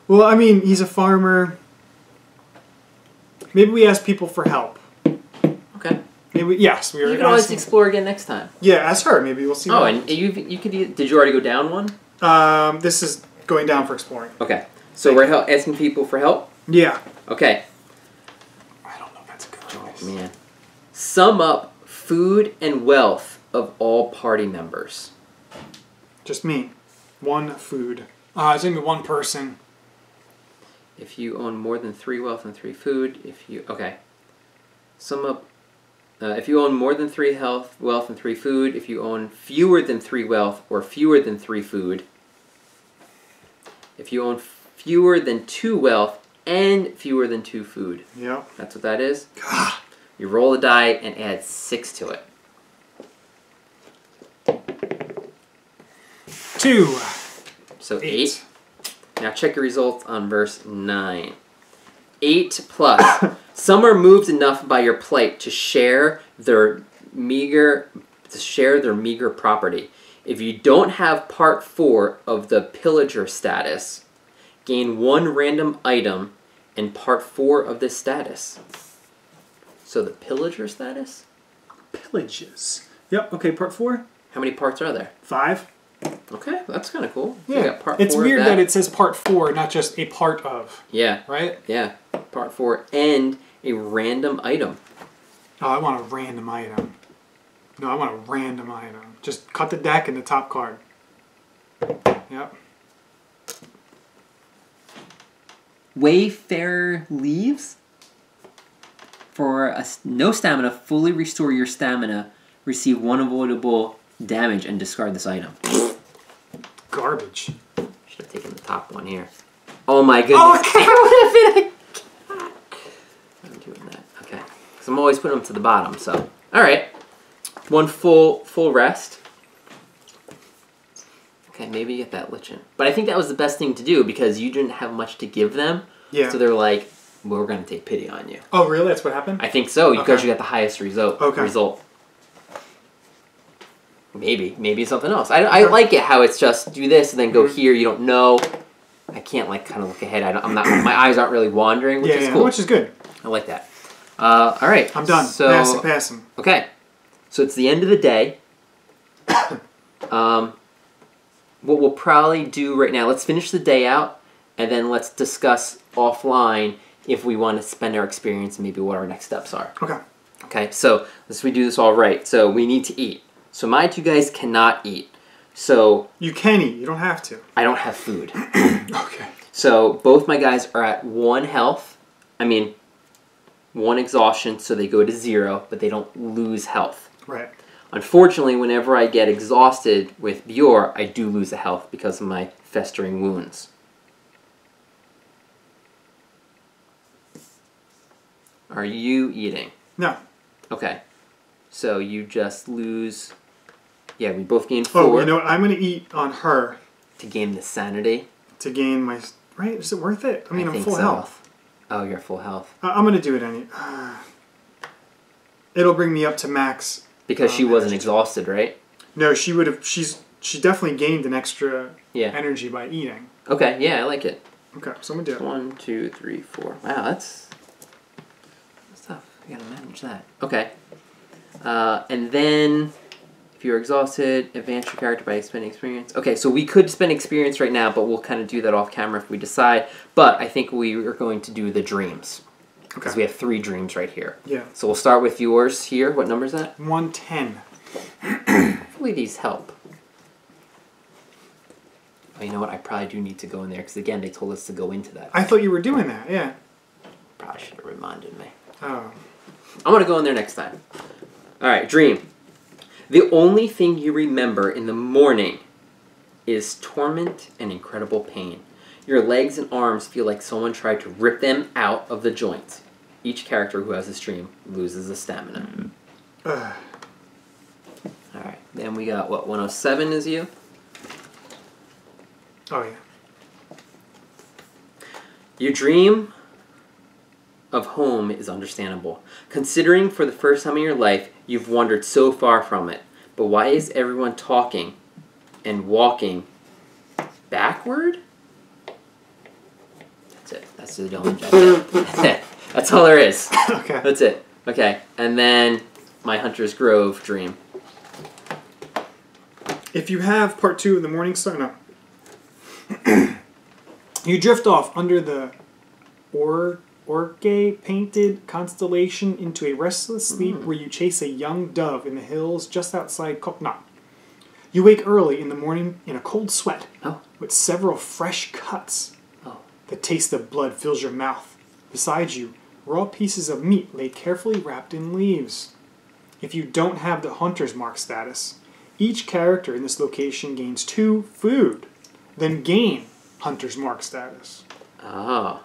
Well, I mean, he's a farmer. Maybe we ask people for help. Okay. Maybe yes. We You can always explore again next time. Yeah, ask her. Maybe we'll see. Oh, and you could. Did you already go down one? This is going down for exploring. Okay. So we're asking people for help. Yeah. Okay. I don't know if that's a good choice. Oh, man. Sum up food and wealth of all party members. Just me. One food. It's gonna be one person. If you own more than 3 wealth and 3 food, sum up. If you own more than 3 wealth and 3 food, if you own fewer than 3 wealth or fewer than 3 food, if you own fewer than 2 wealth and fewer than 2 food. Yep. That's what that is. You roll a die and add 6 to it. 2. So 8. Now check your results on verse 9. 8 plus. Some are moved enough by your plight to share their meager property. If you don't have part 4 of the pillager status, gain 1 random item and part 4 of this status. So the pillager status? Pillages. Yep. Okay. Part 4. How many parts are there? 5. Okay, that's kind of cool. Yeah. So you got part it's 4 weird of that it says part 4, not just a part of. Yeah. Right? Yeah. Part 4 and a random item. Oh, I want a random item. No, I want a random item. Just cut the deck and the top card. Yep. Wayfarer leaves. For no stamina, fully restore your stamina. Receive 1 avoidable damage and discard this item. Garbage. Should have taken the top one here. Oh my goodness. Oh, okay. I'm doing that. Okay. Because I'm always putting them to the bottom, so. Alright. 1 full rest. Okay, maybe you get that lichen. But I think that was the best thing to do because you didn't have much to give them. Yeah. So they're like, well, we're going to take pity on you. Oh, really? That's what happened? I think so, because you got the highest result. Maybe it's something else. I like it how it's just do this and then go here. You don't know. I can't like kind of look ahead. I'm not. My eyes aren't really wandering, which is cool. Which is good. I like that. All right, I'm done. So passing. Okay, so it's the end of the day. What we'll probably do right now. Let's finish the day out, and then let's discuss offline if we want to spend our experience and maybe what our next steps are. Okay. Okay. So let's do this all right. So we need to eat. So my 2 guys cannot eat. So you can eat. You don't have to. I don't have food. Okay. So both my guys are at 1 health. 1 exhaustion, so they go to 0, but they don't lose health. Right. Unfortunately, whenever I get exhausted with Bjor, I do lose a health because of my festering wounds. Are you eating? No. Okay. So you just lose... Yeah, we both gain 4. Oh, you know what? I'm going to eat on her. To gain the sanity? To gain my... Right? Is it worth it? I'm full health. Oh, you're full health. I'm going to do it it'll bring me up to max. Because she wasn't exhausted, right? No, she would have... She definitely gained an extra energy by eating. Okay, yeah, I like it. Okay, so I'm going to do it. 1, 2, 3, 4. Wow, that's tough. You gotta manage that. Okay. And then... If you're exhausted, advance your character by spending experience. Okay, so we could spend experience right now, but we'll kind of do that off camera if we decide. But I think we are going to do the dreams. Because we have 3 dreams right here. Yeah. So we'll start with yours here. What number is that? 110. Hopefully these help. Oh, you know what? I probably do need to go in there, because again, they told us to go into that. I thought you were doing that, yeah. Probably should have reminded me. Oh. I'm going to go in there next time. Alright, dream. The only thing you remember in the morning is torment and incredible pain. Your legs and arms feel like someone tried to rip them out of the joints. Each character who has this dream loses a stamina. Alright, then we got, 107 is you? Oh, yeah. Your dream of home is understandable. Considering for the first time in your life, you've wandered so far from it. But why is everyone talking and walking backward? That's it. That's the only judgment. That's all there is. Okay. That's it. Okay. And then my Hunter's Grove dream. If you have part 2 of the Morning Star, no. You drift off under the orge painted constellation into a restless sleep where you chase a young dove in the hills just outside Koknat. You wake early in the morning in a cold sweat with several fresh cuts. The taste of blood fills your mouth. Beside you, raw pieces of meat laid carefully wrapped in leaves. If you don't have the Hunter's Mark status, each character in this location gains 2 food, then gain Hunter's Mark status. Oh.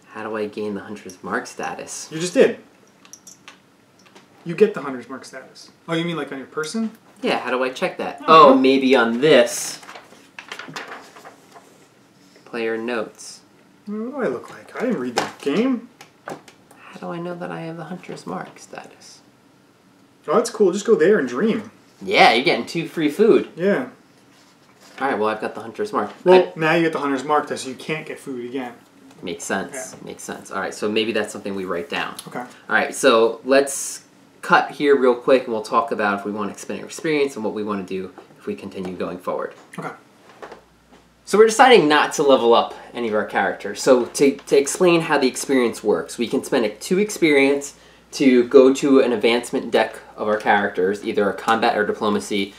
How do I gain the Hunter's Mark status? You just did. You get the Hunter's Mark status. Oh, you mean like on your person? Yeah, how do I check that? Oh, maybe on this. Player notes. What do I look like? I didn't read the game. How do I know that I have the Hunter's Mark status? Oh, that's cool. Just go there and dream. Yeah, you're getting 2 free food. Yeah. Alright, well, I've got the Hunter's Mark. Well, now you get the Hunter's Mark, so you can't get food again. Makes sense. Yeah. Makes sense. Alright, so maybe that's something we write down. Okay. Alright, so let's cut here real quick, and we'll talk about if we want to expand our experience and what we want to do if we continue going forward. Okay. So we're deciding not to level up any of our characters. So to explain how the experience works, we can spend 2 experience to go to an advancement deck of our characters, either a combat or diplomacy,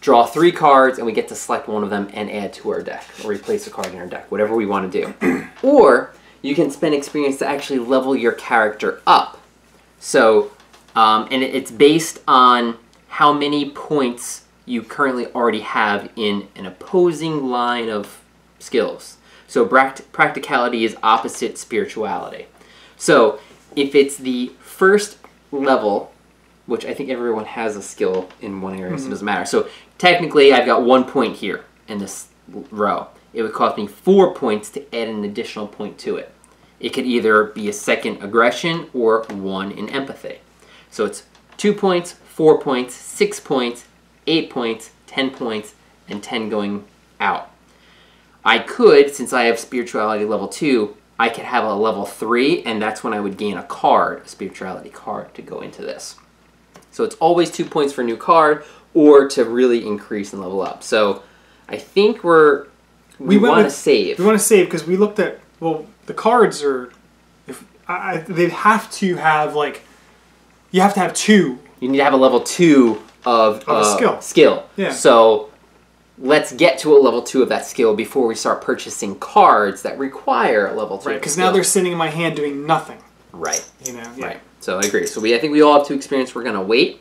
draw 3 cards, and we get to select one of them and add to our deck, or replace a card in our deck, whatever we want to do. Or you can spend experience to actually level your character up. So, and it's based on how many points you currently already have in an opposing line of skills. So practicality is opposite spirituality. So if it's the first level, which I think everyone has a skill in one area, so it doesn't matter. So technically I've got 1 point here in this row. It would cost me 4 points to add an additional point to it. It could either be a second aggression or 1 in empathy. So it's 2 points, 4 points, 6 points, 8 points, 10 points, and 10 going out. I could, since I have spirituality level 2, I could have a level 3, and that's when I would gain a card, a spirituality card, to go into this. So it's always 2 points for a new card, or to really increase and level up. So I think we want to save. We want to save because we looked at, well, the cards are, they have to have, like, you have to have 2. You need to have a level 2 of a skill. Yeah. So let's get to a level 2 of that skill before we start purchasing cards that require a level 2. Right, because now they're sitting in my hand doing nothing. Right. You know. Yeah. Right. So I agree. So I think we all have 2 experience. We're going to wait.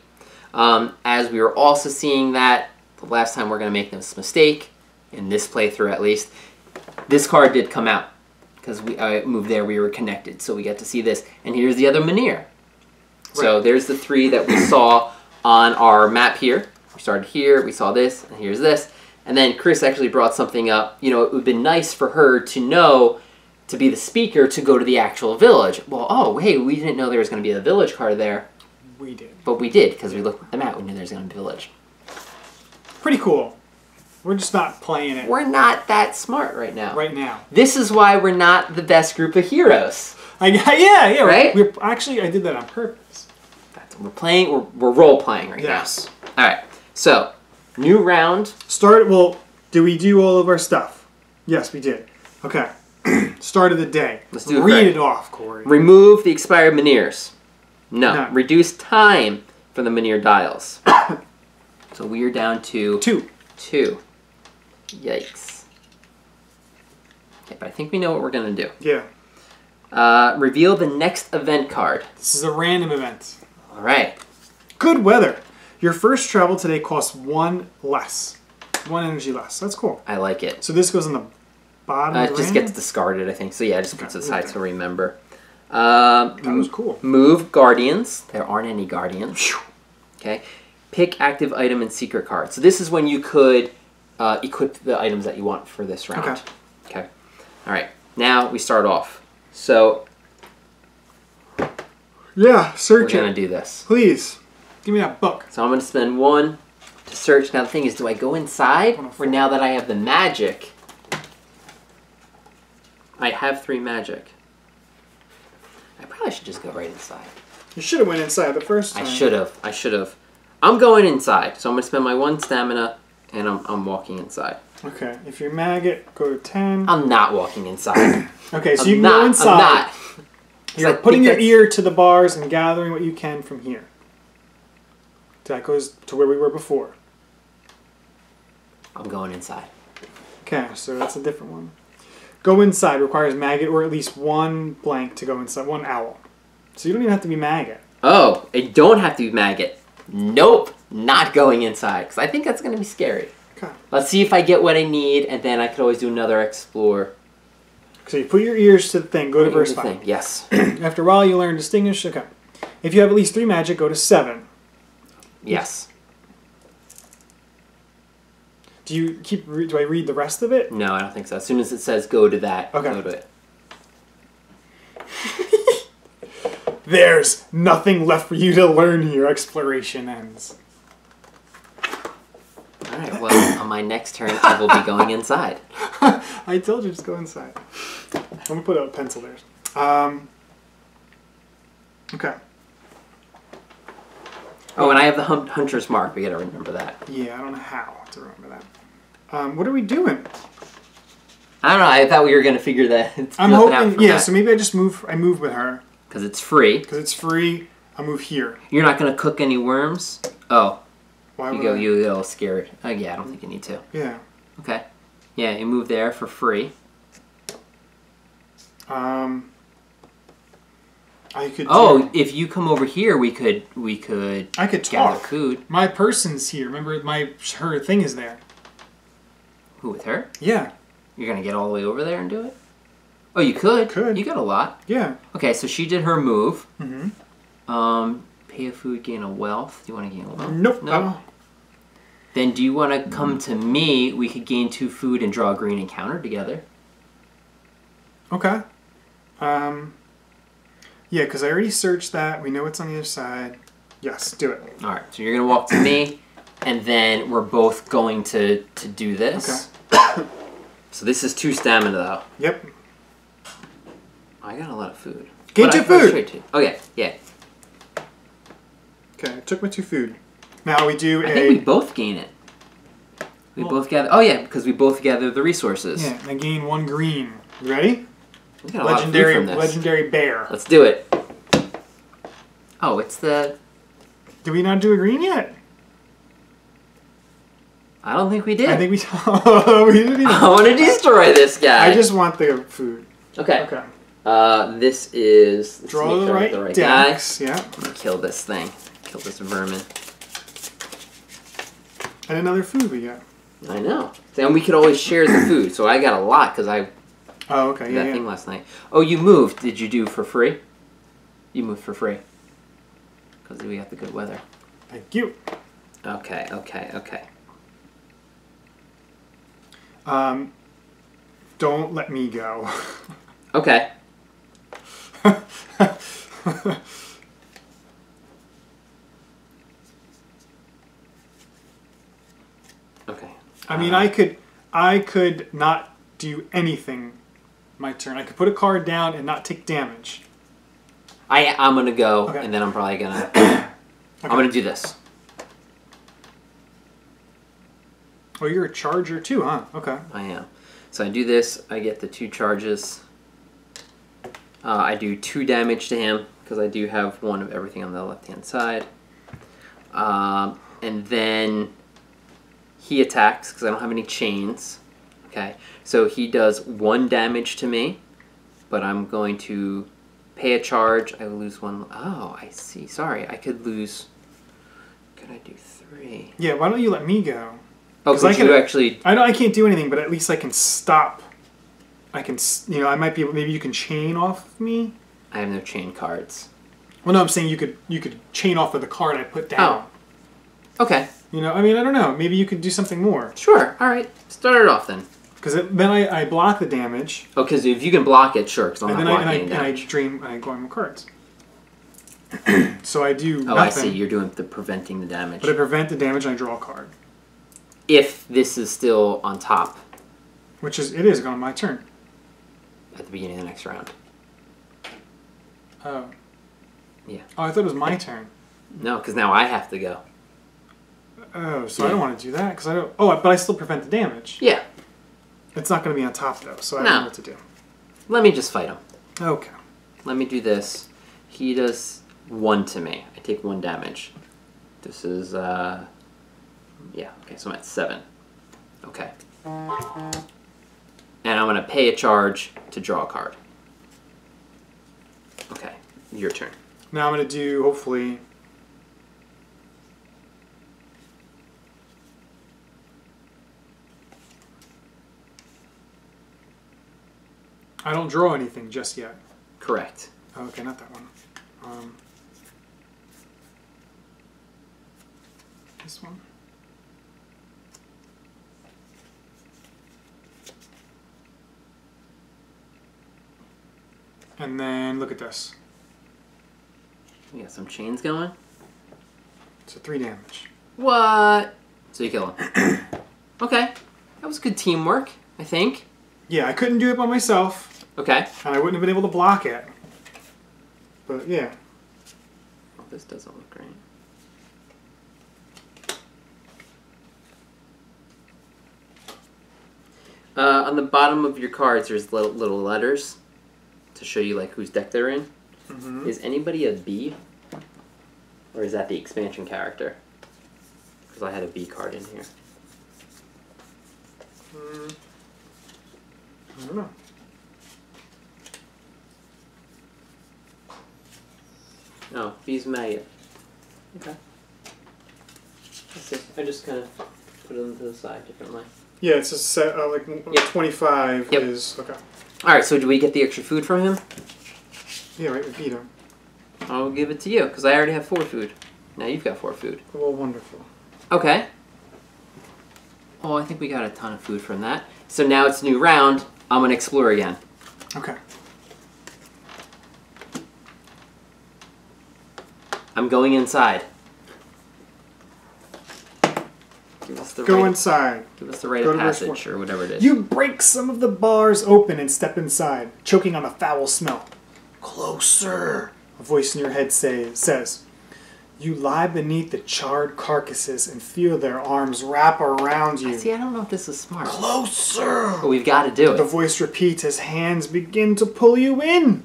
As we were also seeing that the last time we're going to make this mistake, in this playthrough at least, this card did come out. Because I moved there, we were connected. So we get to see this. And here's the other Mynir. So there's the 3 that we saw on our map here. We started here, we saw this, and here's this. And then Chris actually brought something up. You know, it would have been nice for her to know, to be the speaker, to go to the actual village. Well, oh, hey, we didn't know there was going to be a village card there. We did. But we did, because we looked at the map. We knew there was going to be a village. Pretty cool. We're just not playing it. We're not that smart right now. Right now. This is why we're not the best group of heroes. Yeah. Right? We're actually, I did that on purpose. We're role-playing right now. All right, so, new round. Well, did we do all of our stuff? Yes, we did. Okay. Start of the day. Let's do it. Read it off, Corey. Remove the expired Mynirs. No. None. Reduce time for the Mynir dials. So we are down to 2. Yikes. Okay, but I think we know what we're going to do. Yeah. Reveal the next event card. This is a random event. All right. Good weather. Your first travel today costs 1 less. 1 energy less. That's cool. I like it. So this goes on the bottom of the It just random? gets discarded, I think. So yeah, it just puts it aside to remember. That was cool. Move Guardians. There aren't any Guardians. Okay. Pick active item and secret card. So this is when you could equip the items that you want for this round. Okay. All right. Now we start off. So yeah, search we're going to do this. Please. Give me that book. So I'm going to spend 1 to search. Now the thing is, do I go inside? Or now that I have the magic, I have 3 magic. I probably should just go right inside. You should have went inside the first time. I should have. I'm going inside, so I'm going to spend my 1 stamina, and I'm walking inside. Okay, if you're maggot, go to 10. I'm not walking inside. Okay, so you can go inside. I'm not. You're putting your ear to the bars and gathering what you can from here. That goes to where we were before. I'm going inside. Okay, so that's a different one. Go inside requires maggot or at least 1 blank to go inside. 1 owl. So you don't even have to be maggot. Oh, I don't have to be maggot. Nope, not going inside, because I think that's going to be scary. Okay. Let's see if I get what I need, and then I could always do another explore. So you put your ears to the thing, go to verse 5. Yes. After a while, you learn distinguish. Okay. If you have at least 3 magic, go to 7. Yes. Do I read the rest of it? No, I don't think so. As soon as it says go to that, okay. Go to it. There's nothing left for you to learn here. Exploration ends. Alright, well, on my next turn, I will be going inside. I told you, just go inside. I'm going to put a pencil there. Okay. Oh, and I have the hunter's mark. We got to remember that. Yeah, I don't know how to remember that. What are we doing? I don't know. I thought we were going to figure that. I'm hoping, yeah, so maybe I move with her. Because it's free. Because it's free, I'll move here. You're not going to cook any worms? Oh. Why would you get a little scared. Yeah, I don't think you need to. Yeah. Okay. Yeah, you move there for free. I could. If you come over here, we could. I could gather talk. Food. My person's here. Remember, her thing is there. Who, with her? Yeah. You're gonna get all the way over there and do it? Oh, you could. Could. You got a lot. Yeah. Okay, so she did her move. Mm-hmm. Pay a food, gain a wealth. Do you want to gain a wealth? Nope. No. Then do you want to come to me? We could gain 2 food and draw a green encounter together. Okay. Yeah, because I already searched that. We know what's on the other side. Yes, do it. All right, so you're going to walk to me, and then we're both going to do this. Okay. So this is 2 stamina, though. Yep. I got a lot of food. Gain 2 food! Okay, yeah. Okay, I took my 2 food. Now we do I think we both gain it. We both gather... Oh, yeah, because we both gather the resources. Yeah, and I gain 1 green. You ready? We got a lot of food from this. Legendary bear. Let's do it. Oh, it's the... Did we not do a green yet? I don't think we did. I think we didn't even. I want to destroy this guy. I just want the food. Okay. This is... Draw the right guy. Yeah. I'm going to kill this thing. Kill this vermin. And another food we got. I know. And we could always share the food. So I got a lot because I... Oh, okay. Did that thing last night. Oh, you moved. Did you do for free? You moved for free. Because we got the good weather. Thank you. Okay. Don't let me go. Okay. Okay. I mean, I could not do anything my turn. I could put a card down and not take damage. I'm gonna go, and then I'm probably gonna... I'm gonna do this. Oh, you're a charger too, huh? Okay. I am. So I do this, I get the 2 charges. I do 2 damage to him, because I do have 1 of everything on the left-hand side. And then he attacks, because I don't have any chains. Okay, so he does 1 damage to me, but I'm going to pay a charge. I will lose 1. Oh, I see. Sorry, I could lose... Could I do 3? Yeah, why don't you let me go? Oh, could you actually... I know I can't do anything, but at least I can stop. I can, I might be able... Maybe you can chain off me? I have no chain cards. Well, no, I'm saying you could chain off of the card I put down. Oh. Okay. I mean, I don't know. Maybe you could do something more. Sure. All right. Start it off then. Because then I block the damage. Oh, because if you can block it, sure. Because I'm not blocking any damage. I go on my cards. So I do nothing. I see. You're doing the preventing the damage. But I prevent the damage and I draw a card. If this is still on top. Which is, it is on my turn. At the beginning of the next round. Oh. Yeah. Oh, I thought it was my turn. No, because now I have to go. Oh, so I don't want to do that because I don't. Oh, but I still prevent the damage. Yeah. It's not going to be on top though, so I don't know what to do. Let me just fight him. Okay. Let me do this. He does 1 to me. I take 1 damage. This is yeah. Okay, so I'm at 7. Okay. And I'm gonna pay a charge to draw a card. Okay, your turn. Now I'm going to do hopefully. I don't draw anything just yet. Correct. Oh, okay, not that one. This one. And then look at this. We got some chains going. So 3 damage. What? So you kill him. Okay. That was good teamwork, I think. Yeah, I couldn't do it by myself. Okay. And I wouldn't have been able to block it. But yeah. Oh, this doesn't look great. On the bottom of your cards, there's little letters to show you like whose deck they're in. Mm-hmm. Is anybody a B? Or is that the expansion character? Because I had a B card in here. I don't know. No, B's Maya. Okay. Let's see. I just kind of put them to the side differently. Yeah, it's a set, like 25 is... Okay. Alright, so do we get the extra food from him? Yeah, right, we beat him. I'll give it to you, because I already have 4 food. Now you've got 4 food. Well, wonderful. Okay. Oh, I think we got a ton of food from that. So now it's a new round. I'm going to explore again. Okay. I'm going inside. Give us the Go inside. Give us the rite of passage, or whatever it is. You break some of the bars open and step inside, choking on a foul smell. Closer, a voice in your head says. You lie beneath the charred carcasses and feel their arms wrap around you. See, I don't know if this is smart. Closer! But we've got to do it. The voice repeats as hands begin to pull you in.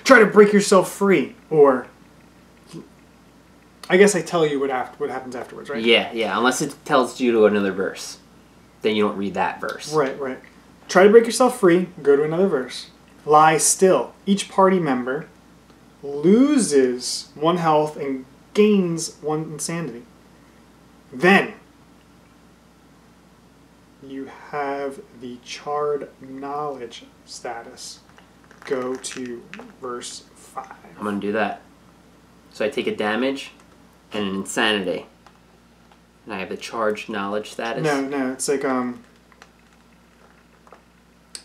Try to break yourself free, or... I guess I tell you what happens afterwards, right? Yeah. Unless it tells you to another verse. Then you don't read that verse. Right. Try to break yourself free. Go to another verse. Lie still. Each party member loses 1 health and gains 1 insanity. Then you have the charred knowledge status. Go to verse 5. I'm going to do that. So I take a damage and an insanity. And I have the charged knowledge status. No, it's like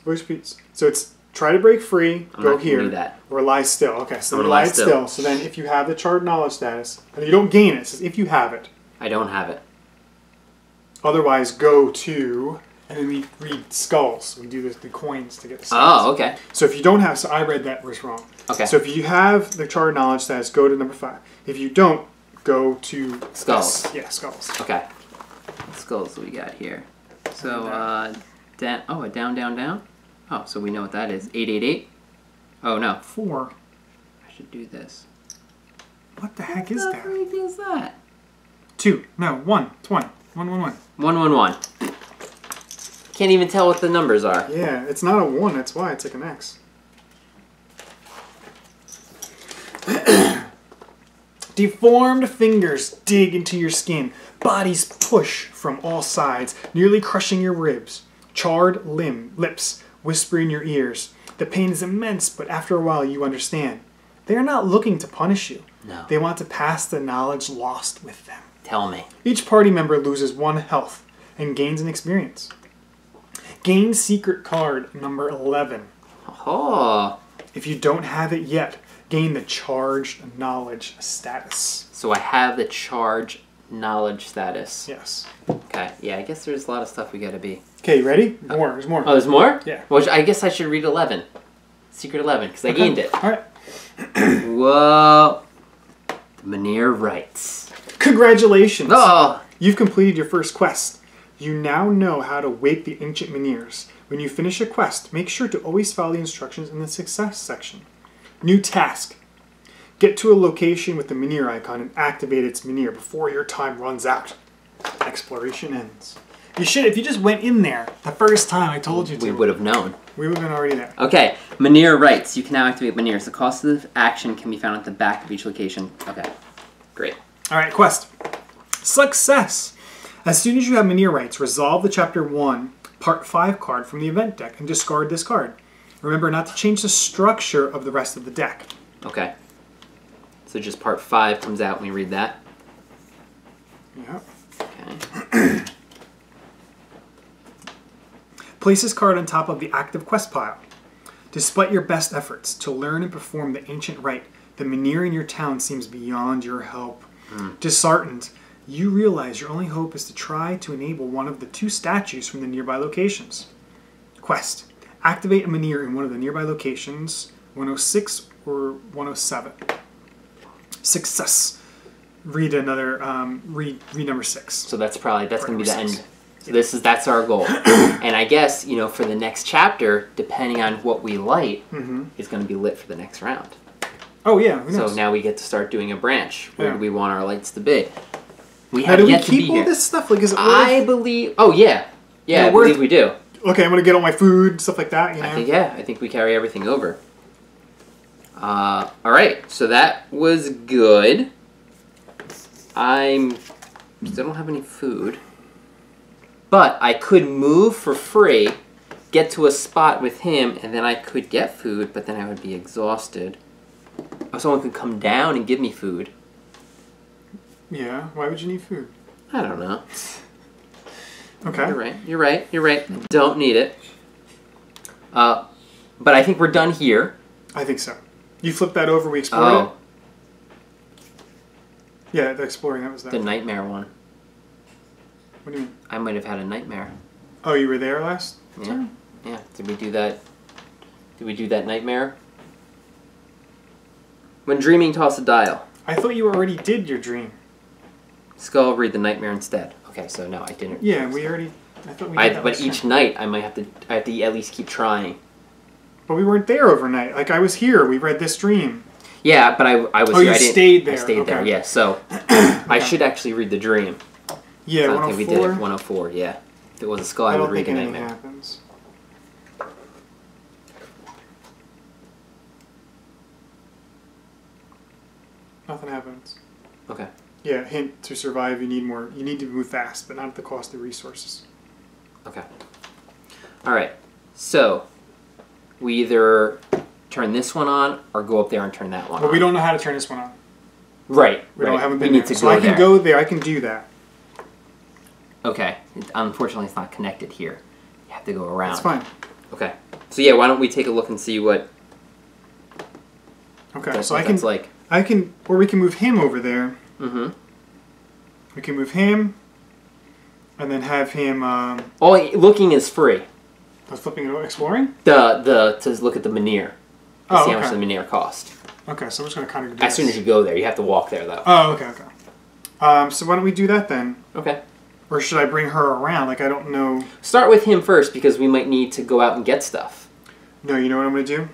voice repeats. So it's try to break free, go here, do that. or lie still. Okay, so lie still. So then if you have the charred knowledge status, and you don't gain it, it says if you have it. I don't have it. Otherwise, go to, and then we read skulls. We do the coins to get the skulls. Oh, okay. So if you don't have, so I read that verse wrong. Okay. So if you have the charred knowledge status, go to number 5. If you don't, go to skulls. Yeah, skulls. Okay. What skulls do we got here? So, down. Oh, a down, down, down. Oh, so we know what that is. 888. Oh no. 4. I should do this. What the heck is that? What the heck is that? 2. No, 1. It's 1. 1, 1, 1. 1, 1, 1. Can't even tell what the numbers are. Yeah, it's not a 1. That's why it's like an X. Deformed fingers dig into your skin. Bodies push from all sides, nearly crushing your ribs. Charred lips whisper in your ears. The pain is immense, but after a while you understand. They are not looking to punish you. No. They want to pass the knowledge lost with them. Tell me. Each party member loses 1 health and gains an experience. Gain secret card number 11. Oh. If you don't have it yet, gain the charged knowledge status. So I have the charge knowledge status. Yes. Okay. Yeah, I guess there's a lot of stuff we gotta be. Okay, ready? More. There's more. Oh, there's more? Yeah. Well, I guess I should read 11. Secret 11, because I gained it. All right. Whoa. Mynheer writes. Congratulations. Oh. You've completed your first quest. You now know how to wake the ancient Mynheers. When you finish a quest, make sure to always follow the instructions in the success section. New task. Get to a location with the Mynheer icon and activate its Mynheer before your time runs out. Exploration ends. You should, if you just went in there the first time I told you to. We would have known. We would have been already there. Okay, Mynheer writes. You can now activate Mynheers. The cost of action can be found at the back of each location. Okay, great. All right, quest. Success. As soon as you have Mynheer rights, resolve the Chapter 1, Part 5 card from the event deck and discard this card. Remember not to change the structure of the rest of the deck. Okay. So just Part 5 comes out when we read that. Yeah. Okay. Place this card on top of the active quest pile. Despite your best efforts to learn and perform the ancient rite, the Mynheer in your town seems beyond your help. Disheartened, you realize your only hope is to try to enable one of the 2 statues from the nearby locations. Quest. Activate a Mynheer in one of the nearby locations, 106 or 107. Success. Read another, read number 6. So that's going to be the end. So that's our goal. And I guess, for the next chapter, depending on what we light, is going to be lit for the next round. Oh yeah, who knows? So now we get to start doing a branch. Where do we want our lights to be? We now, have do we yet to be keep all here. this stuff? Like, is it worth? I believe. Oh yeah, I believe we do. Okay, I'm gonna get all my food, stuff like that. I think we carry everything over. All right, so that was good. I still don't have any food, but I could move for free, get to a spot with him, and then I could get food, but then I would be exhausted. Or someone could come down and give me food. Yeah, why would you need food? I don't know. Okay. You're right. Don't need it. But I think we're done here. I think so. You flipped that over, we explored it? Yeah, the exploring, that was that. The nightmare one. What do you mean? I might have had a nightmare. Oh, you were there last Yeah. time? Yeah. Did we do that? Did we do that nightmare? When dreaming, toss a dial. I thought you already did your dream. Skull, read the nightmare instead. Okay, so no, I didn't. Yeah, we already... I thought we did that but last each time. night, I have to at least keep trying. But we weren't there overnight. Like, I was here. We read this dream. Yeah, but I was Oh, here. you stayed there. I stayed there, Okay. yeah. So, I should actually read the dream. Yeah, I don't think we did 104. it. 104, yeah. If it was a skull, I I would don't read think the anything nightmare. happens. Nothing happens. Okay. Yeah, hint, to survive you need more. You need to move fast, but not at the cost of resources. Okay. All right. So, we either turn this one on or go up there and turn that one But on. we don't know how to turn this one on. Right. We right. haven't we been need there. to So go I can there. go there. I can do that. Okay. Unfortunately, it's not connected here. You have to go around. That's fine. Okay. So yeah, why don't we take a look and see what Okay, so I can, that's like. or we can move him over there. Mm-hmm. We can move him, and then have him. Oh, looking is free. I was flipping it over, exploring. To look at the Mynheer. To Oh, see how much okay. the Mynheer cost. Okay, so I'm just gonna kind of do As soon as you go there, you have to walk there though. Oh, okay, okay. So why don't we do that then? Okay. Or should I bring her around? Like, I don't know. Start with him first because we might need to go out and get stuff. No, you know what I'm going to do?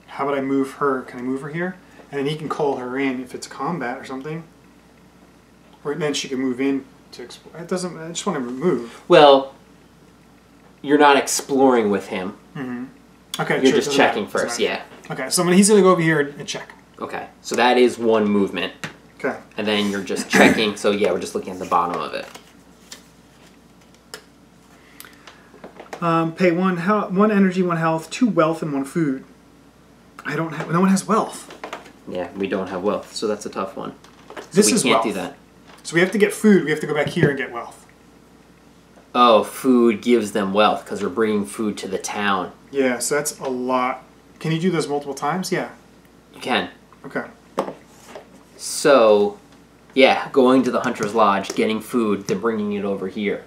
How about I move her? Can I move her here? And then he can call her in if it's combat or something. Or then she can move in to explore. It doesn't... I just want to move. Well, you're not exploring with him. Mm-hmm. Okay, You're sure, just doesn't checking matter, doesn't first, matter. yeah. Okay, so he's going to go over here and check. Okay, so that is one movement. Okay. And then you're just checking. So yeah, we're just looking at the bottom of it. Pay one energy, 1 health, 2 wealth, and 1 food. I don't have... No one has wealth. Yeah, we don't have wealth, so that's a tough one. So This we is can't wealth. do that. So we have to get food. We have to go back here and get wealth. Oh, food gives them wealth because we're bringing food to the town. Yeah, so that's a lot. Can you do those multiple times? Yeah. You can. Okay. So, yeah, going to the Hunter's Lodge, getting food, then bringing it over here.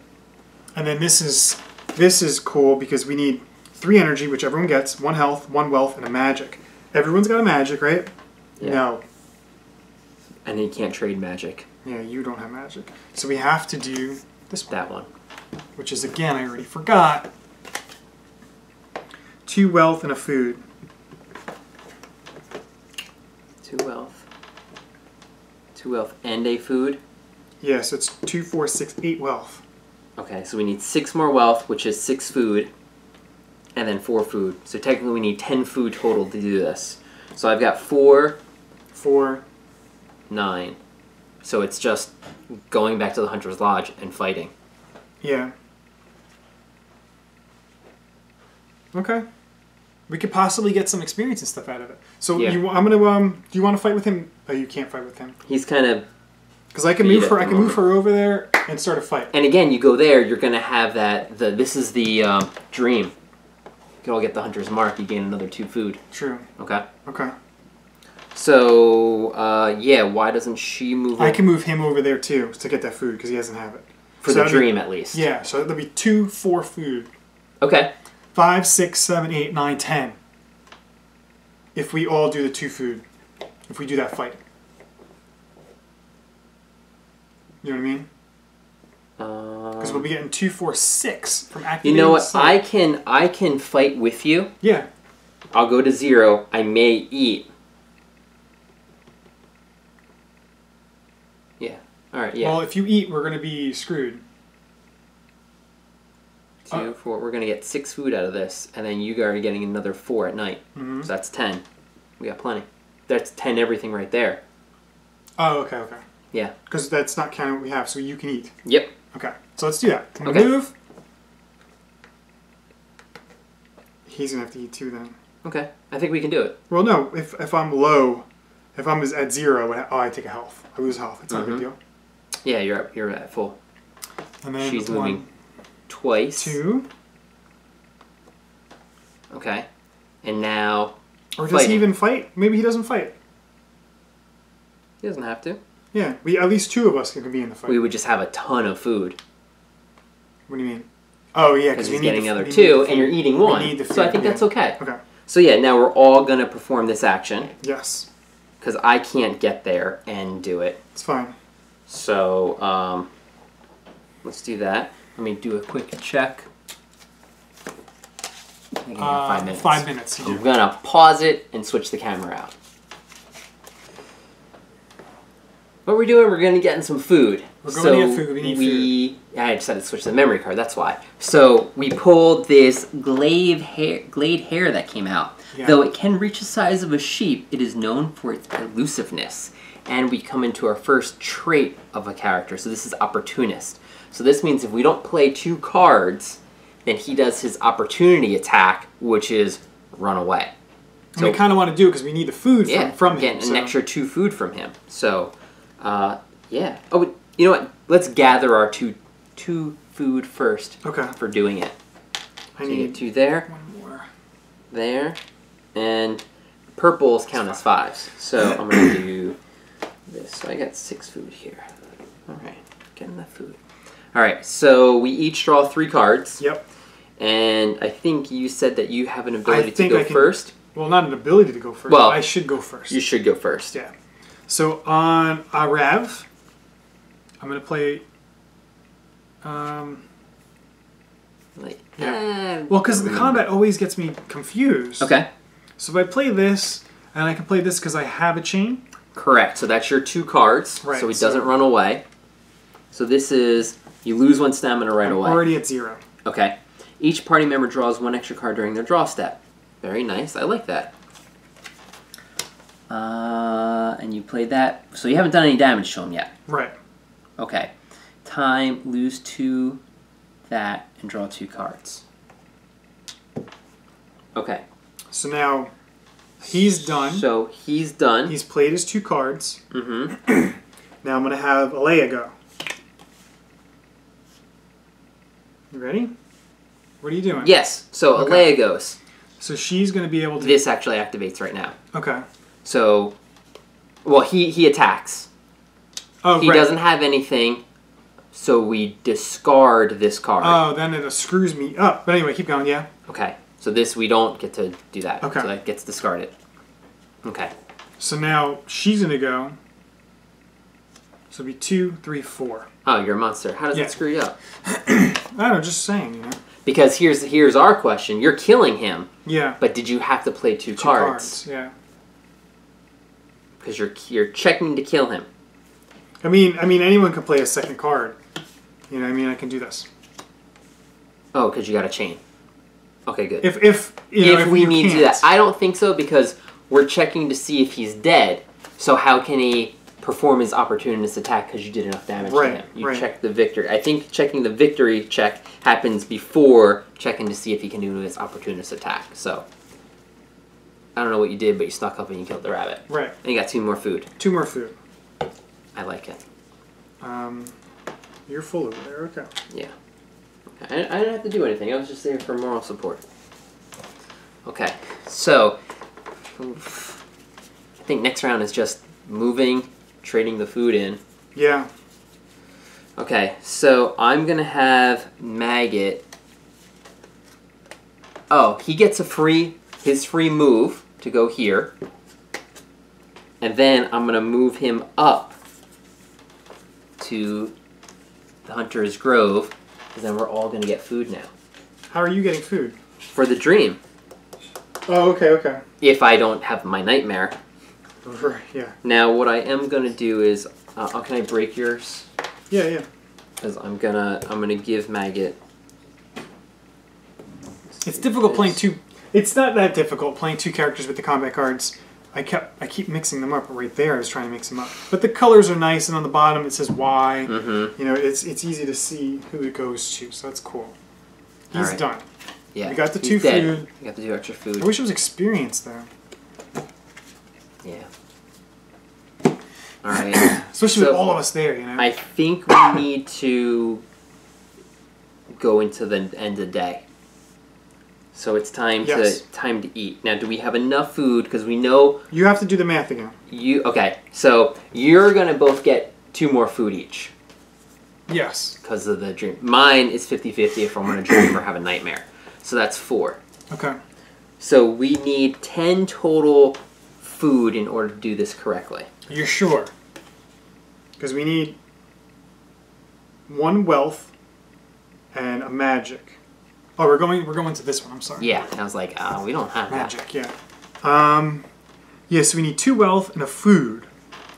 And then this is cool because we need 3 energy, which everyone gets, 1 health, 1 wealth, and a magic. Everyone's got a magic, right? Yeah. No. And you can't trade magic. Yeah, you don't have magic. So we have to do this one. That one. Which is, again, I already forgot. 2 wealth and a food. 2 wealth. 2 wealth and a food? Yeah, so it's 2, 4, 6, 8 wealth. Okay, so we need 6 more wealth, which is 6 food, and then 4 food. So technically we need 10 food total to do this. So I've got 4, 9. So it's just going back to the Hunter's Lodge and fighting. Yeah. Okay. We could possibly get some experience and stuff out of it. So yeah. do you want to fight with him? Oh, you can't fight with him. He's kind of... Because I can move her. I can move her over there and start a fight. And again, you go there, you're going to have that. This is the dream. You can all get the Hunter's Mark. You gain another 2 food. True. Okay. Okay. So yeah, why doesn't she move? I can move him over there too to get that food because he doesn't have it. For the dream, at least. Yeah. So there'll be 2, 4 food. Okay. 5, 6, 7, 8, 9, 10. If we all do the 2 food, if we do that fight. You know what I mean? Because we'll be getting 2, 4, 6 from activating. You know what? I can fight with you. Yeah. I'll go to 0. I may eat. Yeah. All right. Yeah. Well, if you eat, we're gonna be screwed. 2, 4. We're gonna get 6 food out of this, and then you are getting another 4 at night. Mm-hmm. So that's 10. We got plenty. That's 10 everything right there. Oh, okay, okay. Yeah. Because that's not counting what we have, so you can eat. Yep. Okay, so let's do that. I'm gonna move. He's gonna have to eat too then. Okay, I think we can do it. Well, no, if I'm low, if I'm at 0, I take a health. I lose health. It's not a big deal. Yeah, you're at full. And then she's moving twice. 2. Okay, and now. Or does he even fight? Maybe he doesn't fight. He doesn't have to. Yeah, at least 2 of us can be in the fight. We would just have a ton of food. What do you mean? Oh yeah, because he's getting another 2, and you're eating 1. So I think that's okay. Okay. So yeah, now we're all gonna perform this action. Yes. Because I can't get there and do it. It's fine. So let's do that. Let me do a quick check. I think I have 5 minutes. 5 minutes. I'm gonna pause it and switch the camera out. What we're doing, we're gonna get in some food. We're going to get food. We need food. I decided to switch to the memory card. That's why. So we pulled this glade hair that came out. Yeah. Though it can reach the size of a sheep, it is known for its elusiveness. And we come into our first trait of a character. So this is opportunist. So this means if we don't play 2 cards, then he does his opportunity attack, which is run away. So and we kind of want to do it because we need the food from him. Getting an extra 2 food from him. So, yeah. Oh, you know what? Let's gather our two food first. Okay. For doing it. I need get 2 there. 1 more. There. And purples count as 5s. So I'm going to do this. So I got 6 food here. Alright. Getting the food. Alright, so we each draw 3 cards. Yep. And I think you said that you have an ability to go first. Well, not an ability to go first. Well, I should go first. You should go first. Yeah. So on Arav, I'm going to play... well, because the combat always gets me confused. Okay. So if I play this, and I can play this because I have a chain. Correct. So that's your 2 cards. Right. So he doesn't run away. So this is... You lose 1 stamina right away. I'm already at 0. Okay. Each party member draws 1 extra card during their draw step. Very nice. I like that. And you played that. So you haven't done any damage to him yet. Right. Okay. Time, lose 2, that, and draw 2 cards. Okay. So now, he's done. So he's done. He's played his 2 cards. Mm-hmm. Now I'm going to have Alea go. You ready? What are you doing? Yes. So Alea goes. So she's going to be able to... This actually activates right now. Okay. So, well, he attacks. Oh, he doesn't have anything, so we discard this card. Oh, then it screws me up. But anyway, keep going, yeah. Okay. So this, we don't get to do that. Okay. So that gets discarded. Okay. So now she's going to go. So it'll be 2, 3, 4. Oh, you're a monster. How does that screw you up? I don't know, just saying, you know. Because here's our question. You're killing him. Yeah. But did you have to play two cards? Yeah. Because you're checking to kill him. I mean, anyone can play a second card. You know, I mean, I can do this. Oh, because you got a chain. Okay, good. If we need to do that, I don't think so because we're checking to see if he's dead. So how can he perform his opportunist attack because you did enough damage to him? You check the victory. I think checking the victory check happens before checking to see if he can do his opportunist attack. So I don't know what you did, but you snuck up and you killed the rabbit. Right. And you got 2 more food. 2 more food. I like it. You're full over there. Okay. Yeah. Okay. I didn't have to do anything. I was just there for moral support. Okay. So I think next round is just moving, trading the food in. Yeah. Okay, so I'm gonna have Maggot. Oh, he gets his free move to go here. And then I'm gonna move him up to the Hunter's Grove, because then we're all gonna get food now. How are you getting food? For the dream. Oh, okay. If I don't have my nightmare. Yeah. Now, what I am gonna do is, can I break yours? Yeah. Because I'm gonna give Maggot. It's difficult playing two. It's not that difficult playing 2 characters with the combat cards. I keep mixing them up. Right there, I was trying to mix them up. But the colors are nice, and on the bottom it says Y. Mm-hmm. You know, it's easy to see who it goes to, so that's cool. He's done. Yeah. We got the 2 food. We got the 2 extra food. I wish it was experience though. Yeah. All right. Especially with all of us there, you know. I think we need to go into the end of the day. So it's time to eat. Now, do we have enough food? Because we know you have to do the math again. Okay? So you're gonna both get 2 more food each. Yes. Because of the dream. Mine is 50-50 if I'm gonna dream or have a nightmare. So that's 4. Okay. So we need 10 total food in order to do this correctly. You're sure? Because we need 1 wealth and a magic. Oh, we're going to this one. I'm sorry. Yeah, I was like, we don't have magic. Yeah. Yeah. So we need 2 wealth and a food.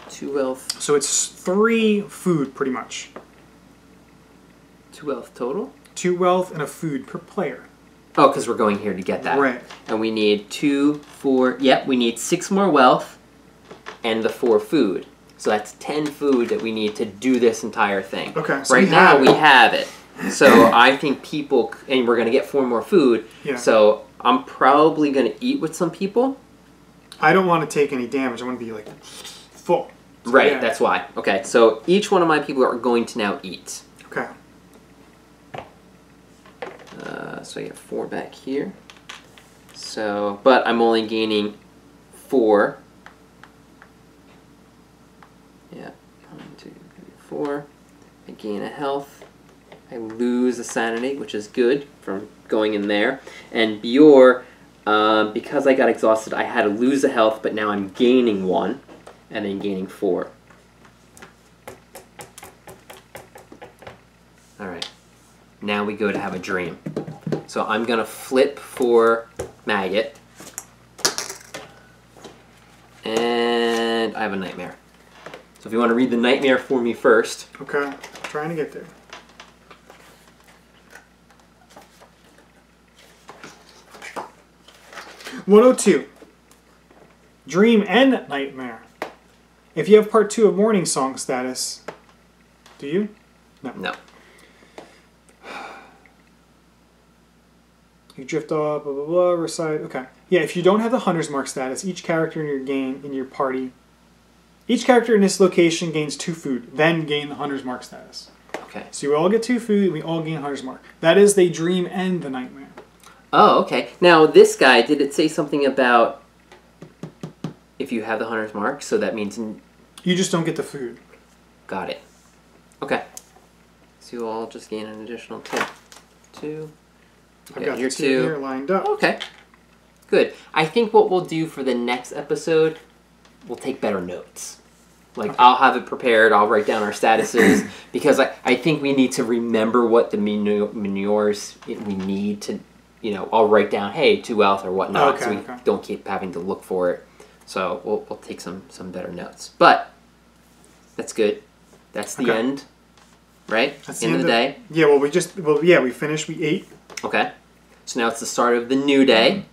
2 wealth. So it's 3 food, pretty much. 2 wealth total. 2 wealth and a food per player. Oh, because we're going here to get that. Right. And we need 2, 4. Yep, we need 6 more wealth, and the 4 food. So that's 10 food that we need to do this entire thing. Okay. So right now we have it. So I think people, and we're going to get 4 more food. Yeah. So I'm probably going to eat with some people. I don't want to take any damage. I want to be like full. So, right. yeah. That's why. Okay. So each one of my people are going to now eat. Okay. So I get 4 back here. So, but I'm only gaining 4. Yeah, 1, 2, 3, 4. I gain a health. I lose a sanity, which is good from going in there. And Bior, because I got exhausted, I had to lose a health, but now I'm gaining 1, and then gaining 4. Alright. Now we go to have a dream. So I'm going to flip for Maggot. And I have a nightmare. So if you want to read the nightmare for me first. Okay. Trying to get there. (102) Dream and nightmare. If you have part 2 of Morning Song status, do you? No. No. You drift off, blah, blah, blah, recite. Okay. Yeah, if you don't have the Hunter's Mark status, each character in your party, each character in this location gains 2 food, then gain the Hunter's Mark status. Okay. So you all get 2 food, we all gain Hunter's Mark. That is the dream and the nightmare. Oh, okay. Now, this guy, did it say something about if you have the Hunter's Mark? So that means... You just don't get the food. Got it. Okay. So you all just gain an additional 2. 2. I've got your two here lined up. Okay. Good. I think what we'll do for the next episode, we'll take better notes. Like, I'll have it prepared. I'll write down our statuses because I think we need to remember what the manures we need to, I'll write down, hey, 2 wealth or whatnot, so we don't keep having to look for it. So we'll take some better notes. But that's good. That's the end, right? That's the end of the day. Yeah. Well, we finished. We ate. Okay. So now it's the start of the new day.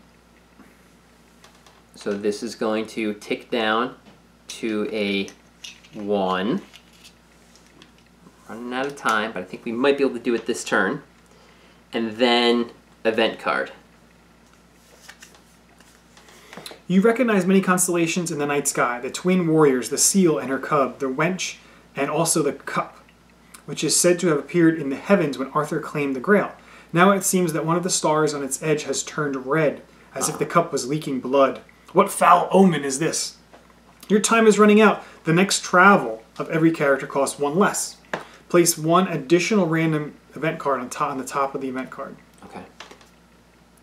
So this is going to tick down to a 1. Running out of time, but I think we might be able to do it this turn. And then event card. You recognize many constellations in the night sky, the twin warriors, the seal and her cub, the wench, and also the cup, which is said to have appeared in the heavens when Arthur claimed the Grail. Now it seems that one of the stars on its edge has turned red, as if the cup was leaking blood. What foul omen is this? Your time is running out. The next travel of every character costs 1 less. Place 1 additional random event card on the top of the event card. Okay.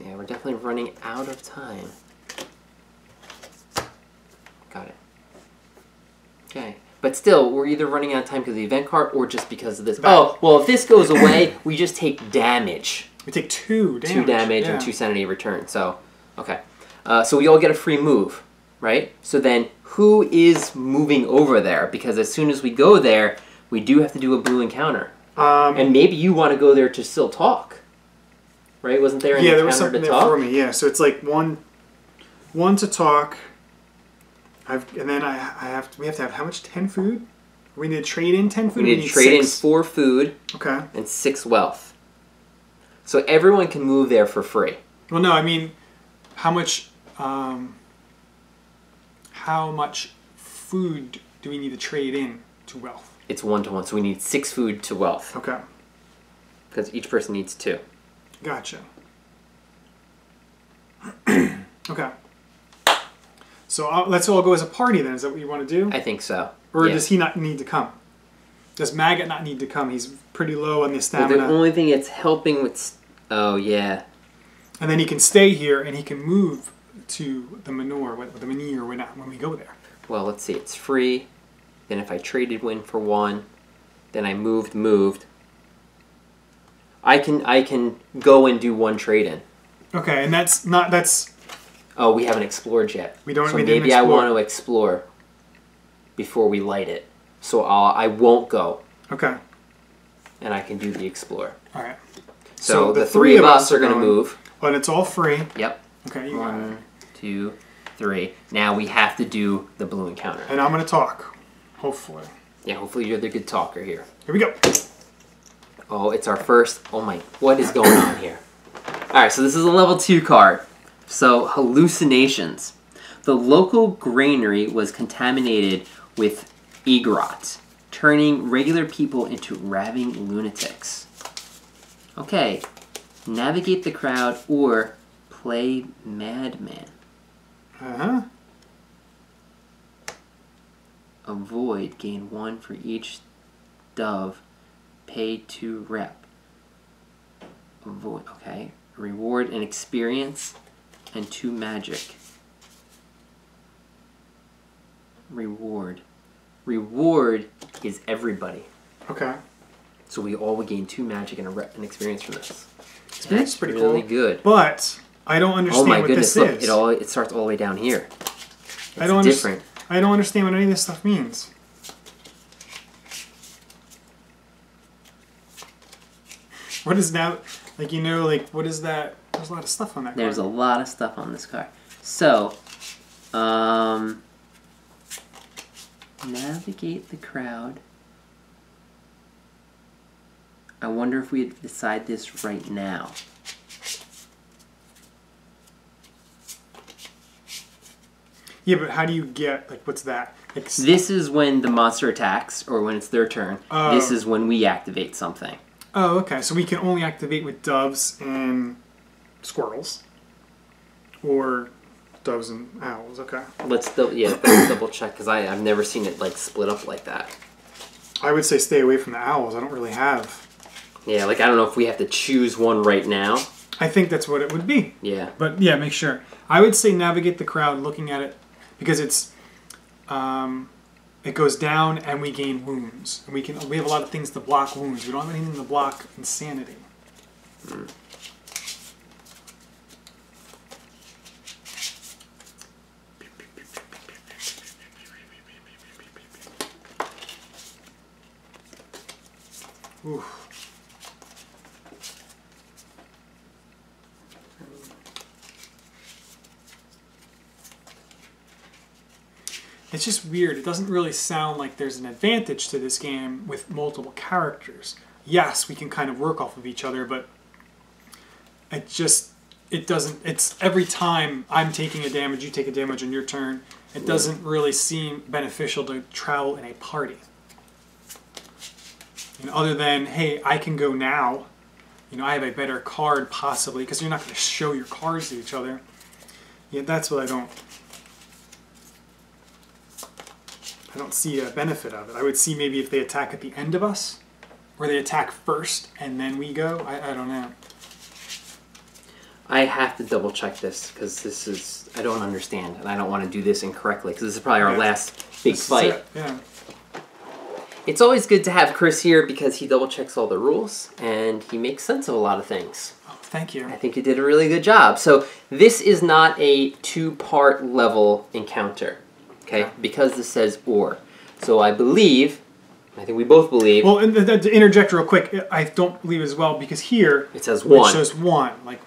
Yeah, we're definitely running out of time. Got it. Okay. But still, we're either running out of time because of the event card or just because of this. Oh, well, if this goes away, we just take damage. We take 2 damage. 2 damage and 2 sanity return. So, okay. So we all get a free move, right? So then, who is moving over there? Because as soon as we go there, we do have to do a blue encounter. And maybe you want to go there to still talk. Right? Wasn't there an encounter there was something to there talk? for me, yeah. So it's like one to talk. And then we have to have how much? 10 food? We need to trade in 10 food? We need to trade in 4 food and 6 wealth. So everyone can move there for free. Well, no, I mean, how much food do we need to trade in to wealth? It's 1-to-1, so we need 6 food to wealth. Okay. Because each person needs 2. Gotcha. Okay. So let's all go as a party then. Is that what you want to do? I think so. Or does he not need to come? Does Maggot not need to come? He's pretty low on the stamina. Well, the only thing it's helping with... Oh, yeah. And then he can stay here and he can move to the manure, the manure when we go there. Well, let's see. It's free. Then if I traded win for 1, then I moved. I can go and do 1 trade-in. Okay, and that's... Oh, we haven't explored yet. We don't. So maybe I want to explore before we light it. So I won't go. Okay. And I can do the explore. All right. So the 3 of us are going to move. But it's all free. Yep. Okay. 1, 2, 3. Now we have to do the blue encounter. And I'm going to talk. Hopefully. Yeah. Hopefully you're the good talker here. Here we go. Oh, it's our first. Oh my! What is going on here? All right. So this is a level 2 card. So, hallucinations. The local granary was contaminated with egrot, turning regular people into raving lunatics. Okay, navigate the crowd or play madman. Uh-huh. Avoid, gain 1 for each dove, pay 2 rep. Avoid, okay. Reward an experience and 2 magic. Reward. Reward is everybody. Okay. So we all would gain 2 magic and an experience from this. Experience is pretty really cool. good. But I don't understand what this look, is. it starts all the way down here. It's different. I don't understand what any of this stuff means. What is that? Like, what is that? There's a lot of stuff on that card. There's a lot of stuff on this card. So, navigate the crowd. I wonder if we'd decide this right now. Yeah, but how do you get, what's that? This is when the monster attacks, or when it's their turn. This is when we activate something. Oh, okay. So we can only activate with doves and squirrels. Or doves and owls, okay. Let's double check, because I've never seen it, split up like that. I would say stay away from the owls. I don't really have... Yeah, I don't know if we have to choose one right now. I think that's what it would be. Yeah. But yeah, make sure. I would say navigate the crowd looking at it because it's it goes down and we gain wounds. And we have a lot of things to block wounds. We don't have anything to block insanity. Mm. Oof. It's just weird. It doesn't really sound like there's an advantage to this game with multiple characters. Yes, we can kind of work off of each other, but it doesn't, it's every time I'm taking a damage, you take a damage on your turn. It doesn't really seem beneficial to travel in a party. You know, other than, hey, I can go now. You know, I have a better card possibly, because you're not going to show your cards to each other. Yeah, that's what I don't see a benefit of it. I would see maybe if they attack at the end of us, or they attack first and then we go. I don't know. I have to double check this because this is, I don't understand and I don't want to do this incorrectly because this is probably our last big fight. Yeah. It's always good to have Chris here because he double checks all the rules and he makes sense of a lot of things. Oh, thank you. I think you did a really good job. So this is not a two-part level encounter. Okay, because this says or. So I believe, I think we both believe. Well, and to interject real quick, I don't believe as well because here it says one. It shows one, like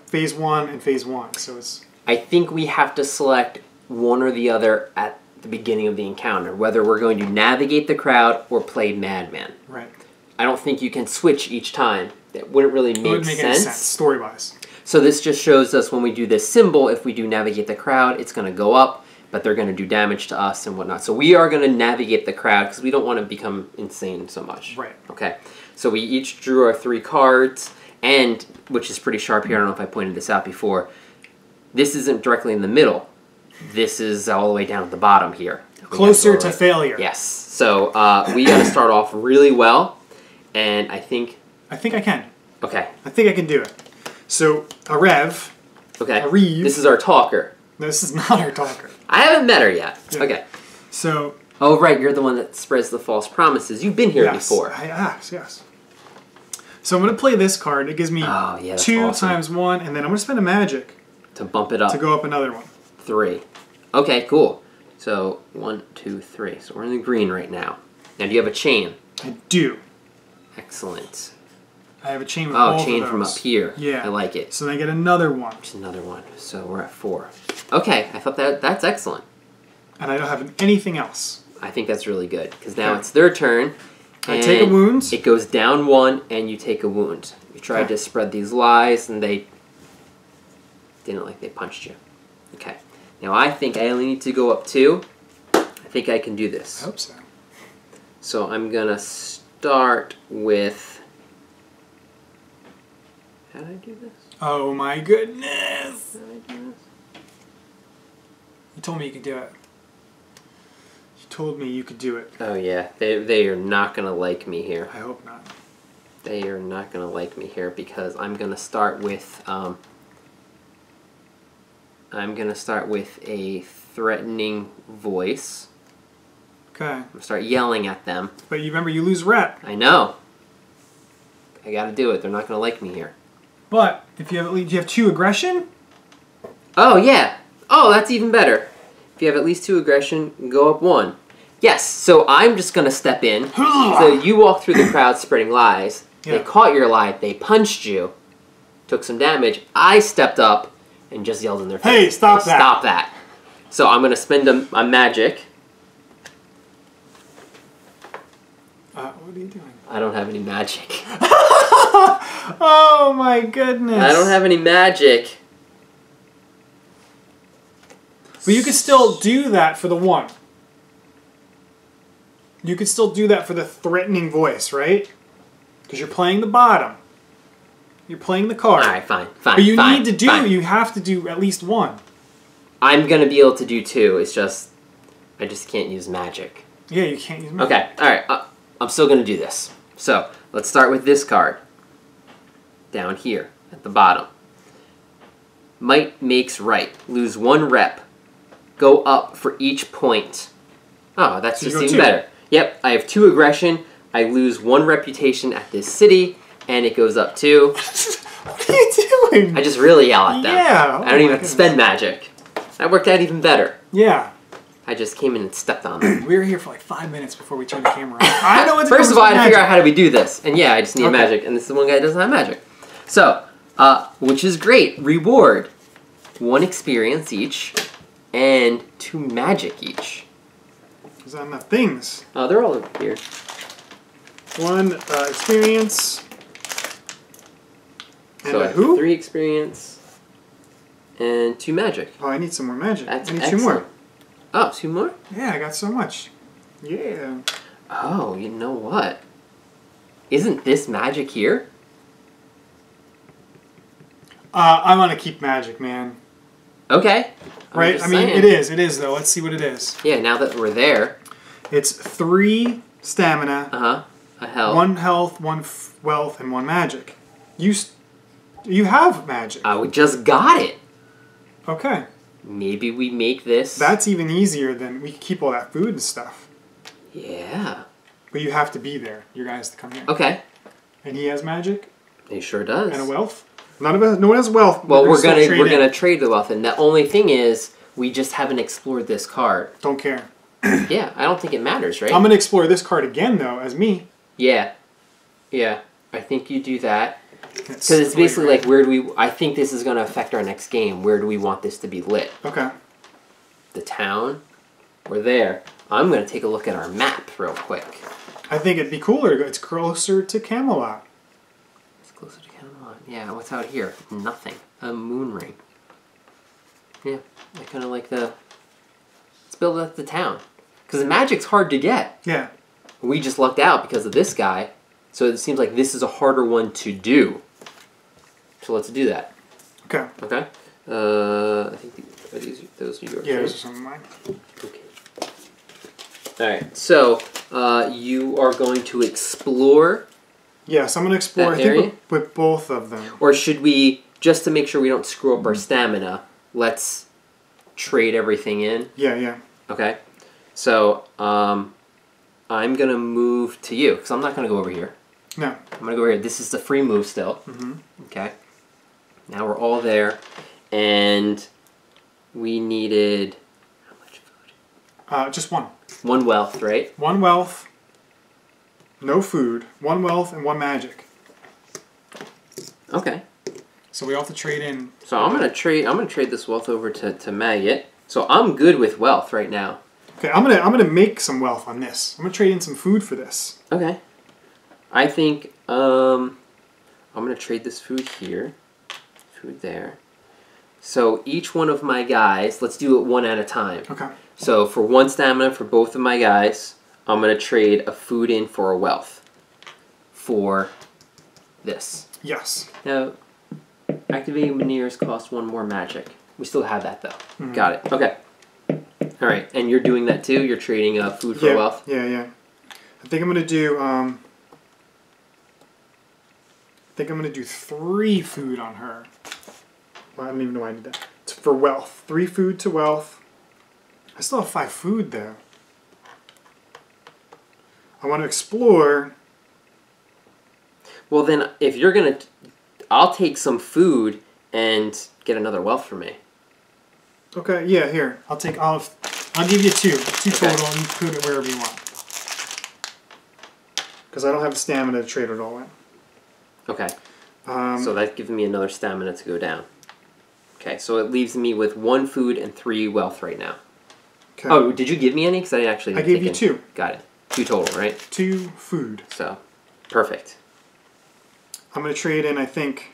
phase 1 and phase 1. So it's. I think we have to select one or the other at the beginning of the encounter, whether we're going to navigate the crowd or play Madman. Right. I don't think you can switch each time. That wouldn't really make sense. Any sense story-wise. So this just shows us when we do this symbol, if we do navigate the crowd, it's going to go up. But they're going to do damage to us and whatnot. So we are going to navigate the crowd because we don't want to become insane so much. Right. Okay. So we each drew our 3 cards, and which is pretty sharp here. I don't know if I pointed this out before. This isn't directly in the middle. This is all the way down at the bottom here. Closer to failure. Yes. So we got to start off really well, and I think I can. Okay. I think I can do it. So a Rev. Okay. A Reeve. This is our talker. No, this is not our talker. I haven't met her yet. Yeah. Okay. So. Oh, right. You're the one that spreads the false promises. You've been here before. Yes. So I'm going to play this card. It gives me 2 awesome. times 1, and then I'm going to spend a magic. To bump it up. To go up another one. 3. Okay, cool. So 1, 2, 3. So we're in the green right now. Now, do you have a chain? I do. Excellent. I have a chain with all of those. Chain from up here. Yeah. I like it. So then I get another one. Just another one. So we're at 4. Okay, I thought that's excellent. And I don't have anything else. I think that's really good because now it's their turn. I take a wound. It goes down 1, and you take a wound. You tried to spread these lies, and they didn't like they punched you. Okay. Now I think I only need to go up 2. I think I can do this. I hope so. So I'm gonna start with. How did I do this? Oh my goodness! How did I do this? You told me you could do it. You told me you could do it. Oh yeah, they are not gonna like me here. I hope not. They are not gonna like me here because I'm gonna start with a threatening voice. Okay. I'm gonna start yelling at them. But you remember, you lose rep. I know. I gotta do it. They're not gonna like me here. But if you have do you have 2 aggression? Oh yeah. Oh, that's even better. If you have at least 2 aggression, go up 1. Yes. So I'm just gonna step in. So you walk through the crowd spreading lies. Yeah. They caught your lie. They punched you. Took some damage. I stepped up and just yelled in their face. Hey, stop that! Stop that! So I'm gonna spend a magic. What are you doing? I don't have any magic. Oh my goodness! I don't have any magic. But you could still do that for the 1. You could still do that for the threatening voice, right? Because you're playing the bottom. You're playing the card. Alright, fine. But you have to do at least 1. I'm gonna be able to do 2. It's just, I just can't use magic. Yeah, you can't use magic. Okay, alright. I'm still gonna do this. So, let's start with this card. Down here. at the bottom. Might makes right. Lose 1 rep. Go up for each point. Oh, that's just even better. Yep, I have 2 aggression. I lose 1 reputation at this city, and it goes up 2. What are you doing? I just really yell at them. Yeah. I don't even have to spend magic. That worked out even better. Yeah. I just came in and stepped on them. We were here for like 5 minutes before we turned the camera on. I know what's First of all, I had to figure out how do we do this. And yeah, I just need magic. And this is the one guy that doesn't have magic. So, which is great. Reward. 1 experience each. And 2 magic each. Because I'm not things. Oh, they're all over here. 1 experience. And So who? 3 experience. And 2 magic. Oh, I need some more magic. That's I need excellent. 2 more. Oh, 2 more? Yeah, I got so much. Yeah. Oh, you know what? Isn't this magic here? I want to keep magic, man. Okay. Right? I mean, it is. It is, though. Let's see what it is. Yeah, now that we're there. It's 3 stamina. Uh-huh. A health. 1 health, 1 wealth, and 1 magic. You have magic. We just got it. Okay. Maybe we make this. That's even easier than we can keep all that food and stuff. Yeah. But you have to be there. Your guy has to come here. Okay. And he has magic. He sure does. And a wealth. No one has wealth. Well, we're gonna trade the wealth, and the only thing is we just haven't explored this card. Don't care. Yeah, I don't think it matters, right? I'm gonna explore this card again though, as me. Yeah. Yeah. I think you do that. Because it's basically like, where do we... I think this is going to affect our next game. Where do we want this to be lit? Okay. The town? Or there? I'm going to take a look at our map real quick. I think it'd be cooler to go. It's closer to Camelot. It's closer to Camelot. Yeah, what's out here? Nothing. A moon ring. Yeah, I kind of like the... Let's build up the town. Because the magic's hard to get. Yeah. We just lucked out because of this guy. So it seems like this is a harder one to do. So let's do that. Okay. Okay. I think those are yours. Yeah, right? those are some of mine. Okay. All right. So you are going to explore. Yes, I'm going to explore. That I think area? with both of them. Or should we, just to make sure we don't screw up our stamina, let's trade everything in? Yeah, yeah. Okay. So I'm gonna move to you because I'm not gonna go over here. No. I'm going to go over here. This is the free move still. Mm-hmm. Okay. Now we're all there. And we needed... How much food? Just 1. 1 wealth, right? 1 wealth. No food. 1 wealth and 1 magic. Okay. So we all have to trade in. So I'm gonna trade this wealth over to Maggot. So I'm good with wealth right now. Okay, I'm gonna make some wealth on this. I'm gonna trade in some food for this. Okay. I think I'm gonna trade this food here, food there. So each one of my guys, let's do it 1 at a time. Okay. So for 1 stamina for both of my guys, I'm gonna trade a food in for a wealth for this. Yes. Now, activating Veneers costs 1 more magic. We still have that though. Mm-hmm. Got it. Okay. All right, and you're doing that too. You're trading food for wealth. Yeah, yeah. I think I'm gonna do. I think I'm going to do 3 food on her. Well, I don't even know why I did that. It's for wealth. 3 food to wealth. I still have 5 food, though. I want to explore. Well, then, if you're going to... I'll take some food and get another wealth for me. Okay, yeah, here. I'll give you 2. 2 total, and you put it wherever you want. Because I don't have the stamina to trade it all in. Okay. So that gives me another stamina to go down. Okay, so it leaves me with 1 food and 3 wealth right now. Okay. Oh, did you give me any? Because I actually didn't gave you 2. Got it. 2 total, right? 2 food. So, perfect. I'm going to trade in, I think...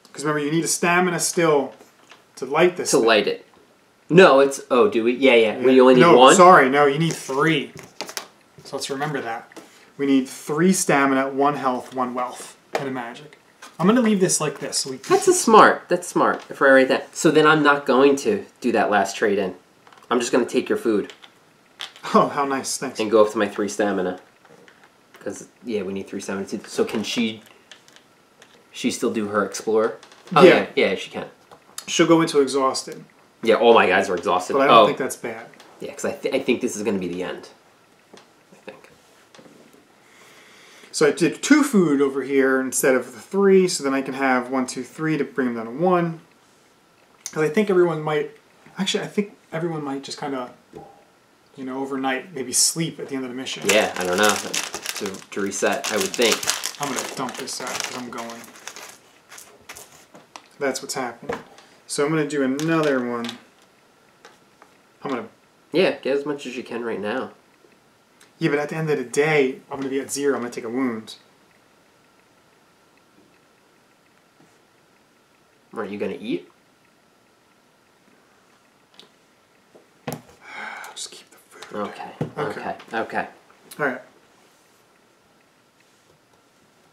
Because remember, you need a stamina still to light this thing. Light it. No, it's... Oh, do we? Yeah. We only need 1? No, sorry. No, you need 3. So let's remember that. We need 3 stamina, 1 health, 1 wealth, and a magic. I'm going to leave this like this. So That's smart. If I write that. So then I'm not going to do that last trade in. I'm just going to take your food. Oh, how nice. Thanks. And go up to my 3 stamina. Because, yeah, we need 3 stamina. So can she still do her Explorer? Oh, yeah. Yeah, she can. She'll go into exhausted. Yeah, all my guys are exhausted. But I don't think that's bad. Yeah, because I think this is going to be the end. I think. So I did 2 food over here instead of the 3, so then I can have 1, 2, 3 to bring them down to 1. Because I think everyone might... Actually, I think everyone might just kind of, you know, overnight, maybe sleep at the end of the mission. Yeah, I don't know. To reset, I would think. I'm going to dump this out because I'm going. That's what's happening. So I'm going to do another one. I'm going to... Yeah, get as much as you can right now. Yeah, but at the end of the day, I'm going to be at 0. I'm going to take a wound. Are you going to eat? Just keep the food. Okay. All right.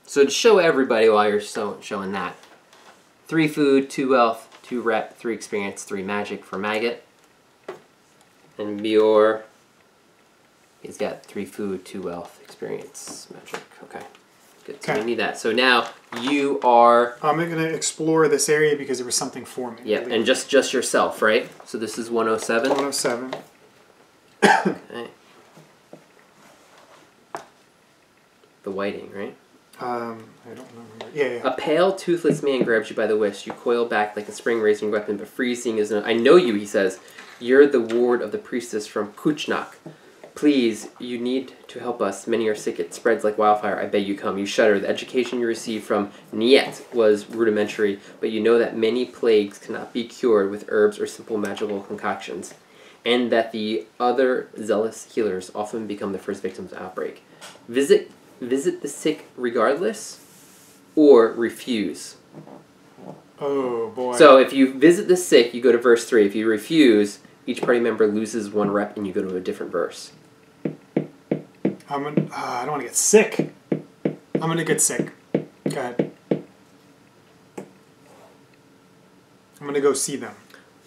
So to show everybody while you're showing that, 3 food, 2 wealth, 2 rep, 3 experience, 3 magic for Maggot. And Bjor, he's got 3 food, 2 wealth, experience, magic. Okay. Good. So we need that. So now you are... I'm going to explore this area because there was something for me. Yeah, and just yourself, right? So this is 107? 107. Okay. The whiting, right? I don't remember. Yeah. A pale, toothless man grabs you by the waist. You coil back like a spring-raising weapon, but freezing is no... I know you, he says. You're the ward of the priestess from Kuchnak. Please, you need to help us. Many are sick. It spreads like wildfire. I beg you come. You shudder. The education you received from Niet was rudimentary, but you know that many plagues cannot be cured with herbs or simple magical concoctions, and that the other zealous healers often become the first victims of outbreak. Visit the sick regardless, or refuse. Oh, boy. So if you visit the sick, you go to verse 3. If you refuse, each party member loses 1 rep, and you go to a different verse. I don't want to get sick. I'm going to get sick. Go ahead. I'm going to go see them.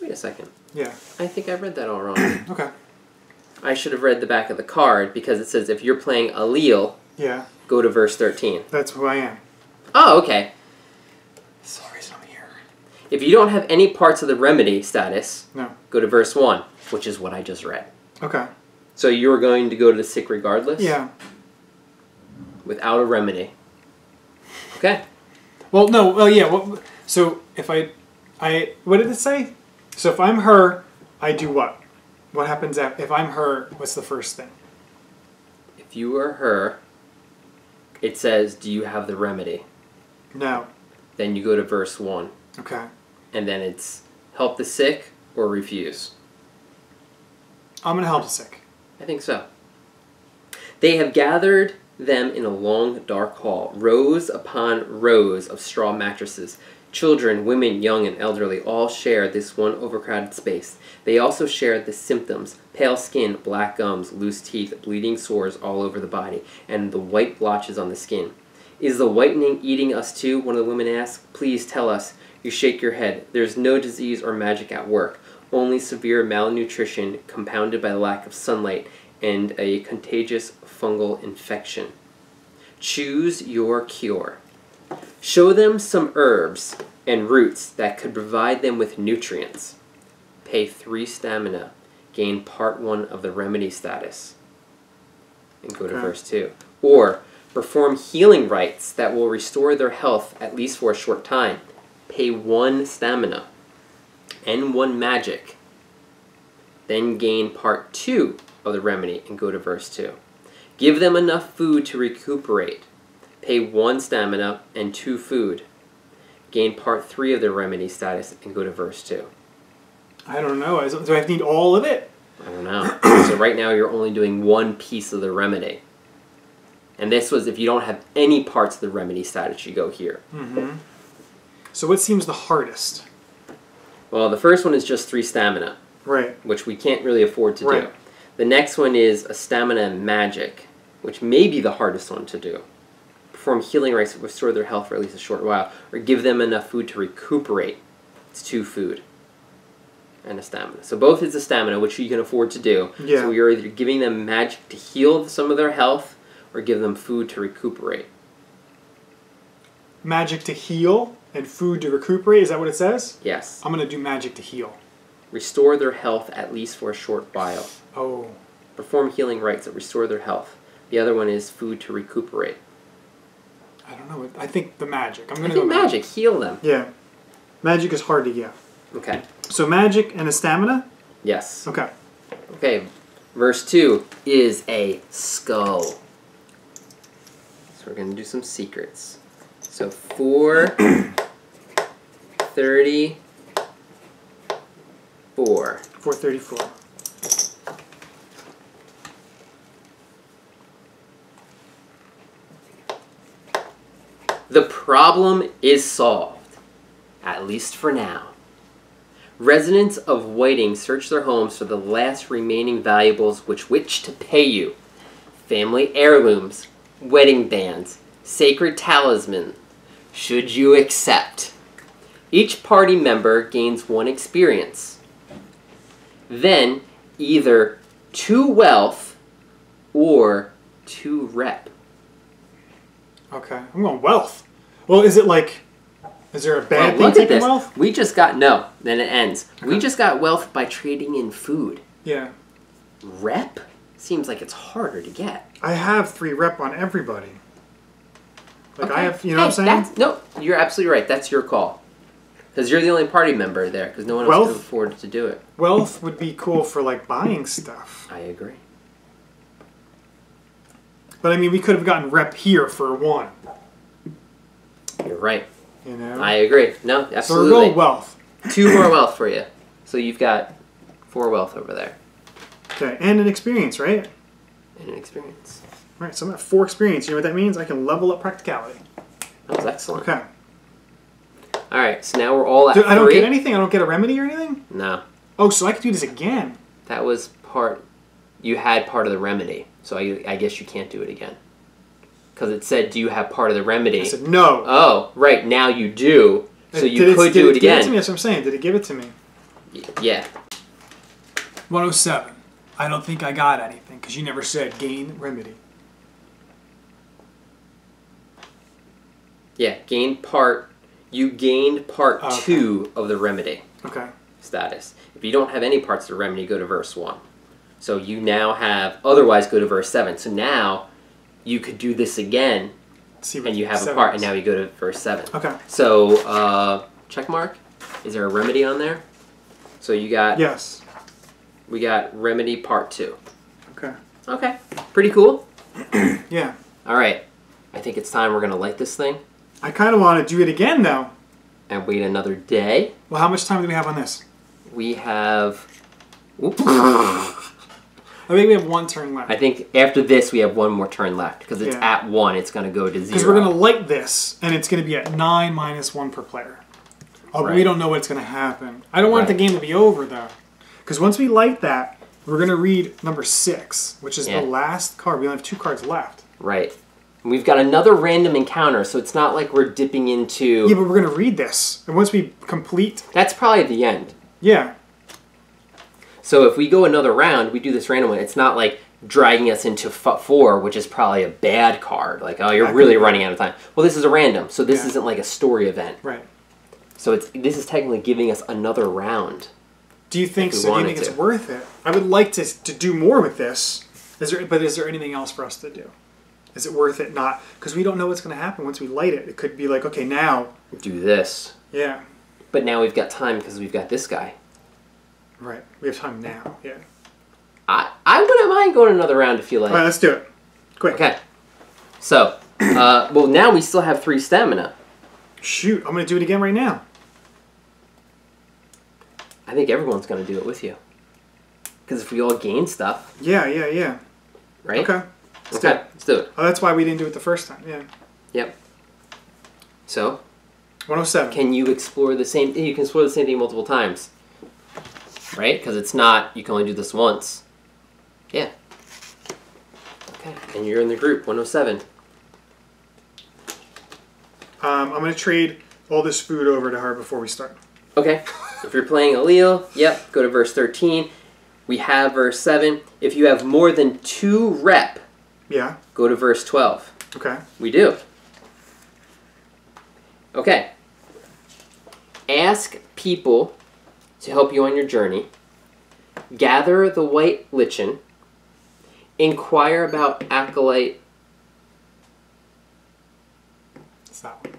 Wait a second. Yeah. I think I read that all wrong. Okay. I should have read the back of the card, because it says if you're playing Allele, yeah, go to verse 13. That's who I am. Oh, okay. Sorry, I'm here. If you don't have any parts of the remedy status, no, go to verse 1, which is what I just read. Okay. So you're going to go to the sick regardless? Yeah. Without a remedy. Okay. Well, no, well, yeah. Well, so if I, what did it say? So if I'm her, I do what? What happens if I'm her? What's the first thing? If you are her, it says, do you have the remedy? No. Then you go to verse 1. Okay. And then it's help the sick or refuse. I'm going to help the sick. I think so. They have gathered them in a long, dark hall, rows upon rows of straw mattresses. Children, women, young, and elderly all share this one overcrowded space. They also share the symptoms: pale skin, black gums, loose teeth, bleeding sores all over the body, and the white blotches on the skin. Is the whitening eating us too? One of the women asks. Please tell us. You shake your head. There's no disease or magic at work. Only severe malnutrition compounded by the lack of sunlight and a contagious fungal infection. Choose your cure. Show them some herbs and roots that could provide them with nutrients. Pay 3 stamina. Gain part 1 of the remedy status. And go to verse 2. Or perform healing rites that will restore their health at least for a short time. Pay 1 stamina. And 1 magic. Then gain part 2 of the remedy and go to verse 2. Give them enough food to recuperate. Pay 1 stamina and 2 food. Gain part 3 of the remedy status and go to verse 2. I don't know. Do I need all of it? I don't know. So right now you're only doing 1 piece of the remedy. And this was if you don't have any parts of the remedy status, you go here. Mm-hmm. So what seems the hardest? Well, the first one is just 3 stamina. Right. Which we can't really afford to do. The next one is a stamina and magic, which may be the hardest one to do. Perform healing rites that restore their health for at least a short while, or give them enough food to recuperate. It's 2 food and a stamina. So both is a stamina, which you can afford to do. Yeah. So you're either giving them magic to heal some of their health, or give them food to recuperate. Magic to heal and food to recuperate. Is that what it says? Yes. I'm going to do magic to heal. Restore their health at least for a short while. Oh. Perform healing rites that restore their health. The other one is food to recuperate. I don't know. I think the magic. I'm going I to think go magic. Heal them. Yeah. Magic is hard to get. Okay. So magic and a stamina? Yes. Okay. Okay. Verse 2 is a skull. So we're going to do some secrets. So 434. 434. The problem is solved, at least for now. Residents of Whiting search their homes for the last remaining valuables which to pay you. Family heirlooms, wedding bands, sacred talisman. Should you accept? Each party member gains 1 experience. Then, either 2 wealth or 2 rep. Okay. I'm going wealth. Well, is it like... Is there a bad thing taking wealth? We just got... No, then it ends. Okay. We just got wealth by trading in food. Yeah. Rep? Seems like it's harder to get. I have 3 rep on everybody. Like Okay. I have... You know what I'm saying? No, you're absolutely right. That's your call. Because you're the only party member there. Because no one else could afford to do it. Wealth would be cool for like buying stuff. I agree. But I mean, we could have gotten rep here for 1. You're right. You know? I agree. No, absolutely. So we're going wealth. 2 more wealth for you. So you've got 4 wealth over there. Okay, and an experience, right? And an experience. All right, so I'm at 4 experience. You know what that means? I can level up practicality. That was excellent. Okay. All right, so now we're all at 3. I don't get anything? I don't get a remedy or anything? No. Oh, so I could do this again. That was part... You had part of the remedy. So I guess you can't do it again. Because it said, do you have part of the remedy? I said, no. Oh, right, now you do. So you could do it again. Did it give it to me? That's what I'm saying. Did it give it to me? Yeah. 107. I don't think I got anything, because you never said gain remedy. Yeah, gain part... You gained part 2 of the remedy. Okay. Status. If you don't have any parts of the remedy, go to verse 1. So you now have... Otherwise, go to verse 7. So now... You could do this again, and you have a part, and now you go to verse 7. Okay. So, check mark. Is there a remedy on there? So you got... Yes. We got remedy part 2. Okay. Okay. Pretty cool. Yeah. All right. I think it's time we're going to light this thing. I kind of want to do it again, though. And wait another day. Well, how much time do we have on this? We have... Oops. I think we have 1 turn left. I think after this we have 1 more turn left. Because it's at 1, it's going to go to 0. Because we're going to light this, and it's going to be at 9 minus 1 per player. Oh, but we don't know what's going to happen. I don't want the game to be over, though. Because once we light that, we're going to read number 6, which is the last card. We only have 2 cards left. Right. We've got another random encounter, so it's not like we're dipping into... Yeah, but we're going to read this. And once we complete... That's probably at the end. Yeah. So if we go another round, we do this random one. It's not like dragging us into 4, which is probably a bad card. Like, oh, you're really running out of time. Well, this is a random, so this isn't like a story event. Right. So this is technically giving us another round. Do you think so? Do you think it's worth it? I would like to do more with this. But is there anything else for us to do? Is it worth it? Not because we don't know what's going to happen once we light it. It could be like, okay, now do this. Yeah. But now we've got time because we've got this guy. Right. We have time now. Yeah. I wouldn't mind going another round if you like. All right, let's do it. Quick. Okay. So, well, now we still have 3 stamina. Shoot, I'm going to do it again right now. I think everyone's going to do it with you. Because if we all gain stuff... Yeah. Right? Okay. Let's do it. Oh, that's why we didn't do it the first time, yeah. Yep. So... 107. Can you explore the same... You can explore the same thing multiple times. Right? Because it's not... You can only do this once. Yeah. Okay. And you're in the group, 107. I'm going to trade all this food over to her before we start. Okay. If you're playing Allele, yep, go to verse 13. We have verse 7. If you have more than 2 rep, Yeah. Go to verse 12. Okay. We do. Okay. Ask people to help you on your journey. Gather the white lichen. Inquire about acolyte. It's that one.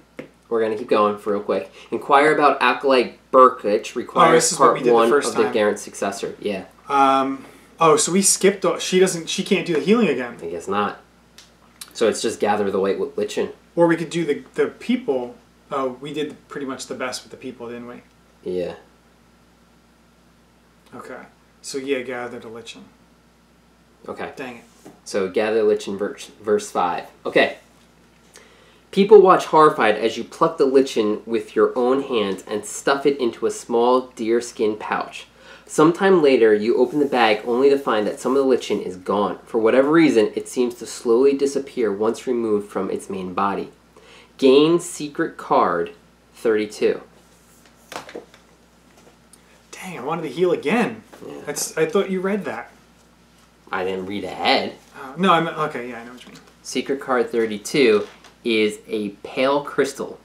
We're going to keep going for real quick. Inquire about acolyte Burkich. Requires part 1 of the Garrett successor. Yeah. Oh, so we skipped. She can't do the healing again. I guess not. So it's just gather the white lichen. Or we could do the people. Oh, we did pretty much the best with the people, didn't we? Yeah. Okay. So yeah, gather the lichen. Okay. Dang it. So gather the lichen, verse 5. Okay. People watch horrified as you pluck the lichen with your own hands and stuff it into a small deerskin pouch. Sometime later, you open the bag only to find that some of the lichen is gone. For whatever reason, it seems to slowly disappear once removed from its main body. Gain secret card 32. Dang, I wanted to heal again. Yeah. I thought you read that. I didn't read ahead. No, I meant, okay, yeah, I know what you mean. Secret card 32 is a pale crystal.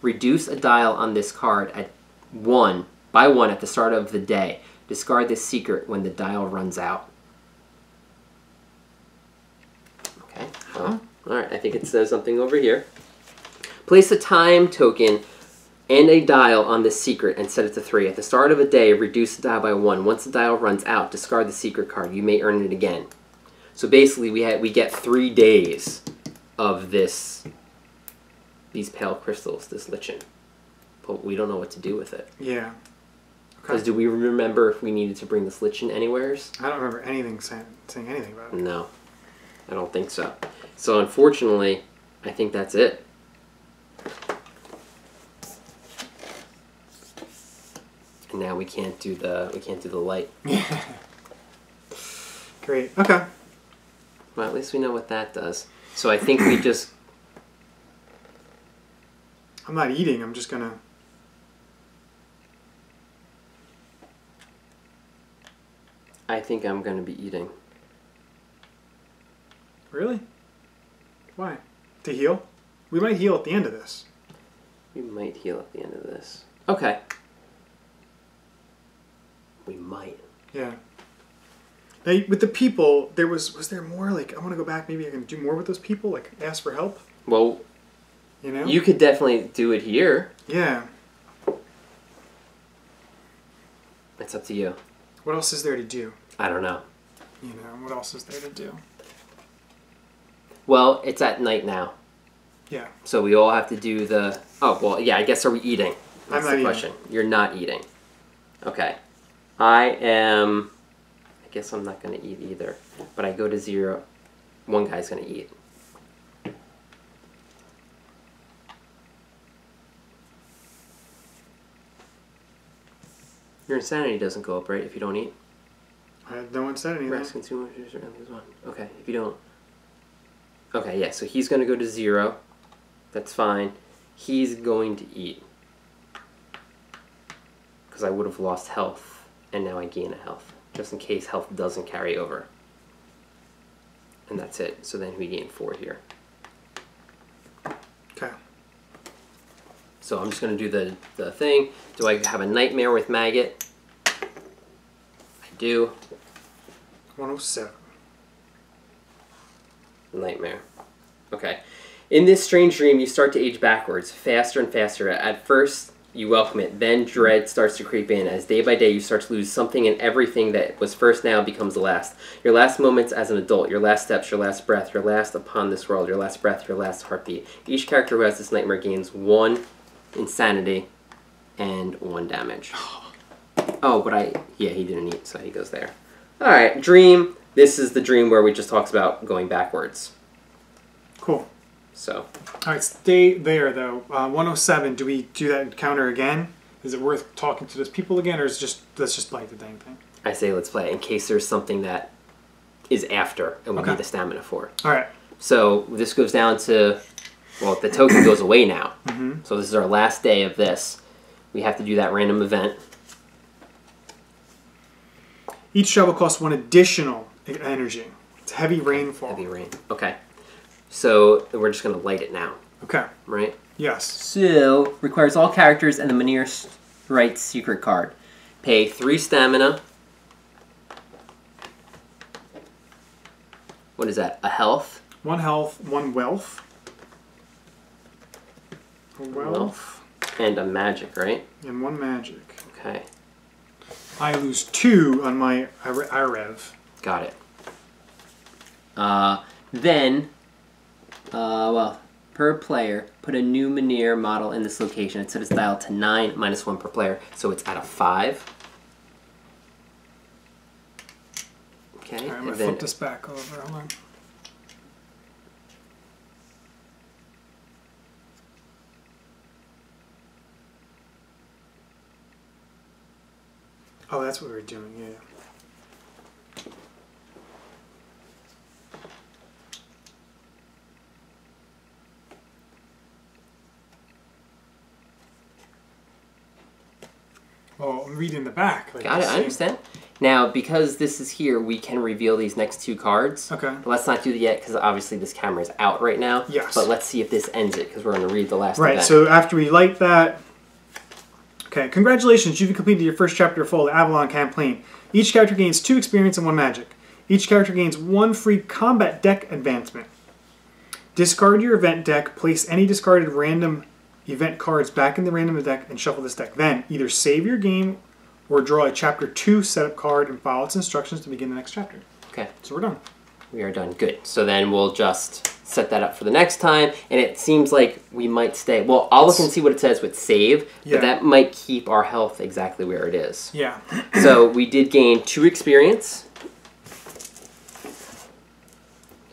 Reduce a dial on this card at 1 by 1 at the start of the day. Discard this secret when the dial runs out. Okay. Well, all right. I think it says something over here. Place a time token and a dial on this secret and set it to 3. At the start of a day, reduce the dial by 1. Once the dial runs out, discard the secret card. You may earn it again. So basically, we get 3 days of these pale crystals, this lichen. But we don't know what to do with it. Yeah. Because do we remember if we needed to bring this lichen anywheres? I don't remember anything saying anything about it. No. I don't think so. So unfortunately, I think that's it. And now we can't do the light. Great. Okay. Well, at least we know what that does. So I think we just... I'm not eating. I'm just gonna... I think I'm going to be eating. Really? Why? To heal? We might heal at the end of this. We might heal at the end of this. Okay. We might. Yeah. Now, with the people, was there more? Like, I want to go back. Maybe I can do more with those people. Like, ask for help. Well, you know, you could definitely do it here. Yeah. It's up to you. What else is there to do? I don't know. You know, what else is there to do? Well, it's at night now. Yeah. So we all have to do the... Oh, well, yeah, I guess are we eating? That's I'm not the eating. question. You're not eating. Okay. I am... I guess I'm not going to eat either. But I go to 0. One guy's going to eat. Your insanity doesn't go up, right, if you don't eat? No one said anything. Rest consumer okay, if you don't... Okay, yeah, so he's going to go to 0. That's fine. He's going to eat. Because I would have lost health, and now I gain a health. Just in case health doesn't carry over. And that's it. So then we gain 4 here. Okay. So I'm just going to do the thing. Do I have a nightmare with maggot? I do. 107. Nightmare. Okay. In this strange dream, you start to age backwards, faster and faster. At first, you welcome it. Then dread starts to creep in. As day by day, you start to lose something and everything that was first now becomes the last. Your last moments as an adult, your last steps, your last breath, your last upon this world, your last breath, your last heartbeat. Each character who has this nightmare gains 1 insanity and 1 damage. Oh, but yeah, he didn't eat, so he goes there. Alright, dream. This is the dream where we just talked about going backwards. Cool. So. Alright, stay there though. 107, do we do that encounter again? Is it worth talking to those people again, or is let's just play the dang thing? I say let's play in case there's something that is after and we need the stamina for. Alright. So this goes down to, well, the token goes away now. So this is our last day of this. We have to do that random event. Each shovel costs 1 additional energy. It's heavy rainfall. Heavy rain. Okay. So we're just going to light it now. Okay. Right? Yes. So, requires all characters and the Mynir Rite secret card. Pay 3 stamina. What is that? A health? 1 health, 1 wealth. A wealth. And a magic, right? And 1 magic. Okay. I lose 2 on my Irev. Got it. Then, well, per player, put a new Mynir model in this location and set its dial to 9, -1 per player, so it's at a 5. Okay. Alright, I'm going to flip this back over. Hold on. Oh, that's what we were doing, yeah. Oh, I'm reading the back. Like Got it, I understand. Now, because this is here, we can reveal these next 2 cards. Okay. But let's not do that yet, because obviously this camera is out right now. Yes. But let's see if this ends it, because we're going to read the last Right, event. so after we light that... Okay, congratulations, you've completed your first chapter of Fall of Avalon campaign. Each character gains 2 experience and 1 magic. Each character gains 1 free combat deck advancement. Discard your event deck, place any discarded random event cards back in the random deck, and shuffle this deck. Then, either save your game or draw a Chapter 2 setup card and follow its instructions to begin the next chapter. Okay. So we're done. We are done. Good. So then we'll just set that up for the next time, and it seems like we might stay. Well, I'll look and see what it says with save, but that might keep our health exactly where it is. Yeah. So we did gain 2 experience.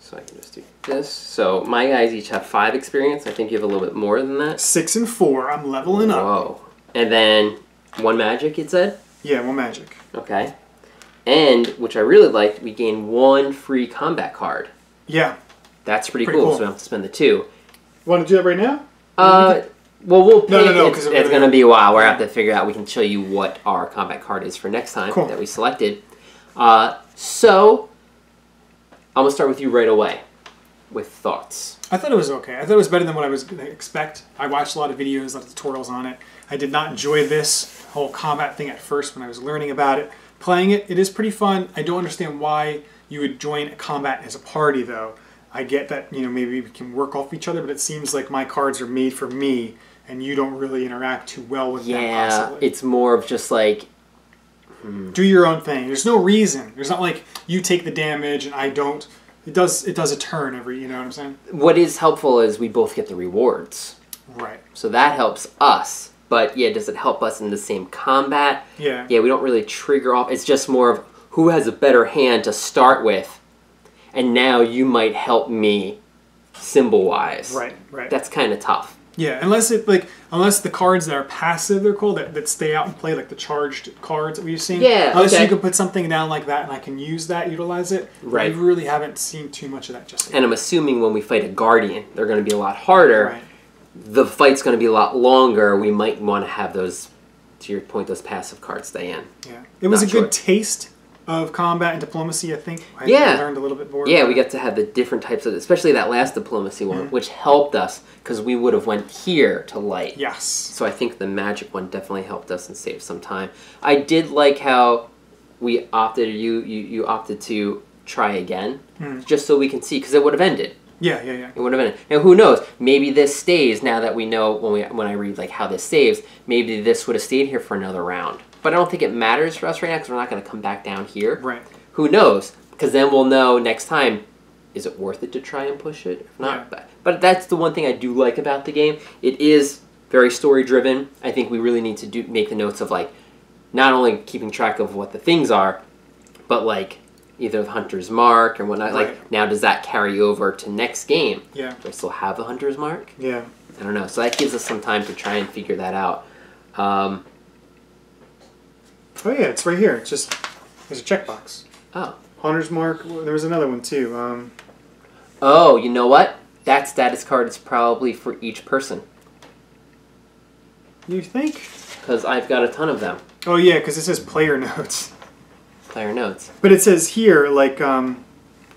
So I can just do this. So my guys each have 5 experience. I think you have a little bit more than that. 6 and 4. I'm leveling up. Whoa. And then 1 magic, it said? Yeah, 1 magic. Okay. And, which I really liked, we gain 1 free combat card. Yeah. That's pretty cool, so we don't have to spend the 2. Want to do that right now? Well, we'll pay. No, it's going to be a while. We're going to have to figure out. We can show you what our combat card is for next time that we selected. So, I'm going to start with you right away with thoughts. I thought it was okay. I thought it was better than what I was going to expect. I watched a lot of videos, a lot of tutorials on it. I did not enjoy this whole combat thing at first when I was learning about it. Playing it, it is pretty fun. I don't understand why you would join a combat as a party, though. I get that, you know, maybe we can work off each other, but it seems like my cards are made for me, and you don't really interact too well with them, possibly. It's more of just like... Do your own thing. There's no reason. There's not like you take the damage and I don't. It does a turn every, you know what I'm saying? What is helpful is we both get the rewards. Right. So that helps us. But yeah, does it help us in the same combat? Yeah. Yeah, we don't really trigger off. It's just more of who has a better hand to start with. And now you might help me symbol-wise. Right, right. That's kind of tough. Yeah, unless the cards that are passive, they're called, that stay out and play, like the charged cards that we've seen. Yeah, unless you can put something down like that and I can use that, utilize it. Right. I really haven't seen too much of that just yet. And I'm assuming when we fight a guardian, they're going to be a lot harder. Right. The fight's going to be a lot longer. We might want to have those, to your point, those passive cards stay in. Yeah. It was a good taste of combat and diplomacy, I think. I learned a little bit more. Yeah, we got to have the different types of, especially that last diplomacy one, which helped us because we would have went here to light. Yes. So I think the magic one definitely helped us and saved some time. I did like how we opted, you opted to try again, just so we can see, because it would have ended. Yeah. It would have ended. Now who knows? Maybe this stays. Now that we know when I read like how this saves, maybe this would have stayed here for another round. But I don't think it matters for us right now because we're not going to come back down here. Right. Who knows? Because then we'll know next time, is it worth it to try and push it? If not, but that's the one thing I do like about the game. It is very story driven. I think we really need to make the notes of like, not only keeping track of what the things are, but like either the Hunter's Mark or whatnot. Right. Like now, does that carry over to next game? Yeah. Do I still have the Hunter's Mark? Yeah. I don't know. So that gives us some time to try and figure that out. Oh yeah, it's right here. It's just, there's a checkbox. Oh. Hunter's Mark. There was another one too. Oh, you know what? That status card is probably for each person. You think? Because I've got a ton of them. Oh yeah, because it says player notes. Player notes. But it says here, like,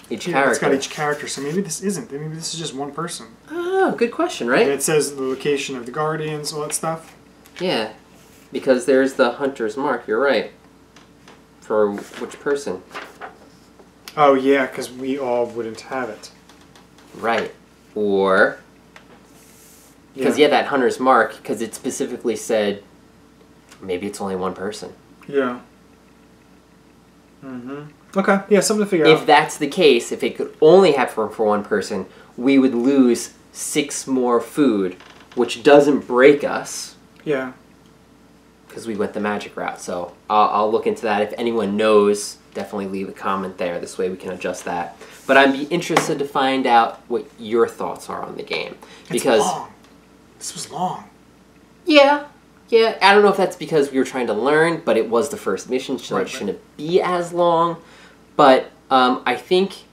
Each character. It's got each character, so maybe this isn't. Maybe this is just one person. Oh, good question, right? And it says the location of the guardians, all that stuff. Yeah, because there's the hunter's mark. You're right. For which person? Oh yeah, because we all wouldn't have it. Right. Or because that hunter's mark, because it specifically said maybe it's only one person. Yeah. Okay. Yeah, something to figure out. If that's the case, if it could only have for one person, we would lose 6 more food, which doesn't break us. Yeah. Because we went the magic route. So I'll look into that. If anyone knows, definitely leave a comment there. This way we can adjust that. But I'd be interested to find out what your thoughts are on the game. Because it's long. This was long. Yeah. Yeah. I don't know if that's because we were trying to learn, but it was the first mission, so it shouldn't be as long. But I think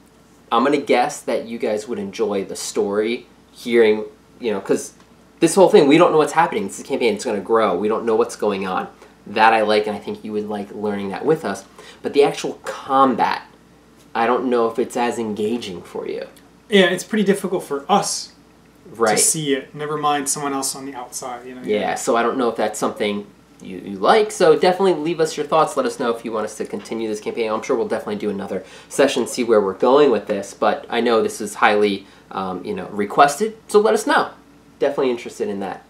I'm going to guess that you guys would enjoy the story, hearing, because this whole thing, we don't know what's happening. It's a campaign. It's going to grow. We don't know what's going on. That I like, and I think you would like learning that with us. But the actual combat, I don't know if it's as engaging for you. Yeah, it's pretty difficult for us to see it. Never mind someone else on the outside. Yeah, so I don't know if that's something you like. So definitely leave us your thoughts. Let us know if you want us to continue this campaign. I'm sure we'll definitely do another session, see where we're going with this. But I know this is highly, requested. So let us know. Definitely interested in that.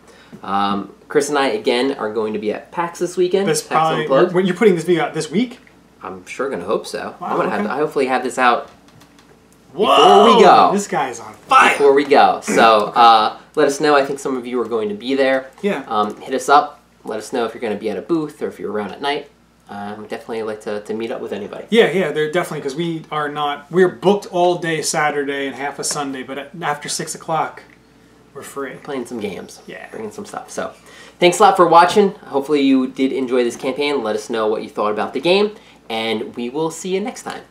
Chris and I, again, are going to be at PAX this weekend. You're putting this video out this week? I'm sure going to hope so. Wow, I hopefully have this out before we go. This guy's on fire. Before we go. So let us know. I think some of you are going to be there. Yeah. Hit us up. Let us know if you're going to be at a booth or if you're around at night. Definitely like to meet up with anybody. Yeah, they're definitely, because we're booked all day Saturday and half a Sunday, but after 6 o'clock, we're free. Playing some games. Yeah. Bringing some stuff. So thanks a lot for watching. Hopefully you did enjoy this campaign. Let us know what you thought about the game, and we will see you next time.